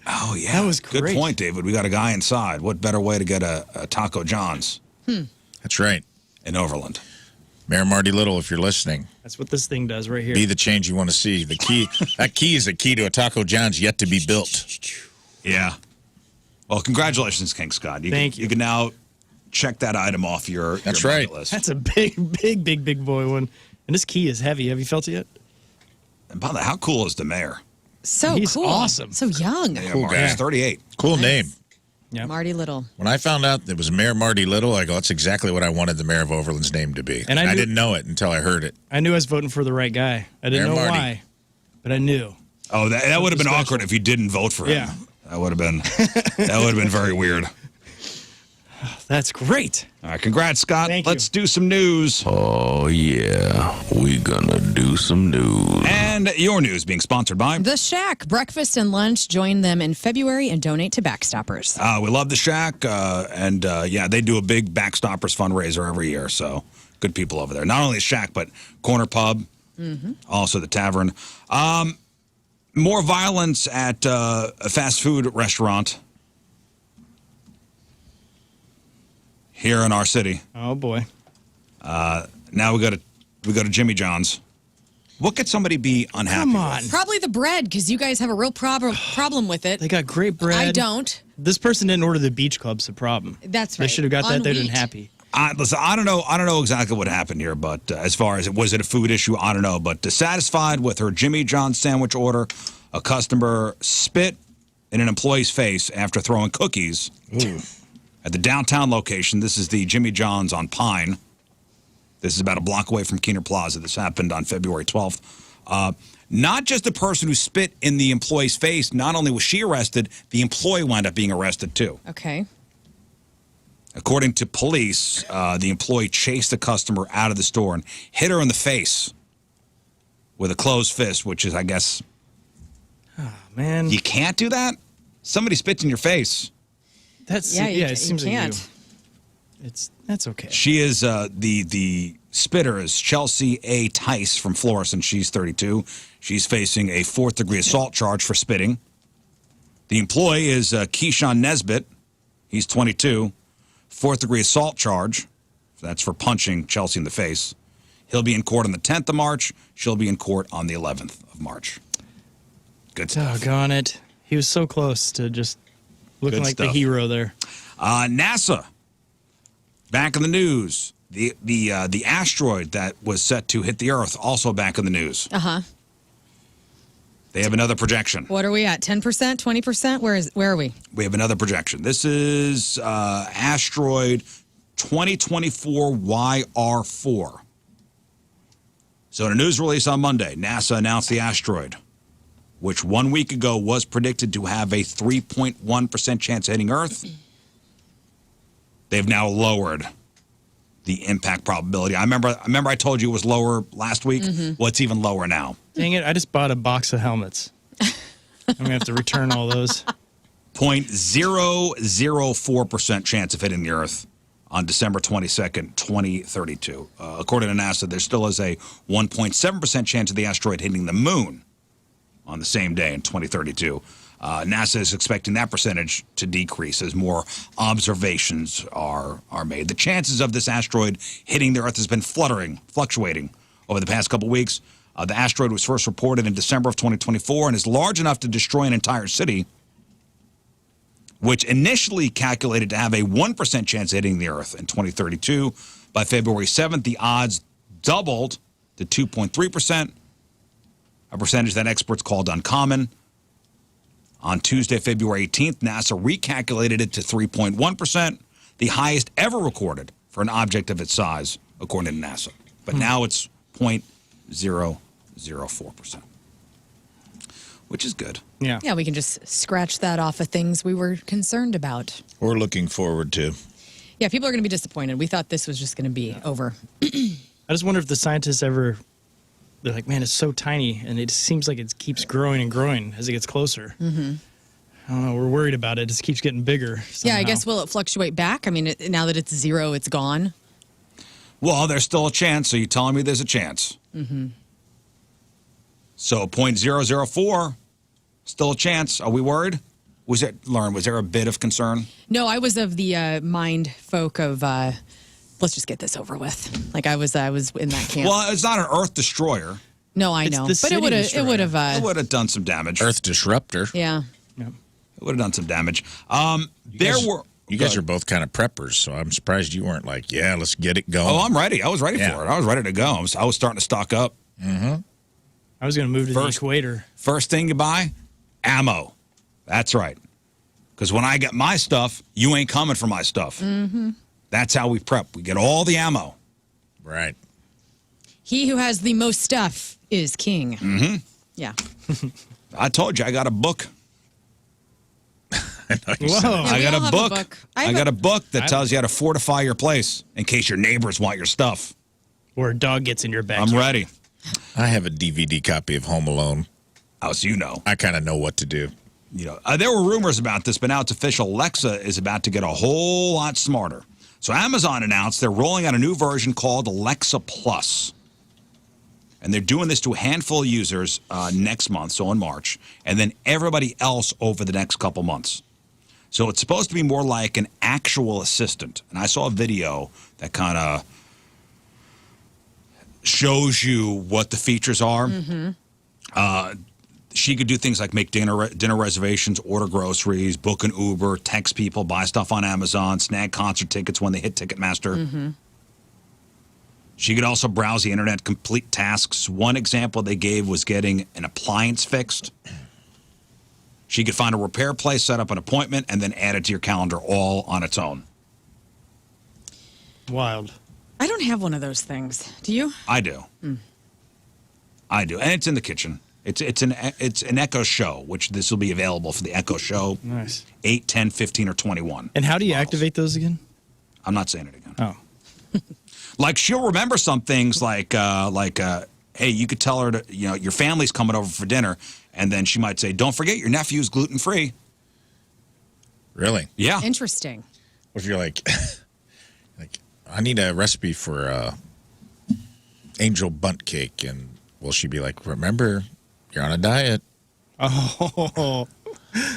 Oh yeah, That was good great. point, David. We got a guy inside. What better way to get a Taco John's That's right. in Overland? Mayor Marty Little, if you're listening, That's what this thing does right here. be the change you want to see. The key, that key is a key to a Taco John's yet to be built. Yeah. Well, congratulations, King Scott. Thank you. You can now check that item off your That's your right. bucket list. That's a big boy one. And this key is heavy. Have you felt it yet? And by the way, how cool is the mayor? so He's cool. awesome. So young. Yeah, Cool Mark, guy. he's 38. Cool Nice. name. Yeah. Marty Little. When I found out it was Mayor Marty Little, I go, that's exactly what I wanted the mayor of Overland's name to be. And I knew- didn't know it until I heard it. I knew I was voting for the right guy. I didn't Mayor know Marty. why, but I knew. Oh, that would have been Special. awkward if you didn't vote for him. Yeah. That would have been very weird. That's great. All right, congrats, Scott. Thank you. Let's do some news. Oh, yeah. We gonna do some news. And your news being sponsored by. The Shack. Breakfast and lunch. Join them in February and donate to Backstoppers. We love the Shack, and they do a big Backstoppers fundraiser every year. So Good people over there. Not only the Shack, but Corner Pub, also the Tavern. More violence at a fast food restaurant here in our city. Oh boy! Now we go to Jimmy John's. What could somebody be unhappy Come on. with? Probably the bread, because you guys have a real problem with it. They got great bread. I don't. This person didn't order the Beach Club's the problem. That's right. They should have got On that. They'd wheat. been happy. Listen, I don't know exactly what happened here, but as far as was it a food issue, I don't know. But dissatisfied with her Jimmy John's sandwich order, a customer spit in an employee's face after throwing cookies at the downtown location. This is the Jimmy John's on Pine. This is about a block away from Keener Plaza. This happened on February 12th. Not just the person who spit in the employee's face, not only was she arrested, the employee wound up being arrested too. Okay. According to police, the employee chased the customer out of the store and hit her in the face with a closed fist, which is, I guess, Man, you can't do that? Somebody spits in your face. that's Yeah, it seems like can't. that's okay. She is the spitter is Chelsea A. Tice from Florissant. She's 32. She's facing a 4th-degree assault charge for spitting. The employee is Keyshawn Nesbitt. He's 22. 4th-degree assault charge. That's for punching Chelsea in the face. He'll be in court on the 10th of March. She'll be in court on the 11th of March. Good stuff. Doggone it. He was so close to just looking Good like the stuff. hero there. NASA, back in the news. The asteroid that was set to hit the Earth, also back in the news. Uh-huh. They have another projection. What are we at? 10%? 20%? Where are we? We have another projection. This is Asteroid 2024 YR4. So in a news release on Monday, NASA announced the asteroid, which 1 week ago was predicted to have a 3.1% chance of hitting Earth. They've now lowered the impact probability. I remember I told you it was lower last week. Well, it's even lower now. Dang it, I just bought a box of helmets. I'm going to have to return all those. 0.004% chance of hitting the Earth on December 22nd, 2032. According to NASA, there still is a 1.7% chance of the asteroid hitting the moon on the same day in 2032. NASA is expecting that percentage to decrease as more observations are made. The chances of this asteroid hitting the Earth has been fluctuating over the past couple weeks. The asteroid was first reported in December of 2024 and is large enough to destroy an entire city, which initially calculated to have a 1% chance of hitting the Earth in 2032. By February 7th, the odds doubled to 2.3%, a percentage that experts called uncommon. On Tuesday, February 18th, NASA recalculated it to 3.1%, the highest ever recorded for an object of its size, according to NASA. But now it's 0.004%, which is good. Yeah. Yeah, we can just scratch that off of things we were concerned about. We're looking forward to. Yeah, people are going to be disappointed. We thought this was just going to be over. I just wonder if the scientists ever, they're like, man, it's so tiny, and it seems like it keeps growing and growing as it gets closer. I don't know, we're worried about it. It just keeps getting bigger. Yeah, I somehow. guess will it fluctuate back? I mean, now that it's zero, it's gone. Well, there's still a chance, so you're telling me there's a chance. So 0.004, still a chance. Are we worried? Was there a bit of concern? No, I was of the mind folk of let's just get this over with. Like I was in that camp. Well, it's not an Earth destroyer. No, I It's know, the but city it would destroyer. have. It would have done some damage. Earth disruptor. Yeah. It would have done some damage. You guys are both kind of preppers, so I'm surprised you weren't like, yeah, let's get it going. Oh, I'm ready. I was ready Yeah. for it. I was ready to go. I was starting to stock up. I was going to move to the equator. First thing you buy, ammo. That's right. Because when I get my stuff, you ain't coming for my stuff. That's how we prep. We get all the ammo. Right. He who has the most stuff is king. Yeah. I told you, I got a book. Whoa. I we all got a have a book. book. I got a book that tells you how to fortify your place in case your neighbors want your stuff. Or a dog gets in your backyard. I'm ready. I have a DVD copy of Home Alone. As you know. I kind of know what to do. There were rumors about this, but now it's official. Alexa is about to get a whole lot smarter. So Amazon announced they're rolling out a new version called Alexa Plus. And they're doing this to a handful of users next month, so in March, and then everybody else over the next couple months. So it's supposed to be more like an actual assistant. And I saw a video that kind of shows you what the features are. She could do things like make dinner reservations, order groceries, book an Uber, text people, buy stuff on Amazon, snag concert tickets when they hit Ticketmaster. She could also browse the internet, complete tasks. One example they gave was getting an appliance fixed. She could find a repair place, set up an appointment, and then add it to your calendar all on its own. Wild. I don't have one of those things. Do you? I do. I do. And it's in the kitchen. It's an Echo Show, which this will be available for the Echo Show. Nice. 8, 10, 15, or 21. And how do you activate those again? I'm not saying it again. Oh. Like, she'll remember some things like, hey, you could tell her to, your family's coming over for dinner, and then she might say, don't forget your nephew's gluten-free. Really? Yeah. Interesting. What if you're like, I need a recipe for angel bunt cake, and will she be like, remember, you're on a diet? Oh.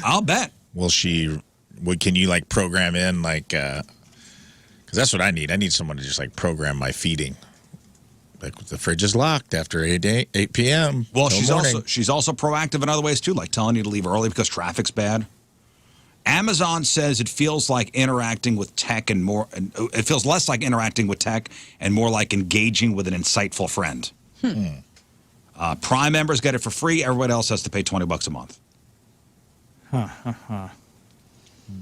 I'll bet. Can you like program in like, because that's what I need. I need someone to just like program my feeding. Like the fridge is locked after 8 p.m. Well, she's also proactive in other ways too, like telling you to leave early because traffic's bad. Amazon says it feels like interacting with tech it feels less like interacting with tech and more like engaging with an insightful friend. Prime members get it for free. Everybody else has to pay $20 a month.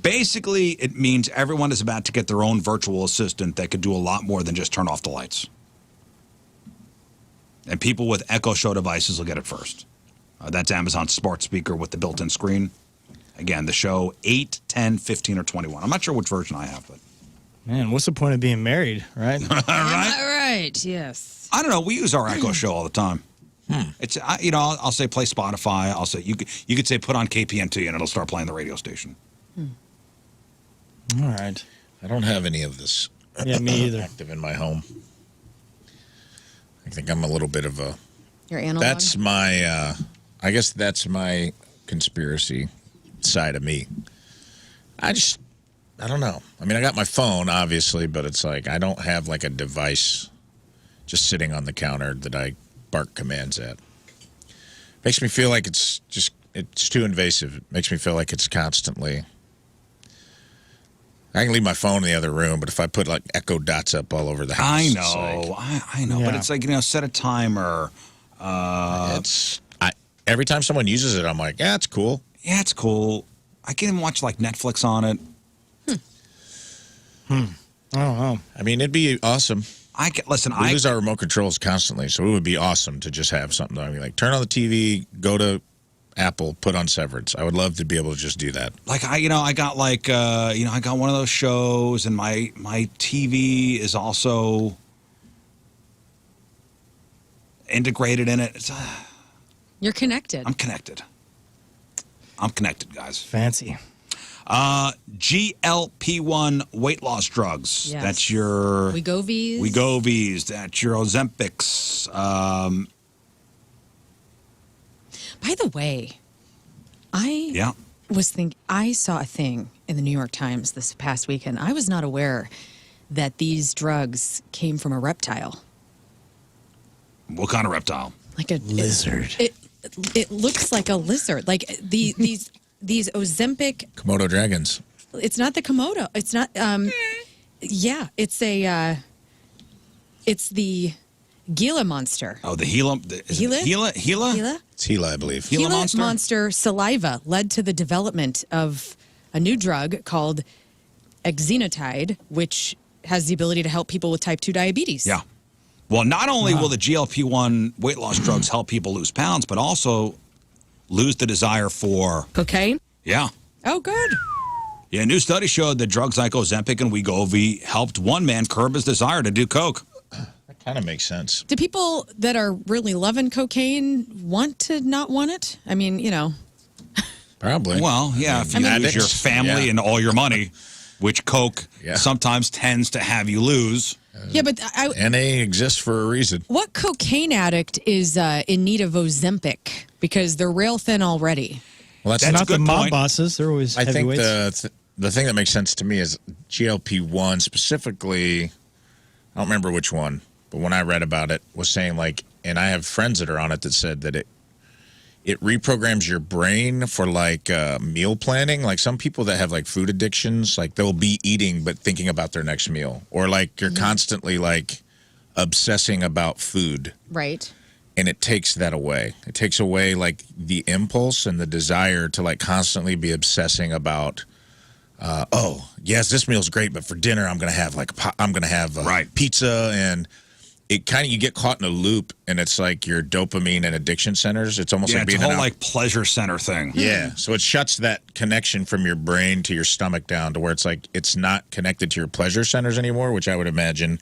Basically, it means everyone is about to get their own virtual assistant that could do a lot more than just turn off the lights. And people with Echo Show devices will get it first. That's Amazon's smart speaker with the built-in screen. Again, the show 8, 10, 15, or 21. I'm not sure which version I have, but man, what's the point of being married, right? Right. Yes. I don't know. We use our Echo Show all the time. It's I'll say play Spotify. I'll say you could say put on KPNT and it'll start playing the radio station. All right. I don't have any of this. Yeah, me either. Active in my home. I think I'm a little bit of a. Your analog. That's my. I guess that's my conspiracy side of me. I don't know. I mean, I got my phone, obviously, but it's like I don't have like a device just sitting on the counter that I bark commands at. Makes me feel like it's too invasive. It makes me feel like it's constantly. I can leave my phone in the other room, but if I put like Echo Dots up all over the house, I know, I know, but it's like set a timer. Every time someone uses it, I'm like, yeah, it's cool. Yeah, it's cool. I can even watch like Netflix on it. I don't know. I mean, it'd be awesome. We lose our remote controls constantly, so it would be awesome to just have something. I mean, like turn on the TV, go to Apple, put on Severance. I would love to be able to just do that. Like I got I got one of those shows, and my TV is also integrated in it. You're connected. I'm connected. I'm connected, guys. Fancy. GLP-1 weight loss drugs. Yes. That's your Wegovys. That's your Ozempics. By the way, I saw a thing in the New York Times this past weekend. I was not aware that these drugs came from a reptile. What kind of reptile? Like a lizard. It looks like a lizard. Like these Ozempic Komodo dragons. It's not the Komodo. It's not. Yeah, it's the Gila monster. Oh, the Gila. Gila? Gila? It's Gila, I believe. Gila monster saliva led to the development of a new drug called exenatide, which has the ability to help people with type 2 diabetes. Yeah. Well, not only will the GLP-1 weight loss drugs help people lose pounds, but also lose the desire for cocaine. Yeah. Oh, good. Yeah, a new study showed that drugs like Ozempic and Wegovy helped one man curb his desire to do coke. That kind of makes sense. Do people that are really loving cocaine want to not want it? I mean, Probably. Well, yeah, if you lose your family and all your money. which Coke sometimes tends to have you lose. Yeah, but NA exists for a reason. What cocaine addict is in need of Ozempic? Because they're rail thin already. Well, that's not the mob bosses. They're always I think heavyweights. the thing that makes sense to me is GLP-1 specifically. I don't remember which one, but when I read about it, was saying like, and I have friends that are on it that said that it reprograms your brain for like meal planning. Like some people that have like food addictions, like they'll be eating but thinking about their next meal, or like you're constantly like obsessing about food. Right. And it takes that away. It takes away like the impulse and the desire to like constantly be obsessing about. Oh yes, this meal's great, but for dinner I'm gonna have pizza, and it kind of you get caught in a loop, and it's like your dopamine and addiction centers. It's almost like being it's a whole like pleasure center thing. Yeah, so it shuts that connection from your brain to your stomach down to where it's like it's not connected to your pleasure centers anymore, which I would imagine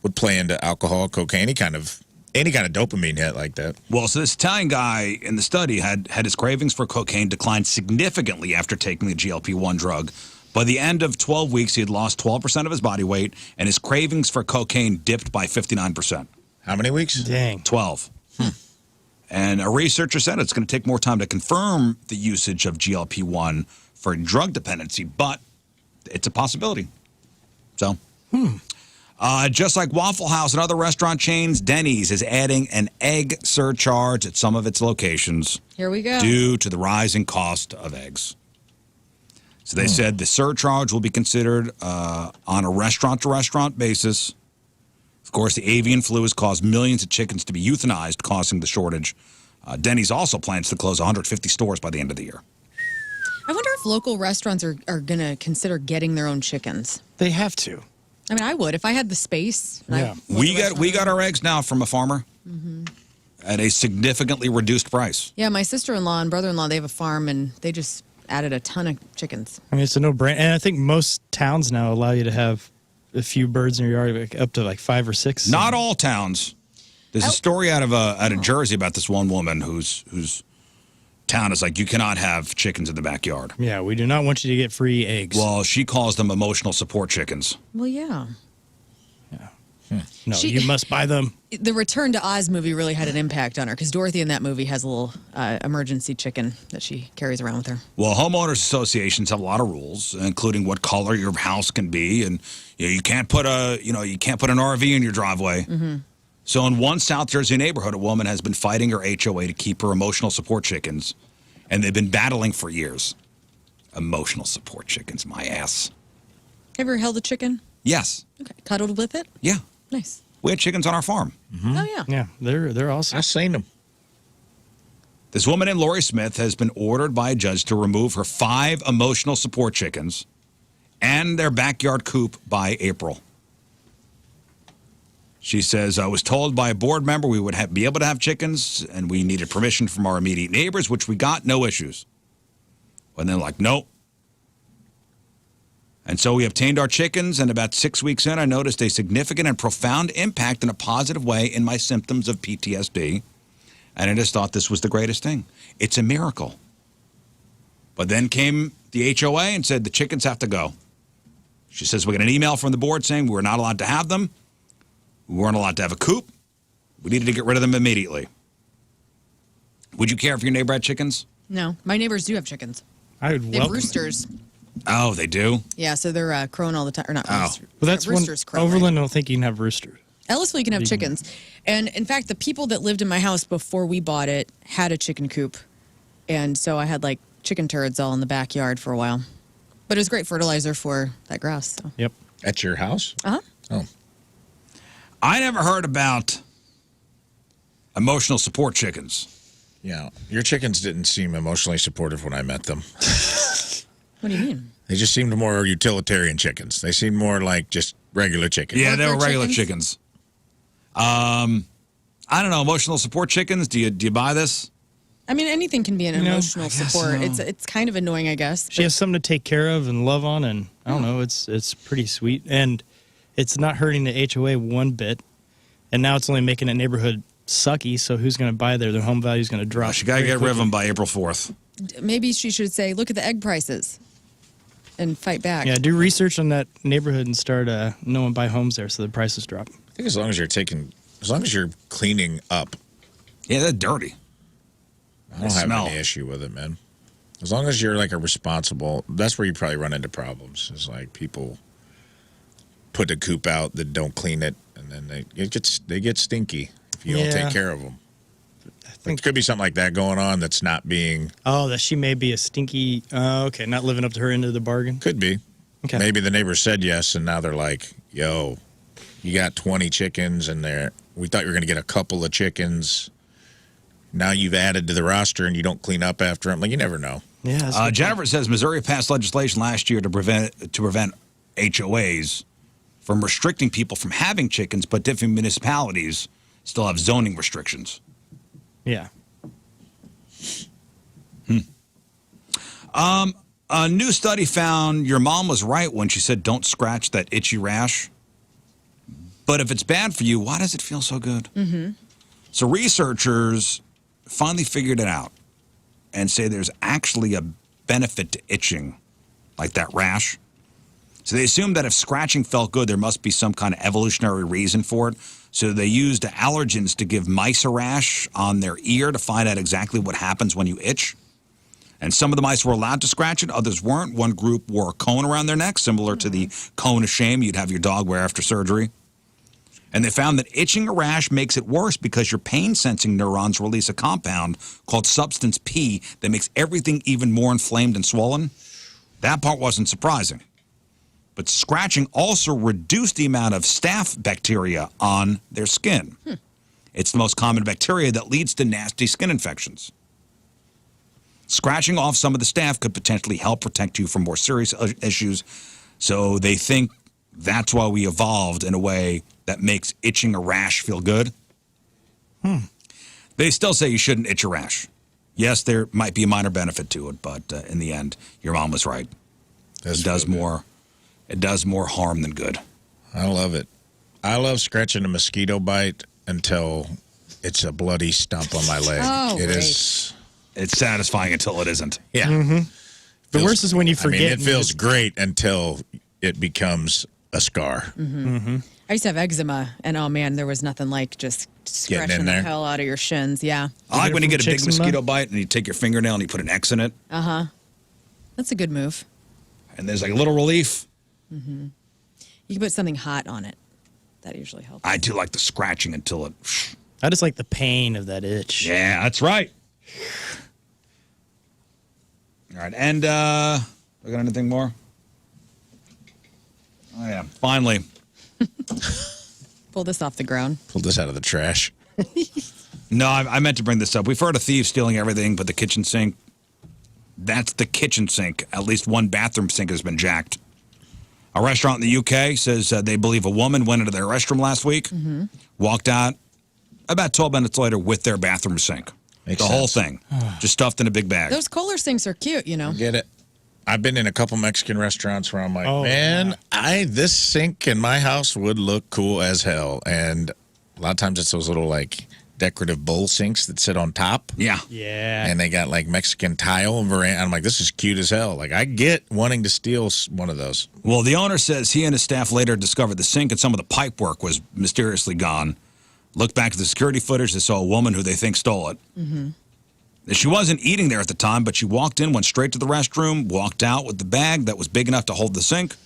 would play into alcohol, cocaine, any kind of dopamine hit like that. Well, so this Italian guy in the study had his cravings for cocaine decline significantly after taking the GLP-1 drug. By the end of 12 weeks, he had lost 12% of his body weight, and his cravings for cocaine dipped by 59%. How many weeks? Dang. 12. And a researcher said it's going to take more time to confirm the usage of GLP-1 for drug dependency, but it's a possibility. So, just like Waffle House and other restaurant chains, Denny's is adding an egg surcharge at some of its locations. Here we go. Due to the rising cost of eggs. So they said the surcharge will be considered on a restaurant-to-restaurant basis. Of course, the avian flu has caused millions of chickens to be euthanized, causing the shortage. Denny's also plans to close 150 stores by the end of the year. I wonder if local restaurants are going to consider getting their own chickens. They have to. I mean, I would if I had the space. Yeah. We got our eggs now from a farmer at a significantly reduced price. Yeah, my sister-in-law and brother-in-law, they have a farm, and they just added a ton of chickens. I mean, it's a no-brainer. And I think most towns now allow you to have a few birds in your yard, like up to like 5 or 6. Not all towns. There's a story out of Jersey about this one woman whose town is like, you cannot have chickens in the backyard. Yeah, we do not want you to get free eggs. Well, she calls them emotional support chickens. Well, yeah. No, you must buy them. The Return to Oz movie really had an impact on her because Dorothy in that movie has a little emergency chicken that she carries around with her. Well, homeowners associations have a lot of rules, including what color your house can be, and you can't put an RV in your driveway. So in one South Jersey neighborhood, a woman has been fighting her HOA to keep her emotional support chickens, and they've been battling for years. Emotional support chickens, my ass. Ever held a chicken? Yes. Okay. Cuddled with it? Yeah. Nice. We had chickens on our farm. Oh, yeah. Yeah, they're awesome. I've seen them. This woman named Lori Smith has been ordered by a judge to remove her 5 emotional support chickens and their backyard coop by April. She says, I was told by a board member we would be able to have chickens, and we needed permission from our immediate neighbors, which we got, no issues. And they're like, nope. And so we obtained our chickens, and about 6 weeks in, I noticed a significant and profound impact in a positive way in my symptoms of PTSD. And I just thought this was the greatest thing. It's a miracle. But then came the HOA and said the chickens have to go. She says we got an email from the board saying we were not allowed to have them. We weren't allowed to have a coop. We needed to get rid of them immediately. Would you care if your neighbor had chickens? No. My neighbors do have chickens. I would They have welcome roosters. Oh, they do? Yeah, so they're crowing all the time. Or not roosters. Well, that's one. roosters crow, Overland, I don't think you can have roosters. Ellisville, you can have chickens. And in fact, the people that lived in my house before we bought it had a chicken coop. And so I had like chicken turds all in the backyard for a while. But it was great fertilizer for that grass. So. Yep. At your house? Uh-huh. Oh. I never heard about emotional support chickens. Yeah. Your chickens didn't seem emotionally supportive when I met them. What do you mean? They just seemed more utilitarian chickens. They seemed more like just regular chickens. Yeah, they were regular chickens. I don't know, emotional support chickens. Do you buy this? I mean, anything can be an emotional support. so. It's kind of annoying, I guess. She has something to take care of and love on, and I don't know, it's pretty sweet. And it's not hurting the HOA one bit. And now it's only making a neighborhood sucky, so who's going to buy there? Their home value is going to drop. She got to get rid of them by April 4th. Maybe she should say, look at the egg prices. and fight back. Yeah, do research on that neighborhood and start no one buy homes there so the prices drop. I think as long as you're cleaning up. Yeah, they're dirty. I don't have any issue with it, man. As long as you're like a responsible, that's where you probably run into problems. Is like people put the coop out that don't clean it, and then they get stinky if you don't take care of them. I think there could be something like that going on that's not being. Oh, that she may be a stinky. Okay, not living up to her end of the bargain. Could be. Okay. Maybe the neighbor said yes, and now they're like, "Yo, you got 20 chickens, and we thought you were going to get a couple of chickens. Now you've added to the roster, and you don't clean up after them. Like you never know." Yeah. Jennifer says Missouri passed legislation last year to prevent HOAs from restricting people from having chickens, but different municipalities still have zoning restrictions. Yeah. A new study found your mom was right when she said don't scratch that itchy rash. But if it's bad for you, why does it feel so good? Mm-hmm. So researchers finally figured it out and say there's actually a benefit to itching, like that rash. So they assumed that if scratching felt good, there must be some kind of evolutionary reason for it. So they used allergens to give mice a rash on their ear to find out exactly what happens when you itch. And some of the mice were allowed to scratch it, others weren't. One group wore a cone around their neck, similar to the cone of shame you'd have your dog wear after surgery. And they found that itching a rash makes it worse because your pain-sensing neurons release a compound called substance P that makes everything even more inflamed and swollen. That part wasn't surprising. But scratching also reduced the amount of staph bacteria on their skin. It's the most common bacteria that leads to nasty skin infections. Scratching off some of the staph could potentially help protect you from more serious issues. So they think that's why we evolved in a way that makes itching a rash feel good. They still say you shouldn't itch a rash. Yes, there might be a minor benefit to it, but in the end, your mom was right. It does more harm than good. I love it. I love scratching a mosquito bite until it's a bloody stump on my leg. Oh, It's satisfying until it isn't. Yeah. Mm-hmm. The worst is when you forget. I mean, it feels great until it becomes a scar. Mm-hmm. I used to have eczema, and oh man, there was nothing like just scratching the hell out of your shins. Yeah. I like when you get a big mosquito bite and you take your fingernail and you put an X in it. Uh-huh. That's a good move. And there's like a little relief. Mm-hmm. You can put something hot on it. That usually helps. I do like the scratching until it. I just like the pain of that itch. Yeah, that's right. All right, and we got anything more? Oh yeah, finally. Pull this off the ground. Pull this out of the trash. No, I meant to bring this up. We've heard of thieves stealing everything but the kitchen sink. That's the kitchen sink. At least one bathroom sink has been jacked. A restaurant in the UK says they believe a woman went into their restroom last week, walked out about 12 minutes later with their bathroom sink. Makes whole sense. thing. Just stuffed in a big bag. Those Kohler sinks are cute, you know. Get it. I've been in a couple Mexican restaurants where I'm like, man, this sink in my house would look cool as hell. And a lot of times it's those little like decorative bowl sinks that sit on top. Yeah. Yeah. And they got like Mexican tile and veranda. I'm like, this is cute as hell. Like I get wanting to steal one of those. Well, the owner says he and his staff later discovered the sink and some of the pipe work was mysteriously gone. Looked back at the security footage. They saw a woman who they think stole it. She wasn't eating there at the time, but she walked in, went straight to the restroom, walked out with the bag that was big enough to hold the sink.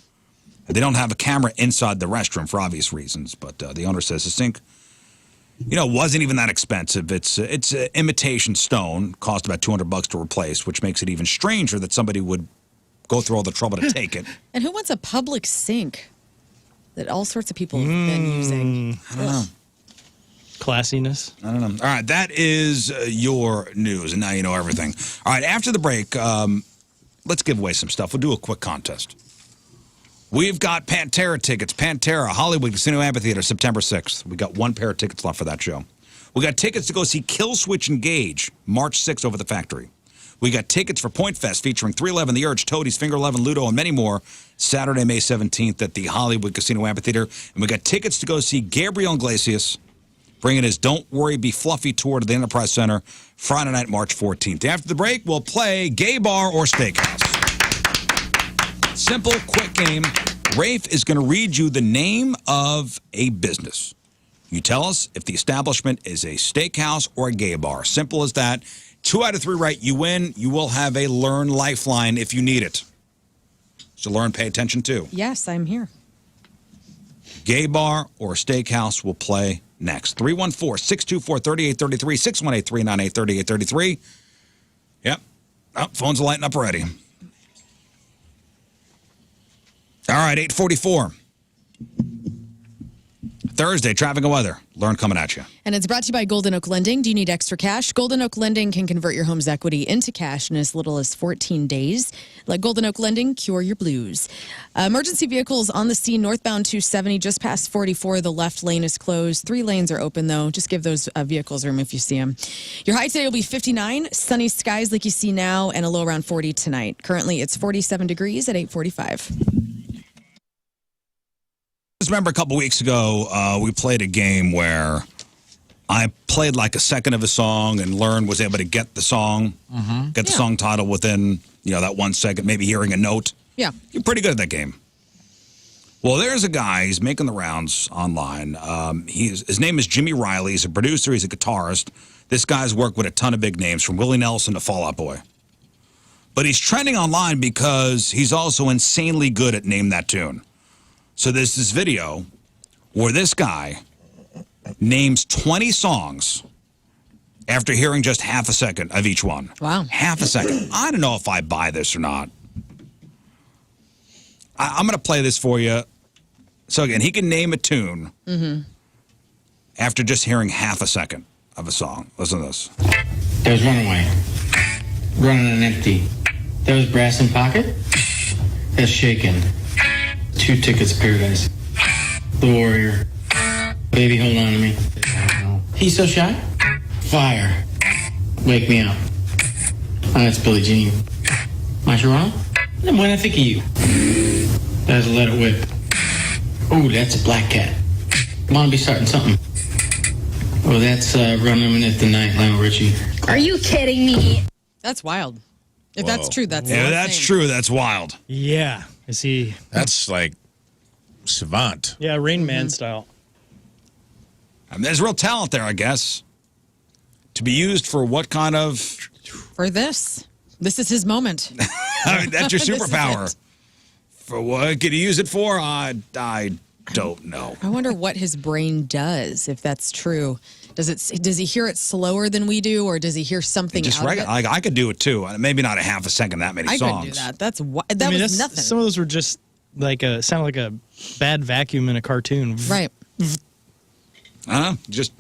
They don't have a camera inside the restroom for obvious reasons, but the owner says the sink, wasn't even that expensive. It's imitation stone, cost about $200 to replace, which makes it even stranger that somebody would go through all the trouble to take it. And who wants a public sink that all sorts of people have been using? I don't know. Classiness. I don't know. All right, that is your news, and now you know everything. All right, after the break, let's give away some stuff. We'll do a quick contest. We've got Pantera tickets. Pantera, Hollywood Casino Amphitheater, September 6th. We got one pair of tickets left for that show. We got tickets to go see Kill Switch Engage, March 6th over the Factory. We got tickets for Point Fest featuring 311, The Urge, Toadies, Finger 11, Ludo, and many more, Saturday, May 17th at the Hollywood Casino Amphitheater. And we got tickets to go see Gabriel Iglesias bringing his Don't Worry, Be Fluffy tour to the Enterprise Center Friday night, March 14th. After the break, we'll play Gay Bar or Steakhouse. Simple, quick game. Rafe is going to read you the name of a business. You tell us if the establishment is a steakhouse or a gay bar. Simple as that. 2 out of 3 right, you win. You will have a Learn Lifeline if you need it. So Learn, pay attention too. Yes, I'm here. Gay bar or steakhouse will play next. 314-624-3833, 618-398-3833. Yep. Oh, phones are lighting up already. All right, 8:44. Thursday, traffic and weather. Learn coming at you. And it's brought to you by Golden Oak Lending. Do you need extra cash? Golden Oak Lending can convert your home's equity into cash in as little as 14 days. Let Golden Oak Lending cure your blues. Emergency vehicles on the scene, northbound 270, just past 44. The left lane is closed. 3 lanes are open, though. Just give those vehicles room if you see them. Your high today will be 59, sunny skies like you see now, and a low around 40 tonight. Currently, it's 47 degrees at 8:45. Remember a couple weeks ago, we played a game where I played like a second of a song and Learn was able to get the song, get the song title within, that 1 second, maybe hearing a note. Yeah. You're pretty good at that game. Well, there's a guy, he's making the rounds online. His name is Jimmy Riley. He's a producer, he's a guitarist. This guy's worked with a ton of big names, from Willie Nelson to Fall Out Boy. But he's trending online because he's also insanely good at Name That Tune. So there's this video where this guy names 20 songs after hearing just half a second of each one. Wow. Half a second. I don't know if I buy this or not. I'm going to play this for you. So again, he can name a tune after just hearing half a second of a song. Listen to this. There's Runaway. Running on Empty. There's Brass in Pocket. That's Shaken. 2 Tickets to Paradise. The Warrior. Baby, Hold On to Me. He's So Shy. Fire. Wake Me Up. Oh, that's Billie Jean. My Toronto? Then when I think of you. That's Let It Whip. Oh, that's a Black Cat. Wanna Be Starting Something. Oh, that's Running at the Night, Lionel Richie. Are you kidding me? That's wild. If that's true, that's that's true. That's wild. Yeah. Is he? That's like savant. Yeah, Rain Man style. I mean, there's real talent there, I guess. To be used for what kind of? For this. This is his moment. I mean, that's your This is superpower. it. For what could he use it for? I don't know. I wonder what his brain does, if that's true. Does he hear it slower than we do, or does he hear something Just out regular. of it? I could do it too. Maybe not a half a second. That many I songs. couldn't do that. That was nothing. Some of those were just like sounded like a bad vacuum in a cartoon. Right. Just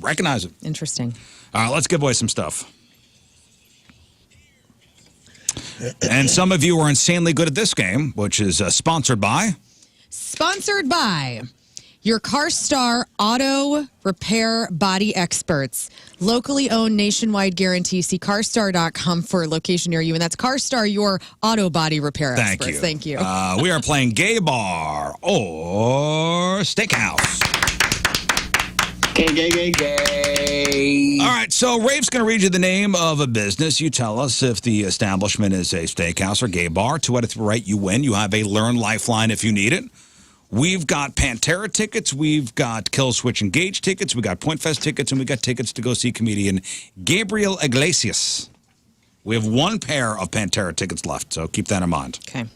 recognize it. Interesting. All right, let's give away some stuff. And some of you are insanely good at this game, which is sponsored by your CarStar Auto Repair Body Experts. Locally owned, nationwide guarantee. See carstar.com for a location near you. And that's CarStar, your auto body repair experts. Thank you. We are playing Gay Bar or Steakhouse. Gay. All right, so Rafe's going to read you the name of a business. You tell us if the establishment is a steakhouse or gay bar. 2 out of 3 right, you win. You have a Learn Lifeline if you need it. We've got Pantera tickets. We've got Kill Switch Engage tickets. We got Point Fest tickets, and we got tickets to go see comedian Gabriel Iglesias. We have 1 pair of Pantera tickets left, so keep that in mind. Okay.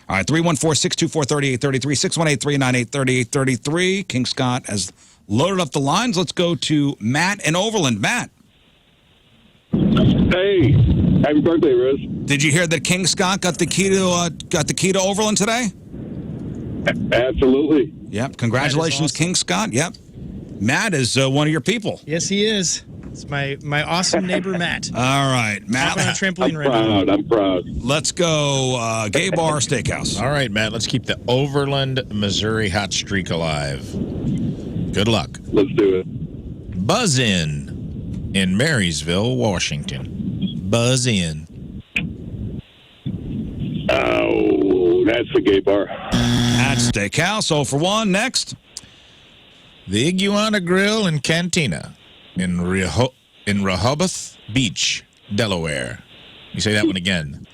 All right, 314-624-3833, 618-398-3833. King Scott has loaded up the lines. Let's go to Matt in Overland. Matt. Hey, happy birthday, Riz. Did you hear that King Scott got the key to Overland today? Absolutely. Yep. Congratulations, awesome. King Scott. Yep. Matt is one of your people. Yes, he is. It's my awesome neighbor, Matt. All right, Matt. On a trampoline I'm proud. Let's go Gay Bar Steakhouse. All right, Matt, let's keep the Overland, Missouri hot streak alive. Good luck. Let's do it. Buzz in Marysville, Washington. Buzz in. Oh, that's the Gay Bar. That's Steakhouse. 0 for 1. Next. The Iguana Grill and Cantina in Rehoboth Beach, Delaware. You say that one again.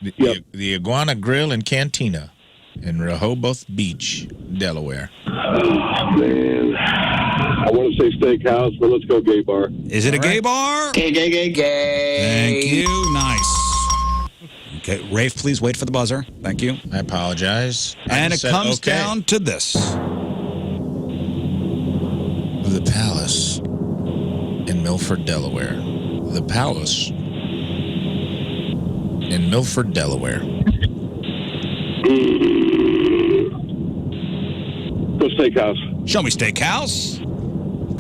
The Iguana Grill and Cantina in Rehoboth Beach, Delaware. Oh, man. I want to say steakhouse, but let's go gay bar. Is it a gay bar? Gay. Thank you. Nice. Okay, Rafe, please wait for the buzzer. Thank you. I apologize. And it comes down to this. The Palace in Milford, Delaware. The Palace in Milford, Delaware. Go steakhouse. Show me steakhouse.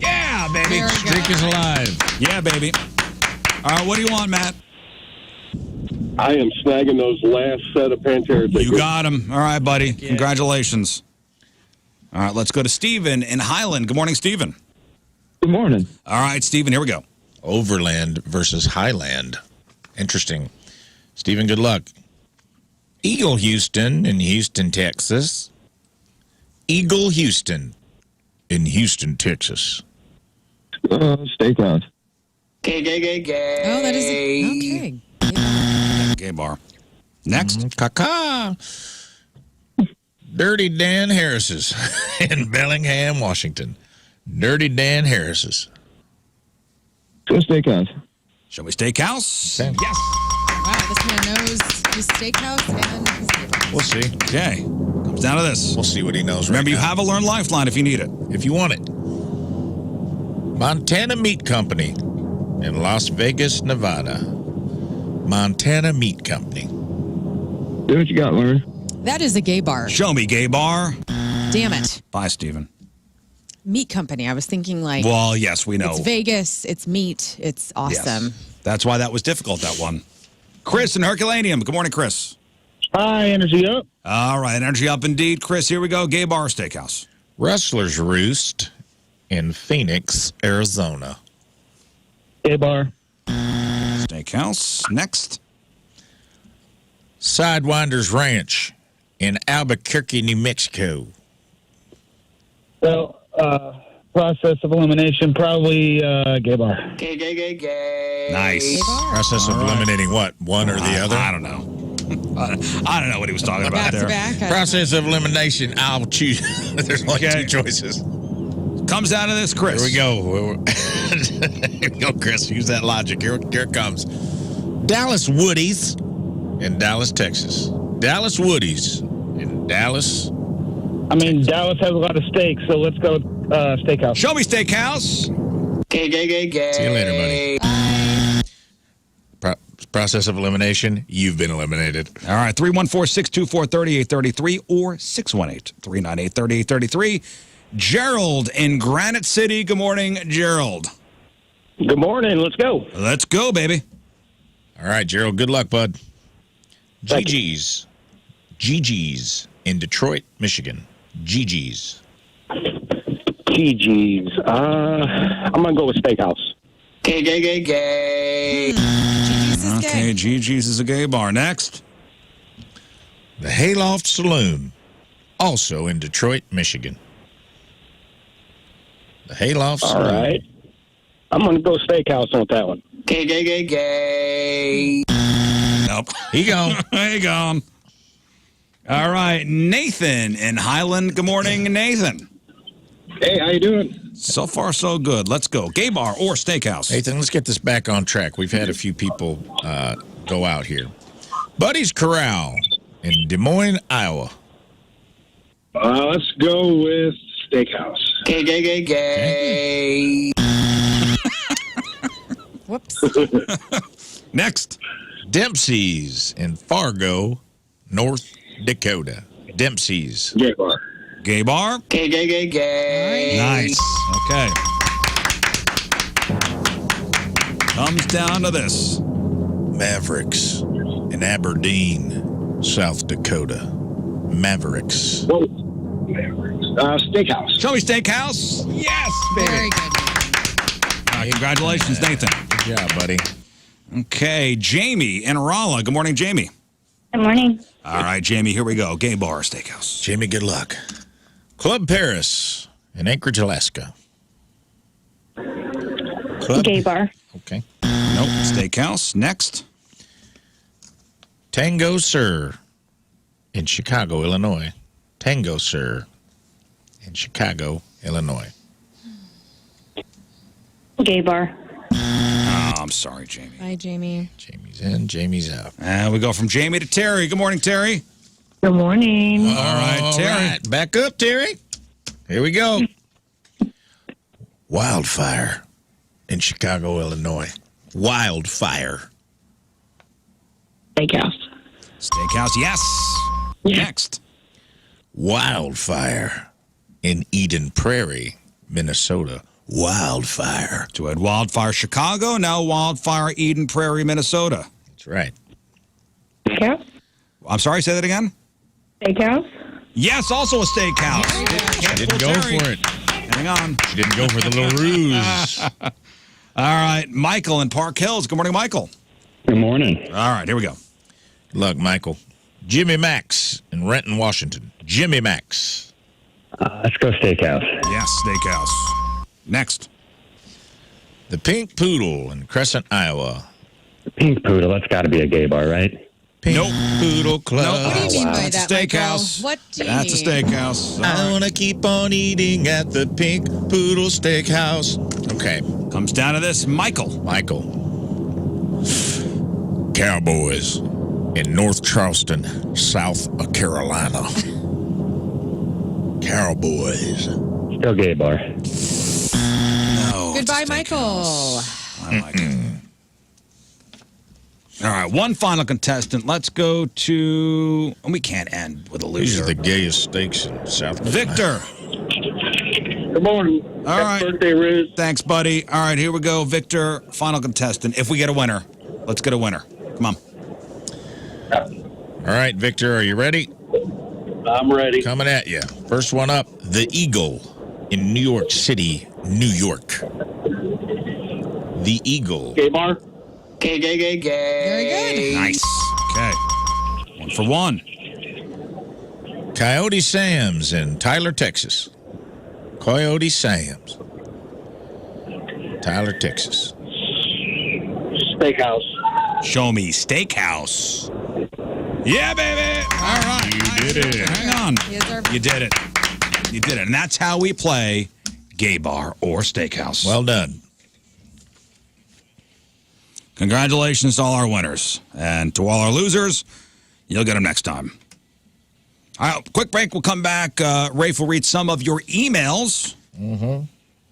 Yeah, baby. Streak is alive. Yeah, baby. All right, what do you want, Matt? I am snagging those last set of Pantera tickets. You got him. All right, buddy. Congratulations. All right, let's go to Steven in Highland. Good morning, Steven. Good morning. All right, Steven, here we go. Overland versus Highland. Interesting. Stephen, good luck. Eagle Houston in Houston, Texas. Eagle Houston in Houston, Texas. Steakhouse. Gay. Oh, that is okay. Gay bar. Next. Caca. Dirty Dan Harris's in Bellingham, Washington. Dirty Dan Harris's. Go steakhouse. Show me steakhouse. Okay. Yes. Wow, this man knows his steakhouse and his neighbors. We'll see. Okay. Comes down to this. We'll see what he knows. Remember, right you now. have a Learn Lifeline if you need it. If you want it. Montana Meat Company in Las Vegas, Nevada. Montana Meat Company. Do what you got, Lauren. That is a gay bar. Show me gay bar. Damn it. Bye, Steven. Meat company. I was thinking like. Well, yes, we know. It's Vegas. It's meat. It's awesome. Yes. That's why that was difficult, that one. Chris in Herculaneum. Good morning, Chris. Hi, energy up. All right, energy up indeed. Chris, here we go. Gay bar or steakhouse? Rustler's Roost in Phoenix, Arizona. Gay bar. Steakhouse. Next. Sidewinders Ranch in Albuquerque, New Mexico. Well, process of elimination, probably gay bar. Gay. Nice. Process of eliminating what? One or the other? I don't know. I don't know what he was talking about there. Process of elimination, I'll choose. There's only two choices. Comes down to this, Chris. Here we go. Here we go, Chris. Use that logic. Here it comes. Dallas Woodies in Dallas, Texas. Dallas Woodies in Dallas. I mean, Dallas has a lot of steaks, so let's go steakhouse. Show me steakhouse. Gay. See you later, buddy. Process of elimination, you've been eliminated. All right, 314-624-3833 or 618-398-3833. Gerald in Granite City. Good morning, Gerald. Good morning. Let's go. Let's go, baby. All right, Gerald, good luck, bud. GG's in Detroit, Michigan. GG's. I'm going to go with steakhouse. Gay. Okay, GG's is a gay bar. Next. The Hayloft Saloon, also in Detroit, Michigan. The Hayloft Saloon. All right. I'm going to go steakhouse on that one. Gay. Nope. He gone. He gone. All right, Nathan in Highland. Good morning, Nathan. Hey, how you doing? So far, so good. Let's go. Gay bar or steakhouse? Nathan, let's get this back on track. We've had a few people go out here. Buddy's Corral in Des Moines, Iowa. Let's go with steakhouse. Gay. Whoops. Next. Dempsey's in Fargo, North Dakota. Dempsey's. Gay bar. Gay bar. Gay. Nice. Okay. Comes down to this. Mavericks in Aberdeen, South Dakota. Mavericks. Whoa. Mavericks. Steakhouse. Show me steakhouse. Yes, baby. Very good. All right, congratulations, Nathan. Good job, buddy. Okay, Jamie in Rolla. Good morning, Jamie. Good morning. All right, Jamie, here we go. Gay bar or steakhouse? Jamie, good luck. Club Paris in Anchorage, Alaska. Gay bar. Okay. Nope. Steakhouse. Next. Tango Sir in Chicago, Illinois. Tango Sir in Chicago, Illinois. Gay bar. Oh, I'm sorry, Jamie. Bye, Jamie. Jamie's in, Jamie's out. And we go from Jamie to Terry. Good morning, Terry. Good morning. All right, Terry. Right. Back up, Terry. Here we go. Wildfire in Chicago, Illinois. Wildfire. Steakhouse. Steakhouse, yes. Next. Wildfire in Eden Prairie, Minnesota. Wildfire. So we had Wildfire Chicago, now Wildfire Eden Prairie, Minnesota. That's right. Steakhouse. I'm sorry, say that again? Steakhouse. Yes, also a steakhouse. She didn't go for it. Hang on. She didn't go for the little ruse. All right, Michael in Park Hills. Good morning, Michael. Good morning. All right, here we go. Good luck, Michael. Jimmy Max in Renton, Washington. Jimmy Max. Let's go steakhouse. Yes, steakhouse. Next. The Pink Poodle in Crescent, Iowa. Pink Poodle, that's got to be a gay bar, right? Pink Poodle Club. What do you mean by That's that, a steakhouse. Michael? What do you That's a mean? steakhouse. I want to keep on eating at the Pink Poodle Steakhouse. Okay. Comes down to this, Michael. Michael. Cowboys in North Charleston, South Carolina. Cowboys. Still gay bar. No. Goodbye, Michael. I like it. All right, one final contestant. Let's go to. And we can't end with a These loser. are the gayest steaks in South Carolina. Victor. Good morning. All right. Birthday, Riz. Thanks, buddy. All right, here we go. Victor, final contestant. If we get a winner, let's get a winner. Come on. All right, Victor, are you ready? I'm ready. Coming at you. First one up, the Eagle in New York City, New York. The Eagle. Gay bar? Gay. Very good. Nice. Okay. 1 for 1. Coyote Sam's in Tyler, Texas. Coyote Sam's. Tyler, Texas. Steakhouse. Show me steakhouse. Yeah, baby. All right. You did it. Hang on. You did it. You did it. And that's how we play gay bar or steakhouse. Well done. Congratulations to all our winners. And to all our losers, you'll get them next time. All right, quick break. We'll come back. Rafe will read some of your emails. Mm-hmm.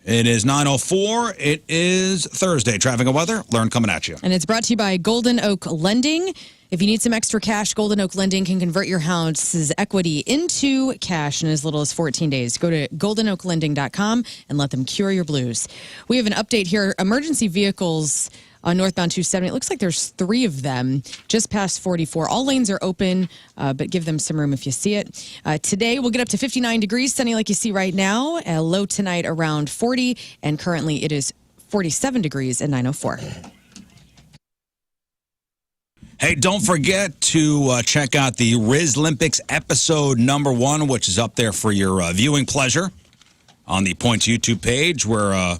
It is 9:04. It is Thursday. Traffic and weather. Learn coming at you. And it's brought to you by Golden Oak Lending. If you need some extra cash, Golden Oak Lending can convert your house's equity into cash in as little as 14 days. Go to goldenoaklending.com and let them cure your blues. We have an update here. Emergency vehicles on northbound 270. It looks like there's 3 of them just past 44. All lanes are open, but give them some room if you see it. Today, we'll get up to 59 degrees, sunny like you see right now. Low tonight around 40, and currently it is 47 degrees at 9:04. Hey, don't forget to check out the Rizlympics episode number 1, which is up there for your viewing pleasure on the Points YouTube page. We're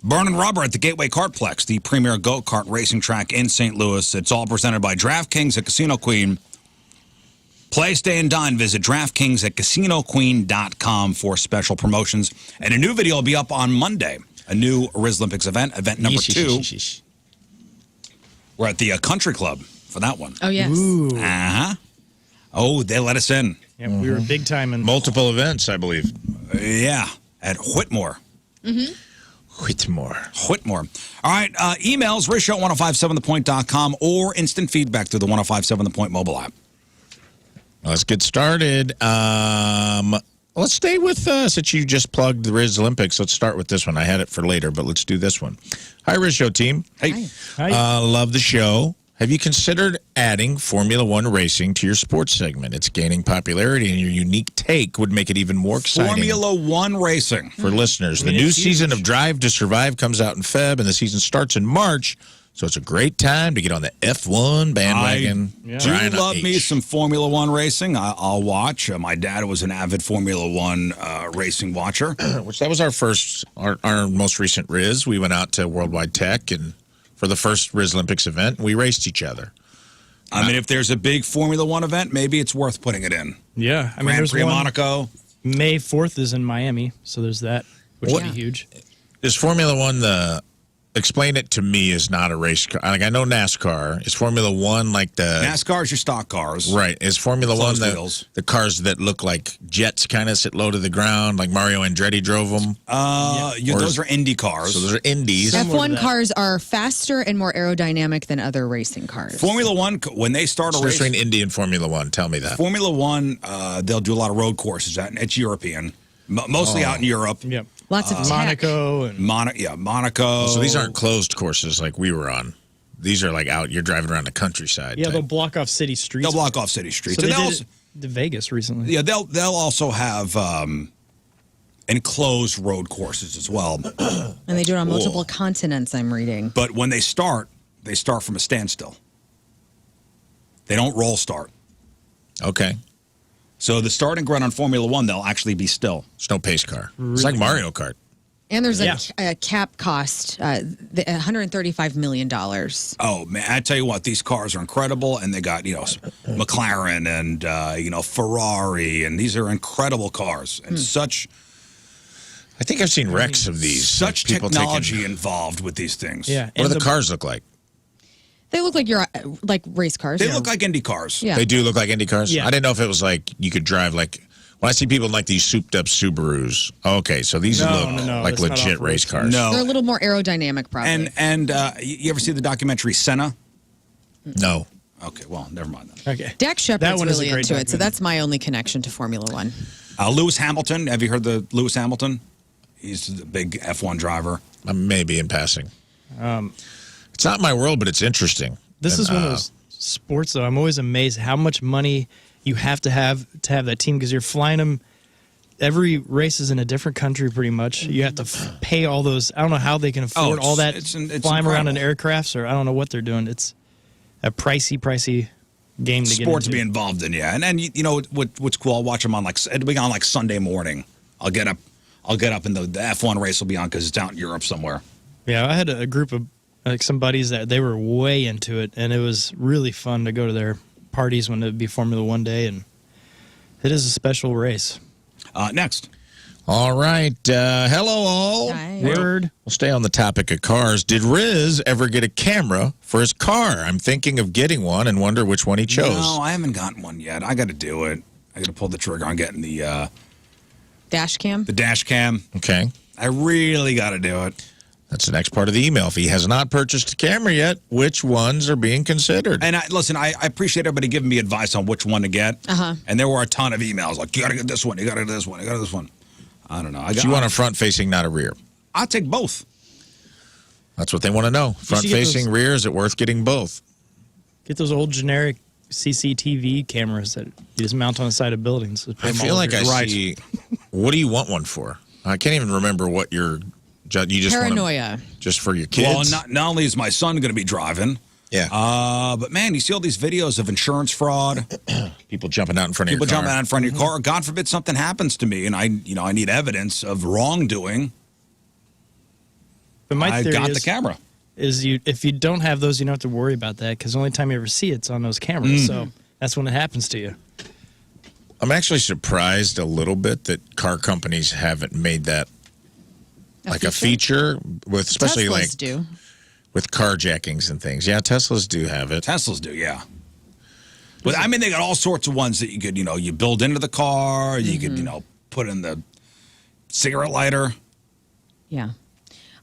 burning rubber at the Gateway Kartplex, the premier go-kart racing track in St. Louis. It's all presented by DraftKings at Casino Queen. Play, stay, and dine. Visit DraftKings at CasinoQueen.com for special promotions. And a new video will be up on Monday. A new Rizlympics event number 2. We're at the Country Club for that one. Oh, yes. Uh-huh. Oh, they let us in. Yeah, we were big time in multiple events, I believe. Yeah, at Whitmore. Mm-hmm. Whitmore. All right, emails, Rizzo at 1057thepoint.com or instant feedback through the 1057 The Point mobile app. Let's get started. Let's stay with, since you just plugged the Riz Olympics, let's start with this one. I had it for later, but let's do this one. Hi, Riz Show team. Hey. Hi. Love the show. Have you considered adding Formula One racing to your sports segment? It's gaining popularity, and your unique take would make it even more exciting. Formula One racing. For listeners. The new season of Drive to Survive comes out in Feb, and the season starts in March. So it's a great time to get on the F1 bandwagon. I do love me some Formula One racing. I'll watch. My dad was an avid Formula One racing watcher. Which that was our most recent Riz. We went out to Worldwide Tech and for the first Riz Olympics event, we raced each other. I mean, if there's a big Formula One event, maybe it's worth putting it in. Yeah, I mean, Grand there's Prix of one. Monaco. May 4th is in Miami, so there's that, which would be huge. Is Formula One explain it to me as not a race car? Like, I know NASCAR. Is Formula One like the... NASCAR is your stock cars. Right. Is Formula Closed One wheels. the cars that look like jets kind of sit low to the ground, like Mario Andretti drove them? Those are Indy cars. So those are Indies. F1 cars are faster and more aerodynamic than other racing cars. Formula One, when they start a race... between Indy and Formula One. Tell me that. Formula One, they'll do a lot of road courses. It's European. Mostly out in Europe. Yep. Lots of tech. Monaco and Monaco. So these aren't closed courses like we were on. These are like out. You're driving around the countryside. they'll block off city streets. They'll block off city streets. So And they they'll did it to Vegas recently. Yeah, they'll also have enclosed road courses as well. And they do it on multiple continents, I'm reading. But when they start from a standstill. They don't roll start. Okay. So the starting grid on Formula One, they'll actually be still. It's no pace car. It's like Mario Kart. And there's a cap cost, $135 million. Oh, man, I tell you what, these cars are incredible, and they got, McLaren and, Ferrari, and these are incredible cars. And such... I think I've seen wrecks of these. Such people technology involved with these things. Yeah. What do the cars look like? They look like race cars. They look like Indy cars. Yeah. They do look like Indy cars? Yeah. I didn't know if it was like you could drive like... When I see people in like these souped-up Subarus, okay, so these look like legit race cars. No. They're a little more aerodynamic, probably. And you ever see the documentary Senna? No. Okay, well, never mind then. Okay. Dak Shepard's one is a really great into it, so documentary. that's my only connection to Formula One. Lewis Hamilton. Have you heard the Lewis Hamilton? He's the big F1 driver. Maybe in passing. It's not my world, but it's interesting. This is one of those sports, though. I'm always amazed how much money you have that team because you're flying them. Every race is in a different country, pretty much. You have to pay all those. I don't know how they can afford all that. It's flying around in incredible. aircrafts, or I don't know what they're doing. It's a pricey game to Sport to get be into. involved in, yeah. And then you know what's cool? I'll watch them on it'll be on like Sunday morning. I'll get up and the F1 race will be on because it's out in Europe somewhere. Yeah, I had a group of some buddies that they were way into it, and it was really fun to go to their parties when it would be Formula One day, and it is a special race. Next. All right. Hello, all. Hi. Word. We'll stay on the topic of cars. Did Riz ever get a camera for his car? I'm thinking of getting one and wonder which one he chose. No, I haven't gotten one yet. I got to do it. I got to pull the trigger on getting the Dash cam? dash cam. Okay. I really got to do it. That's the next part of the email. If he has not purchased a camera yet, which ones are being considered? And I appreciate everybody giving me advice on which one to get. And there were a ton of emails like, you got to get this one, you got to get this one, you got to get this one. I don't know. You want a front-facing, not a rear. I'll take both. That's what they want to know. Front-facing, rear, is it worth getting both? Get those old generic CCTV cameras that you just mount on the side of buildings. I feel like I see. What do you want one for? I can't even remember what you just Paranoia. Want just for your kids? Well, not only is my son going to be driving. Yeah. But man, you see all these videos of insurance fraud. People jumping out in front of your car. People jumping out in front of your car. God forbid something happens to me, and I need evidence of wrongdoing. But my I theory got the camera. If you don't have those, you don't have to worry about that because the only time you ever see it's on those cameras. So that's when it happens to you. I'm actually surprised a little bit that car companies haven't made that a feature with, especially Teslas do. With carjackings and things. Yeah, Teslas do have it. Teslas do, yeah. But I mean, they got all sorts of ones that you could, you build into the car. You could, put in the cigarette lighter. Yeah.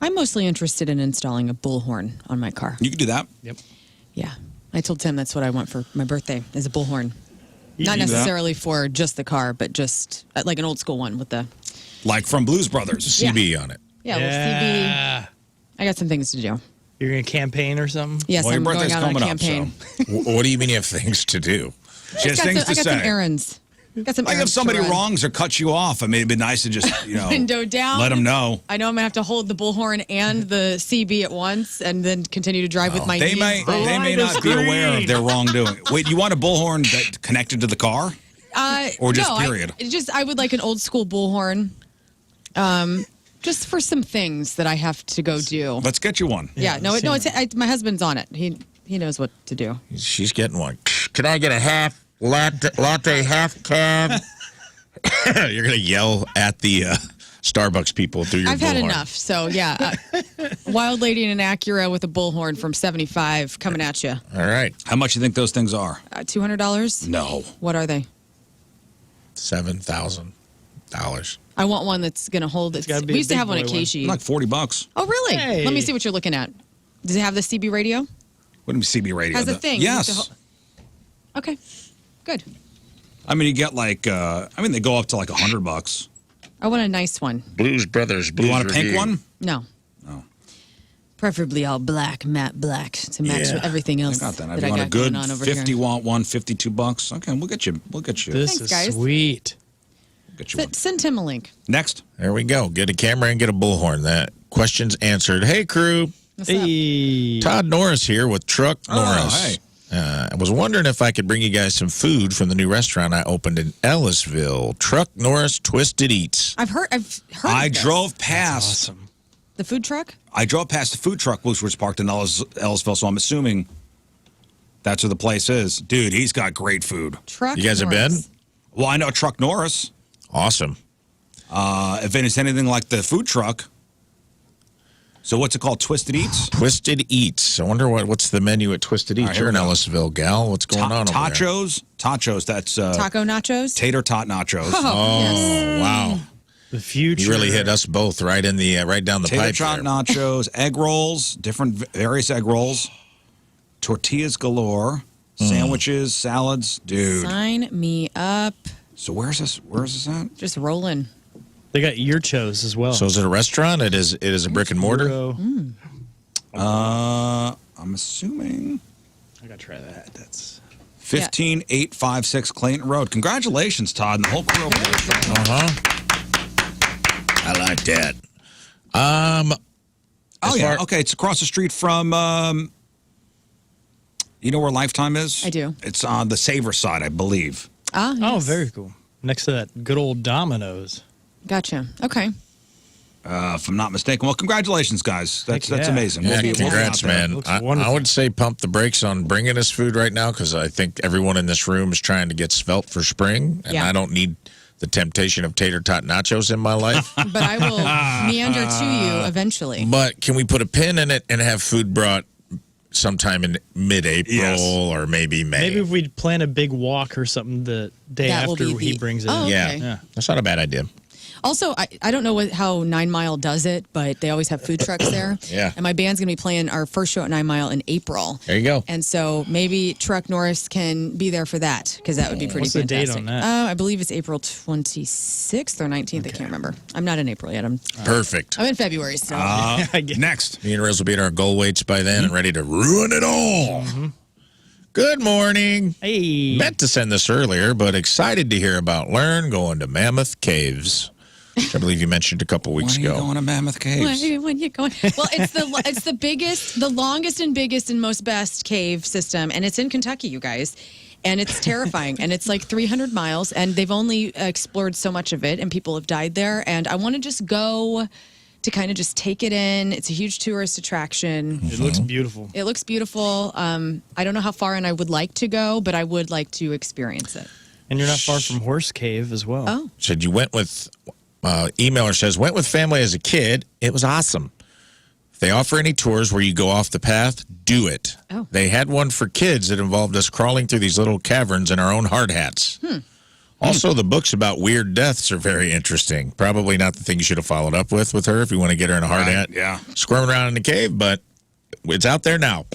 I'm mostly interested in installing a bullhorn on my car. You can do that. Yep. Yeah. I told Tim that's what I want for my birthday is a bullhorn. You Not can do that. necessarily for just the car, but just like an old school one with the... Like from Blues Brothers. CB on it. Yeah, well, CB. I got some things to do. You're going to campaign or something? Yes, Well, your I'm going birthday's out on a coming up, campaign. What do you mean you have things to do? She has things to I got some say. errands. Got some Like if errands to somebody run. wrongs or cuts you off, I mean, it'd be nice to just, Window down. let them know. I know I'm going to have to hold the bullhorn and the CB at once and then continue to drive with my They knees. may not be aware of their wrongdoing. Wait, you want a bullhorn that connected to the car? Or just no, period? I would like an old school bullhorn. Just for some things that I have to go do. Let's get you one. Yeah, no, it's my husband's on it. He knows what to do. She's getting one. Can I get a half latte half cab? You're going to yell at the Starbucks people through your I've had bullhorn. enough. So, yeah. Wild lady in an Acura with a bullhorn from 75 coming at you. All right. How much do you think those things are? $200? No. What are they? $7,000. I want one that's going to hold it. We used to have one at Casey. Like $40. Oh, really? Hey. Let me see what you're looking at. Does it have the CB radio? What do you mean CB radio? Has a thing. Yes. Okay. Good. I mean, you get like, they go up to like $100. I want a nice one. Blues Brothers. You want a pink one? No. Preferably all black, matte black, to match everything else I got that. that If you I want a got good going on over 50 here. watt one, $52. Okay, we'll get you. This Thanks, is guys. sweet. Get you one. Send Tim a link. Next. There we go. Get a camera and get a bullhorn. That question's answered. Hey, crew. Hey. Todd Norris here with Truck Norris. Oh, hey. I was wondering if I could bring you guys some food from the new restaurant I opened in Ellisville. Truck Norris Twisted Eats. I've heard. I of this. drove past. Awesome. The food truck. I drove past the food truck, which was parked in Ellisville, so I'm assuming that's where the place is. Dude, he's got great food. Truck. You guys have been? Well, I know Truck Norris. Awesome. If it's anything like the food truck. So what's it called? Twisted Eats? Twisted Eats. I wonder what's the menu at Twisted Eats. Right, You're in here we go. Ellisville, gal. What's going on over there? Tachos, that's Taco nachos. tater tot nachos. Oh, yes. Wow. The future. You really hit us both right in the right down the Tater pipe tot there. nachos, egg rolls, various egg rolls, tortillas galore, sandwiches, salads. Dude. Sign me up. So where's this at? Just rolling. They got Yurchos as well. So is it a restaurant? It is a brick and mortar? I'm assuming. I gotta try that. That's 15856 Clayton Road. Congratulations, Todd, and the whole crew over there. I like that. Okay. It's across the street from. You know where Lifetime is? I do. It's on the Savor side, I believe. Ah. Oh, Yes. very cool. Next to that good old Domino's. Gotcha. Okay. If I'm not mistaken. Well, congratulations, guys. That's yeah. amazing. Yeah, We'll be out congrats, there. man. Looks I wonderful. would say pump the brakes on bringing us food right now because I think everyone in this room is trying to get svelte for spring, and Yeah. I don't need the temptation of tater tot nachos in my life. But I will meander to you eventually. But can we put a pin in it and have food brought sometime in mid-April Yes. or maybe May? Maybe if we plan a big walk or something the day That will after be he the- brings it Oh, in. okay. Yeah, that's not a bad idea. Also, I don't know how 9 Mile does it, but they always have food trucks there. Yeah. And my band's going to be playing our first show at 9 Mile in April. There you go. And so maybe Truck Norris can be there for that because that would be pretty What's the date fantastic. on that? I believe it's April 26th or 19th. I can't remember. I'm not in April yet. I'm Perfect. in February still. Next. Me and Riz will be at our goal weights by then and ready to ruin it all. Good morning. Hey. Meant to send this earlier, but excited to hear about Learn going to Mammoth Caves, which I believe you mentioned a couple weeks When are you ago. going to Mammoth Caves? When you going? Well, it's the biggest, the longest and biggest and most best cave system, and it's in Kentucky, you guys. And it's terrifying, and it's like 300 miles, and they've only explored so much of it, and people have died there. And I want to just go to kind of just take it in. It's a huge tourist attraction. It looks beautiful. It looks beautiful. I don't know how far in I would like to go, but I would like to experience it. And you're not far from Horse Cave as well. Oh. Said you went with, emailer says, went with family as a kid. It was awesome. If they offer any tours where you go off the path, do it. Oh. They had one for kids that involved us crawling through these little caverns in our own hard hats. Also, the books about weird deaths are very interesting. Probably not the thing you should have followed up with her if you want to get her in a hard hat. Yeah. Squirming around in the cave, but it's out there now.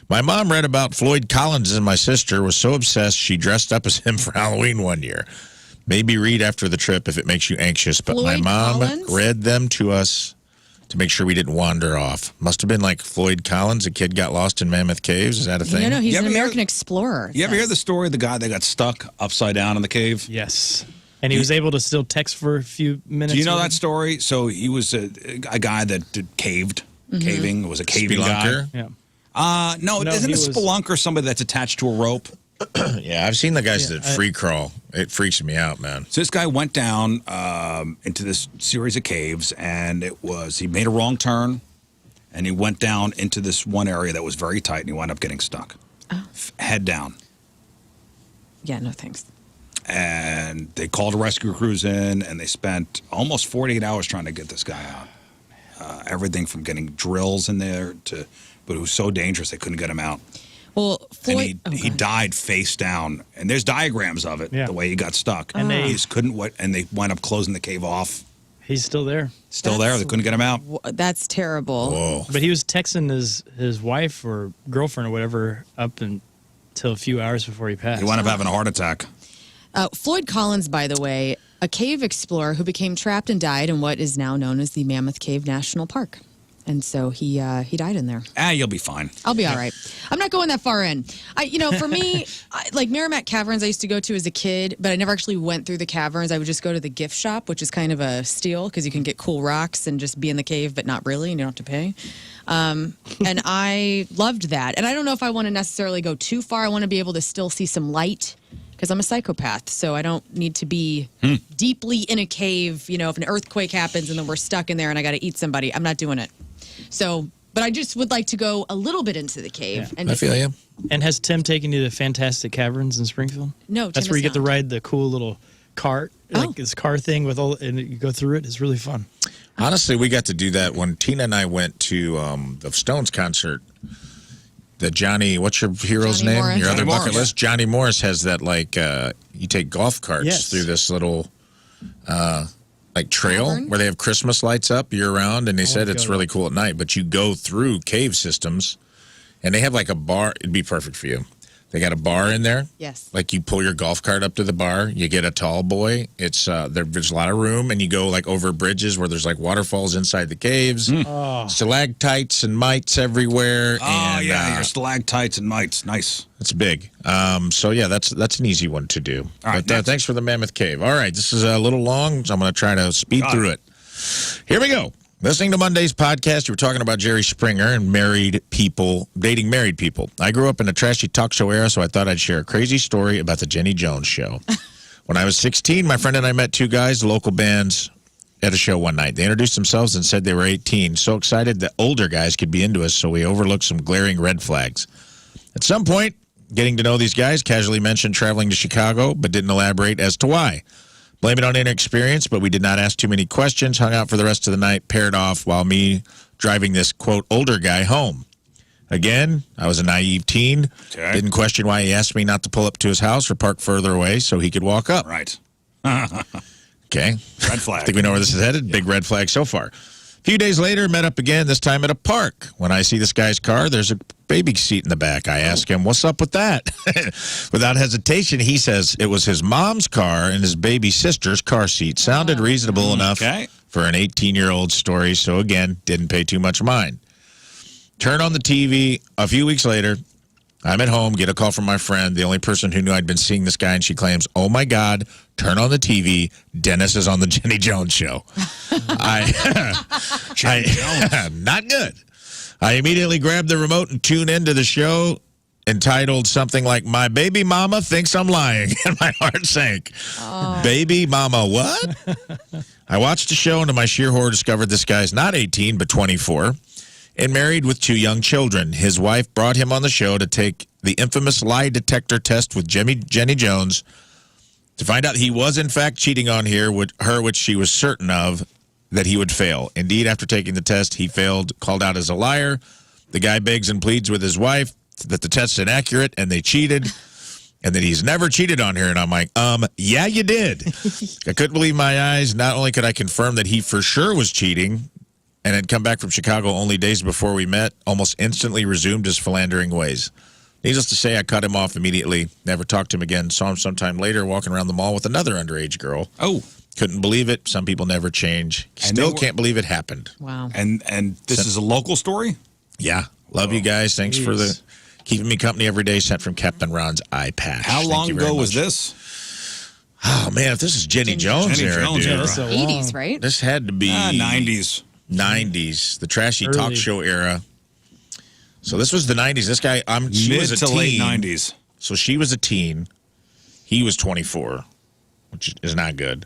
My mom read about Floyd Collins, and my sister was so obsessed she dressed up as him for Halloween one year. Maybe read after the trip if it makes you anxious, but my Floyd mom Collins? read them to us to make sure we didn't wander off. Must have been like Floyd Collins, a kid got lost in Mammoth Caves. Is that a thing? No, he's You an ever hear- American explorer. You ever hear the story of the guy that got stuck upside down in the cave? Yes. And he was able to still text for a few minutes. Do you know with that him? story? So he was a guy that caved. Caving was a caving Spelunker? guy. Yeah. No, No, isn't he a was- spelunker somebody that's attached to a rope? Yeah, I've seen the guys Yeah, that free crawl. It freaks me out, man. So this guy went down into this series of caves, and he made a wrong turn, and he went down into this one area that was very tight, and he wound up getting stuck. Head down. Yeah, no thanks. And they called rescue crews in, and they spent almost 48 hours trying to get this guy out. Everything from getting drills in there but it was so dangerous they couldn't get him out. Well, Floyd, and he died face down, and there's diagrams of it, the way he got stuck. And they he just couldn't, and they wound up closing the cave off. He's still there. Still there. They couldn't get him out. That's terrible. Whoa. But he was texting his wife or girlfriend or whatever up until a few hours before he passed. He wound up having a heart attack. Floyd Collins, by the way, a cave explorer who became trapped and died in what is now known as the Mammoth Cave National Park. And so he died in there. You'll be fine. I'll be all right. I'm not going that far in. For me, like Merrimack Caverns I used to go to as a kid, but I never actually went through the caverns. I would just go to the gift shop, which is kind of a steal because you can get cool rocks and just be in the cave, but not really, and you don't have to pay. And I loved that. And I don't know if I want to necessarily go too far. I want to be able to still see some light because I'm a psychopath, so I don't need to be deeply in a cave. If an earthquake happens and then we're stuck in there and I got to eat somebody, I'm not doing it. So, but I just would like to go a little bit into the cave. Yeah. And I feel you. And has Tim taken you to Fantastic Caverns in Springfield? No, that's Tim where you has get to not. ride the cool little cart, like this car thing with and you go through it. It's really fun. Honestly, we got to do that when Tina and I went to the Stones concert. The Johnny, what's your hero's Johnny name? Morris. Your other Johnny bucket Morris. list? Johnny Morris has that, you take golf carts through this little, trail Cavern? where they have Christmas lights up year round, and they said it's really cool at night. But you go through cave systems, and they have a bar. It'd be perfect for you. They got a bar in there. Yes. Like you pull your golf cart up to the bar, you get a tall boy. It's there's a lot of room, and you go over bridges where there's waterfalls inside the caves, stalactites and mites everywhere. Your stalactites and mites, nice. It's big. So yeah, that's an easy one to do. All right, but thanks for the Mammoth Cave. All right, this is a little long, so I'm going to try to speed through it. Here we go. Listening to Monday's podcast, you were talking about Jerry Springer and dating married people. I grew up in a trashy talk show era, so I thought I'd share a crazy story about the Jenny Jones show. When I was 16, my friend and I met two guys, local bands, at a show one night. They introduced themselves and said they were 18, so excited that older guys could be into us, so we overlooked some glaring red flags. At some point, getting to know these guys, casually mentioned traveling to Chicago, but didn't elaborate as to why. Blame it on inexperience, but we did not ask too many questions, hung out for the rest of the night, paired off while me driving this, quote, older guy home. Again, I was a naive teen. Okay. Didn't question why he asked me not to pull up to his house or park further away so he could walk up. Right. Okay. Red flag. I think we know where this is headed. Big red flag so far. A few days later, met up again, this time at a park. When I see this guy's car, there's a baby seat in the back. I ask him, what's up with that? Without hesitation, he says it was his mom's car and his baby sister's car seat. Sounded reasonable enough for an 18-year-old story, so again, didn't pay too much mind. Turn on the TV. A few weeks later, I'm at home, get a call from my friend, the only person who knew I'd been seeing this guy, and she claims, oh my God, turn on the TV. Dennis is on the Jenny Jones show. Not good. I immediately grabbed the remote and tuned into the show entitled something like, My Baby Mama Thinks I'm Lying, and my heart sank. Baby Mama what? I watched the show and to my sheer horror discovered this guy's not 18, but 24. And married with 2 young children. His wife brought him on the show to take the infamous lie detector test with Jenny Jones to find out he was, in fact, cheating on her, which she was certain of that he would fail. Indeed, after taking the test, he failed, called out as a liar. The guy begs and pleads with his wife that the test's inaccurate and they cheated and that he's never cheated on her. And I'm like, yeah, you did. I couldn't believe my eyes. Not only could I confirm that he for sure was cheating, and had come back from Chicago only days before we met, almost instantly resumed his philandering ways. Needless to say, I cut him off immediately, never talked to him again, saw him sometime later walking around the mall with another underage girl. Oh. Couldn't believe it. Some people never change. Still can't believe it happened. Wow. And this is a local story? Yeah. Love you guys. Thanks for keeping me company every day. Sent from Captain Ron's eye patch. How long ago was this? Oh, man, if this is Jenny Jones era, dude. Yeah, 80s, right? This had to be 90s. 90s, the trashy talk show era. So this was the 90s. This guy, she was a teen. Late 90s. So she was a teen. He was 24, which is not good.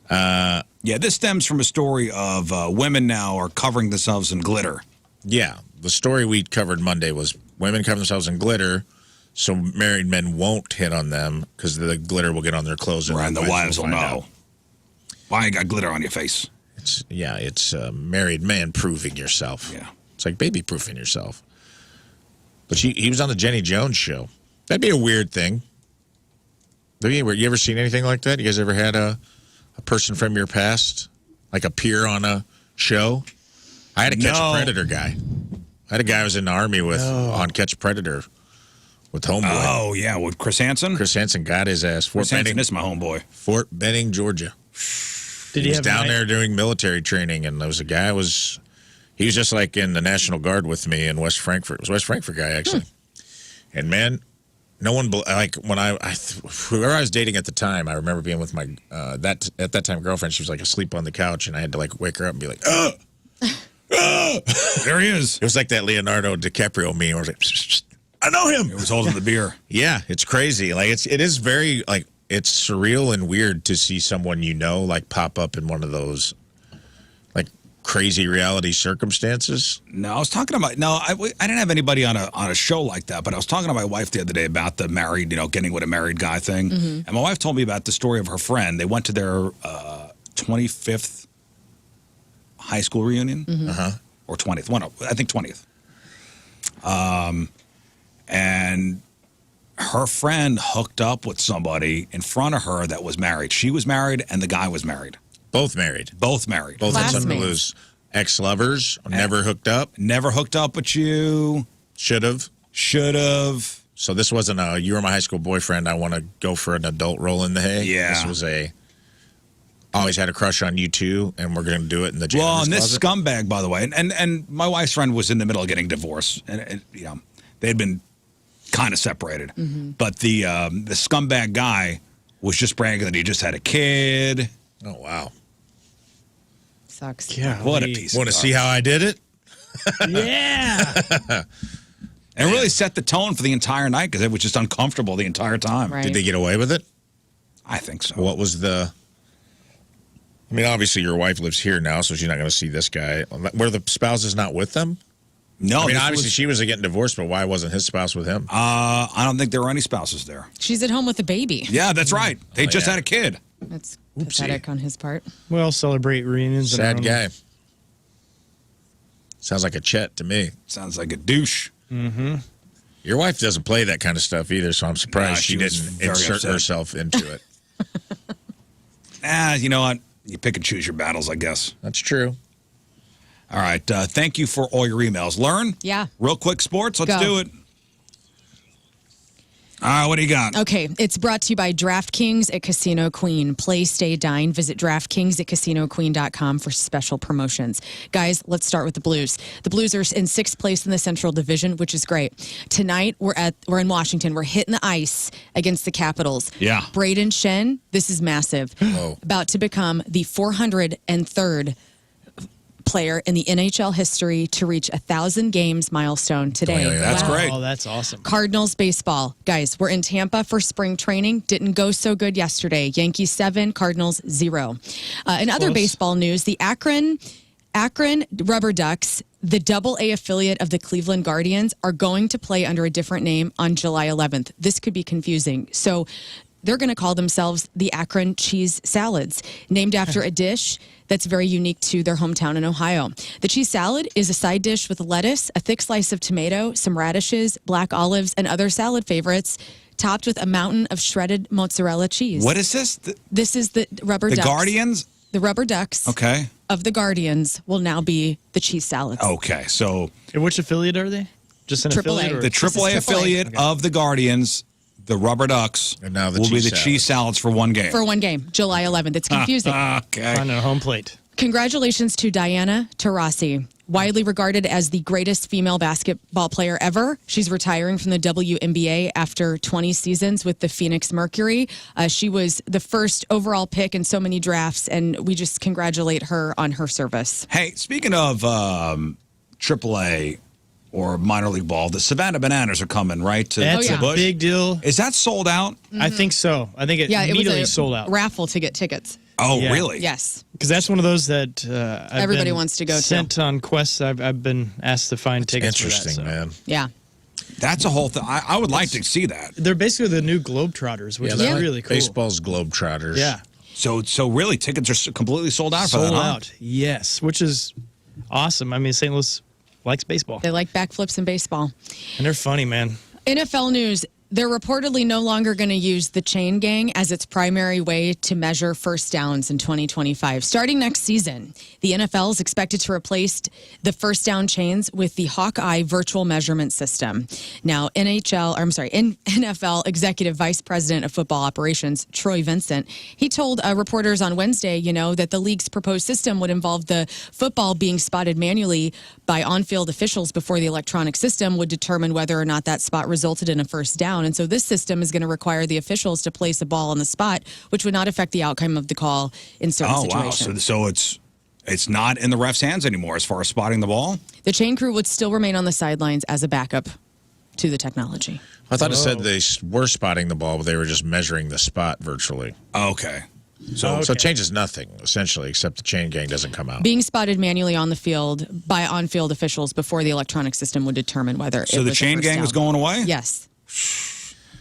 Yeah, this stems from a story of women now are covering themselves in glitter. Yeah. The story we covered Monday was women cover themselves in glitter, so married men won't hit on them because the glitter will get on their clothes. And the wives will know. Why you got glitter on your face? It's married man proving yourself. Yeah. It's like baby proofing yourself. But he was on the Jenny Jones show. That'd be a weird thing. You ever seen anything like that? You guys ever had a person from your past like appear on a show? I had a Catch a Predator guy. I had a guy I was in the Army with on Catch a Predator with Homeboy. Oh, yeah, with Chris Hansen? Chris Hansen got his ass. Chris Hansen is my homeboy. Fort Benning, Georgia. He was down there doing military training, and there was a guy he was just like in the National Guard with me in West Frankfort. It was a West Frankfort guy, actually. And, man, no one, like, when whoever I was dating at the time, I remember being with my, at that time, girlfriend. She was, like, asleep on the couch, and I had to, like, wake her up and be like, ugh! There he is. It was like that Leonardo DiCaprio meme. I was like, I know him. He was holding the beer. Yeah, it's crazy. Like it is very like it's surreal and weird to see someone like pop up in one of those like crazy reality circumstances. No, I was talking about I didn't have anybody on a show like that, but I was talking to my wife the other day about the married, getting with a married guy thing, and my wife told me about the story of her friend. They went to their 25th high school reunion, or 20th. One, I think 20th. And her friend hooked up with somebody in front of her that was married. She was married, and the guy was married. Both married. Both married. Both had something to lose. Ex-lovers, never hooked up. Never hooked up with you. Should have. So this wasn't you were my high school boyfriend, I want to go for an adult roll in the hay. Yeah. This was always had a crush on you too, and we're going to do it in the janitor's Well, and this closet. scumbag, by the way, and my wife's friend was in the middle of getting divorced, and they had been kind of separated. But the scumbag guy was just bragging that he just had a kid. Oh, wow. Sucks. Yeah. What a piece Want of to see how I did it? Yeah. And really set the tone for the entire night because it was just uncomfortable the entire time. Right. Did they get away with it? I think so. What was I mean, obviously your wife lives here now, so she's not going to see this guy. Were the spouses not with them? No. I mean, obviously she was getting divorced, but why wasn't his spouse with him? I don't think there were any spouses there. She's at home with a baby. Yeah, that's right. They just had a kid. That's pathetic on his part. Well, celebrate reunions. Sad guy. Sounds like a Chet to me. Sounds like a douche. Mm-hmm. Your wife doesn't play that kind of stuff either, so I'm surprised she was didn't very insert upset. herself into it. You know what? You pick and choose your battles, I guess. That's true. All right. Thank you for all your emails. Learn? Yeah. Real quick, sports. Let's Go. do it. All right, what do you got? Okay, it's brought to you by DraftKings at Casino Queen. Play, stay, dine. Visit DraftKings at CasinoQueen.com for special promotions. Guys, let's start with the Blues. The Blues are in 6th place in the Central Division, which is great. Tonight, we're in Washington. We're hitting the ice against the Capitals. Yeah. Braden Shen, this is massive. About to become the 403rd player in the NHL history to reach 1,000 games milestone today. That's great. Oh, that's awesome. Cardinals baseball. Guys, we're in Tampa for spring training. Didn't go so good yesterday. Yankees 7, Cardinals 0. In other baseball news, the Akron Rubber Ducks, the Double-A affiliate of the Cleveland Guardians, are going to play under a different name on July 11th. This could be confusing. So they're going to call themselves the Akron Cheese Salads, named after a dish that's very unique to their hometown in Ohio. The cheese salad is a side dish with lettuce, a thick slice of tomato, some radishes, black olives, and other salad favorites, topped with a mountain of shredded mozzarella cheese. What is this? This is the Rubber Ducks. The Guardians? The Rubber Ducks Okay. of the Guardians will now be the cheese salads. Okay, so And which affiliate are they? Just an Triple A. affiliate? the AAA affiliate of the Guardians, the Rubber Ducks, And now the will be cheese the cheese salads for one game. For one game, July 11th. It's confusing. Okay. On a home plate. Congratulations to Diana Taurasi, widely regarded as the greatest female basketball player ever. She's retiring from the WNBA after 20 seasons with the Phoenix Mercury. She was the first overall pick in so many drafts, and we just congratulate her on her service. Hey, speaking of AAA or minor league ball, the Savannah Bananas are coming, right? That's to a Busch. big deal. Is that sold out? I think so. I think it Yeah, it was immediately a sold out. raffle to get tickets. Oh, Yeah. really? Yes. Because that's one of those that I've Everybody been wants to go to. sent on quests. I've been asked to find tickets for that. Interesting, man. Yeah. That's a whole thing. I would like to see that. They're basically the new Globetrotters, which is they're really cool. Baseball's Globetrotters. Yeah. So really, tickets are completely sold out for that, Sold huh? out. Yes, which is awesome. I mean, St. Louis likes baseball. They like backflips in baseball. And they're funny, man. NFL news. They're reportedly no longer going to use the chain gang as its primary way to measure first downs in 2025. Starting next season, the NFL is expected to replace the first down chains with the Hawkeye virtual measurement system. Now, NFL Executive Vice President of Football Operations, Troy Vincent, he told reporters on Wednesday, that the league's proposed system would involve the football being spotted manually by on-field officials before the electronic system would determine whether or not that spot resulted in a first down. And so this system is going to require the officials to place a ball on the spot, which would not affect the outcome of the call in certain situations. Wow. So it's not in the ref's hands anymore as far as spotting the ball? The chain crew would still remain on the sidelines as a backup to the technology. I thought it said they were spotting the ball, but they were just measuring the spot virtually. Okay. So it changes nothing, essentially, except the chain gang doesn't come out. Being spotted manually on the field by on-field officials before the electronic system would determine whether So the chain gang was going away? Yes.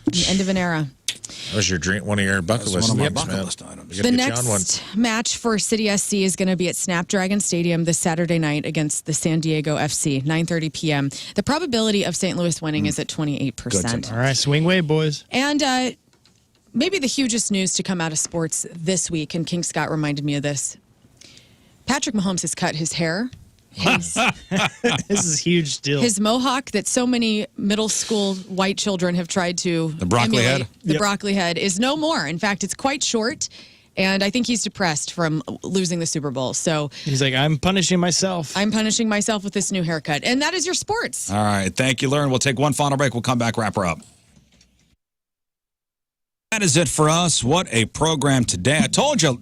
The end of an era. That was your dream, one of your bucket list one of my items, bucket man. list items. You The gotta get you on one. next match for City SC is going to be at Snapdragon Stadium this Saturday night against the San Diego FC, 9:30 p.m. The probability of St. Louis winning is at 28%. All right, swing way, boys. And maybe the hugest news to come out of sports this week, and King Scott reminded me of this. Patrick Mahomes has cut his hair. This is a huge deal. His mohawk that so many middle school white children have tried to The broccoli emulate, head? The Yep. broccoli head is no more. In fact, it's quite short, and I think he's depressed from losing the Super Bowl. So He's like, I'm punishing myself. I'm punishing myself with this new haircut. And that is your sports. All right. Thank you, Lauren. We'll take one final break. We'll come back, wrap her up. That is it for us. What a program today. I told you.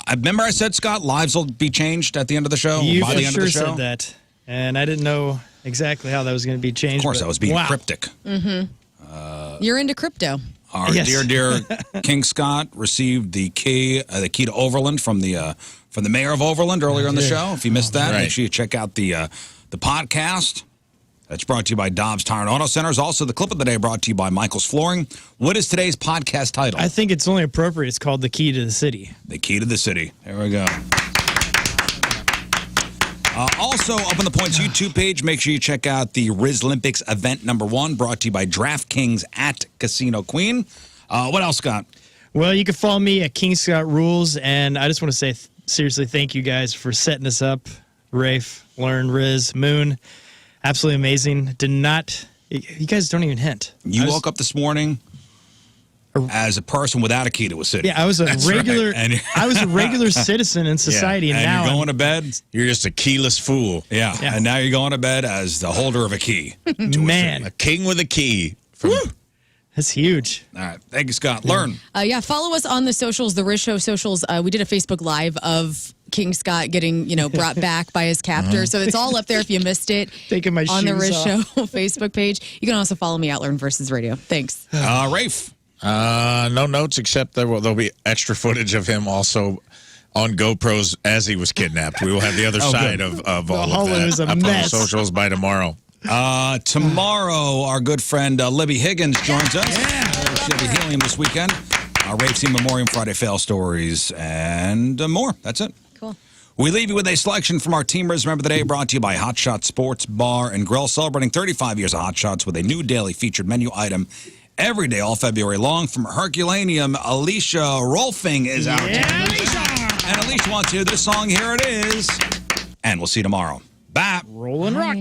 Remember I said, Scott, lives will be changed at the end of the show? You by for the end sure of the show? said that. And I didn't know exactly how that was going to be changed. Of course, I was being cryptic. You're into crypto. Our dear King Scott received the key to Overland from the mayor of Overland earlier in the show. If you missed that, make sure you check out the podcast. That's brought to you by Dobbs Tire and Auto Centers. Also, the clip of the day brought to you by Michael's Flooring. What is today's podcast title? I think it's only appropriate. It's called The Key to the City. The Key to the City. There we go. Also, up on the Points YouTube page, make sure you check out the Rizlympics event #1, brought to you by DraftKings at Casino Queen. What else, Scott? Well, you can follow me at King Scott Rules, and I just want to say seriously thank you guys for setting this up. Rafe, Learn, Riz, Moon, absolutely amazing. You guys don't even hint. You woke up this morning as a person without a key to a city. Yeah, I was a regular. Right. I was a regular citizen in society, and now you're going to bed. You're just a keyless fool. Yeah, and now you're going to bed as the holder of a key. Man, a king with a key. That's huge. All right, thank you, Scott. Learn. Follow us on the socials, the Riz Show socials. We did a Facebook Live of King Scott getting, brought back by his captor. So it's all up there if you missed it. Taking my on the Riz shoes Show off. Facebook page. You can also follow me at Learn versus Radio. Thanks. Rafe. No notes except there'll be extra footage of him also on GoPros as he was kidnapped. We will have the other side of all of that was a up mess. on the socials by tomorrow. Tomorrow, our good friend Libby Higgins joins us. She'll be helium this weekend. Rafe C. Memoriam Friday Fail Stories and more. That's it. Cool. We leave you with a selection from our Team Riz Remember the Day, brought to you by Hot Shot Sports Bar and Grill, celebrating 35 years of Hot Shots with a new daily featured menu item every day all February long. From Herculaneum, Alicia Rolfing is out. Yeah, Alicia! And Alicia wants to hear this song. Here it is. And we'll see you tomorrow. Bye. Roll and rock.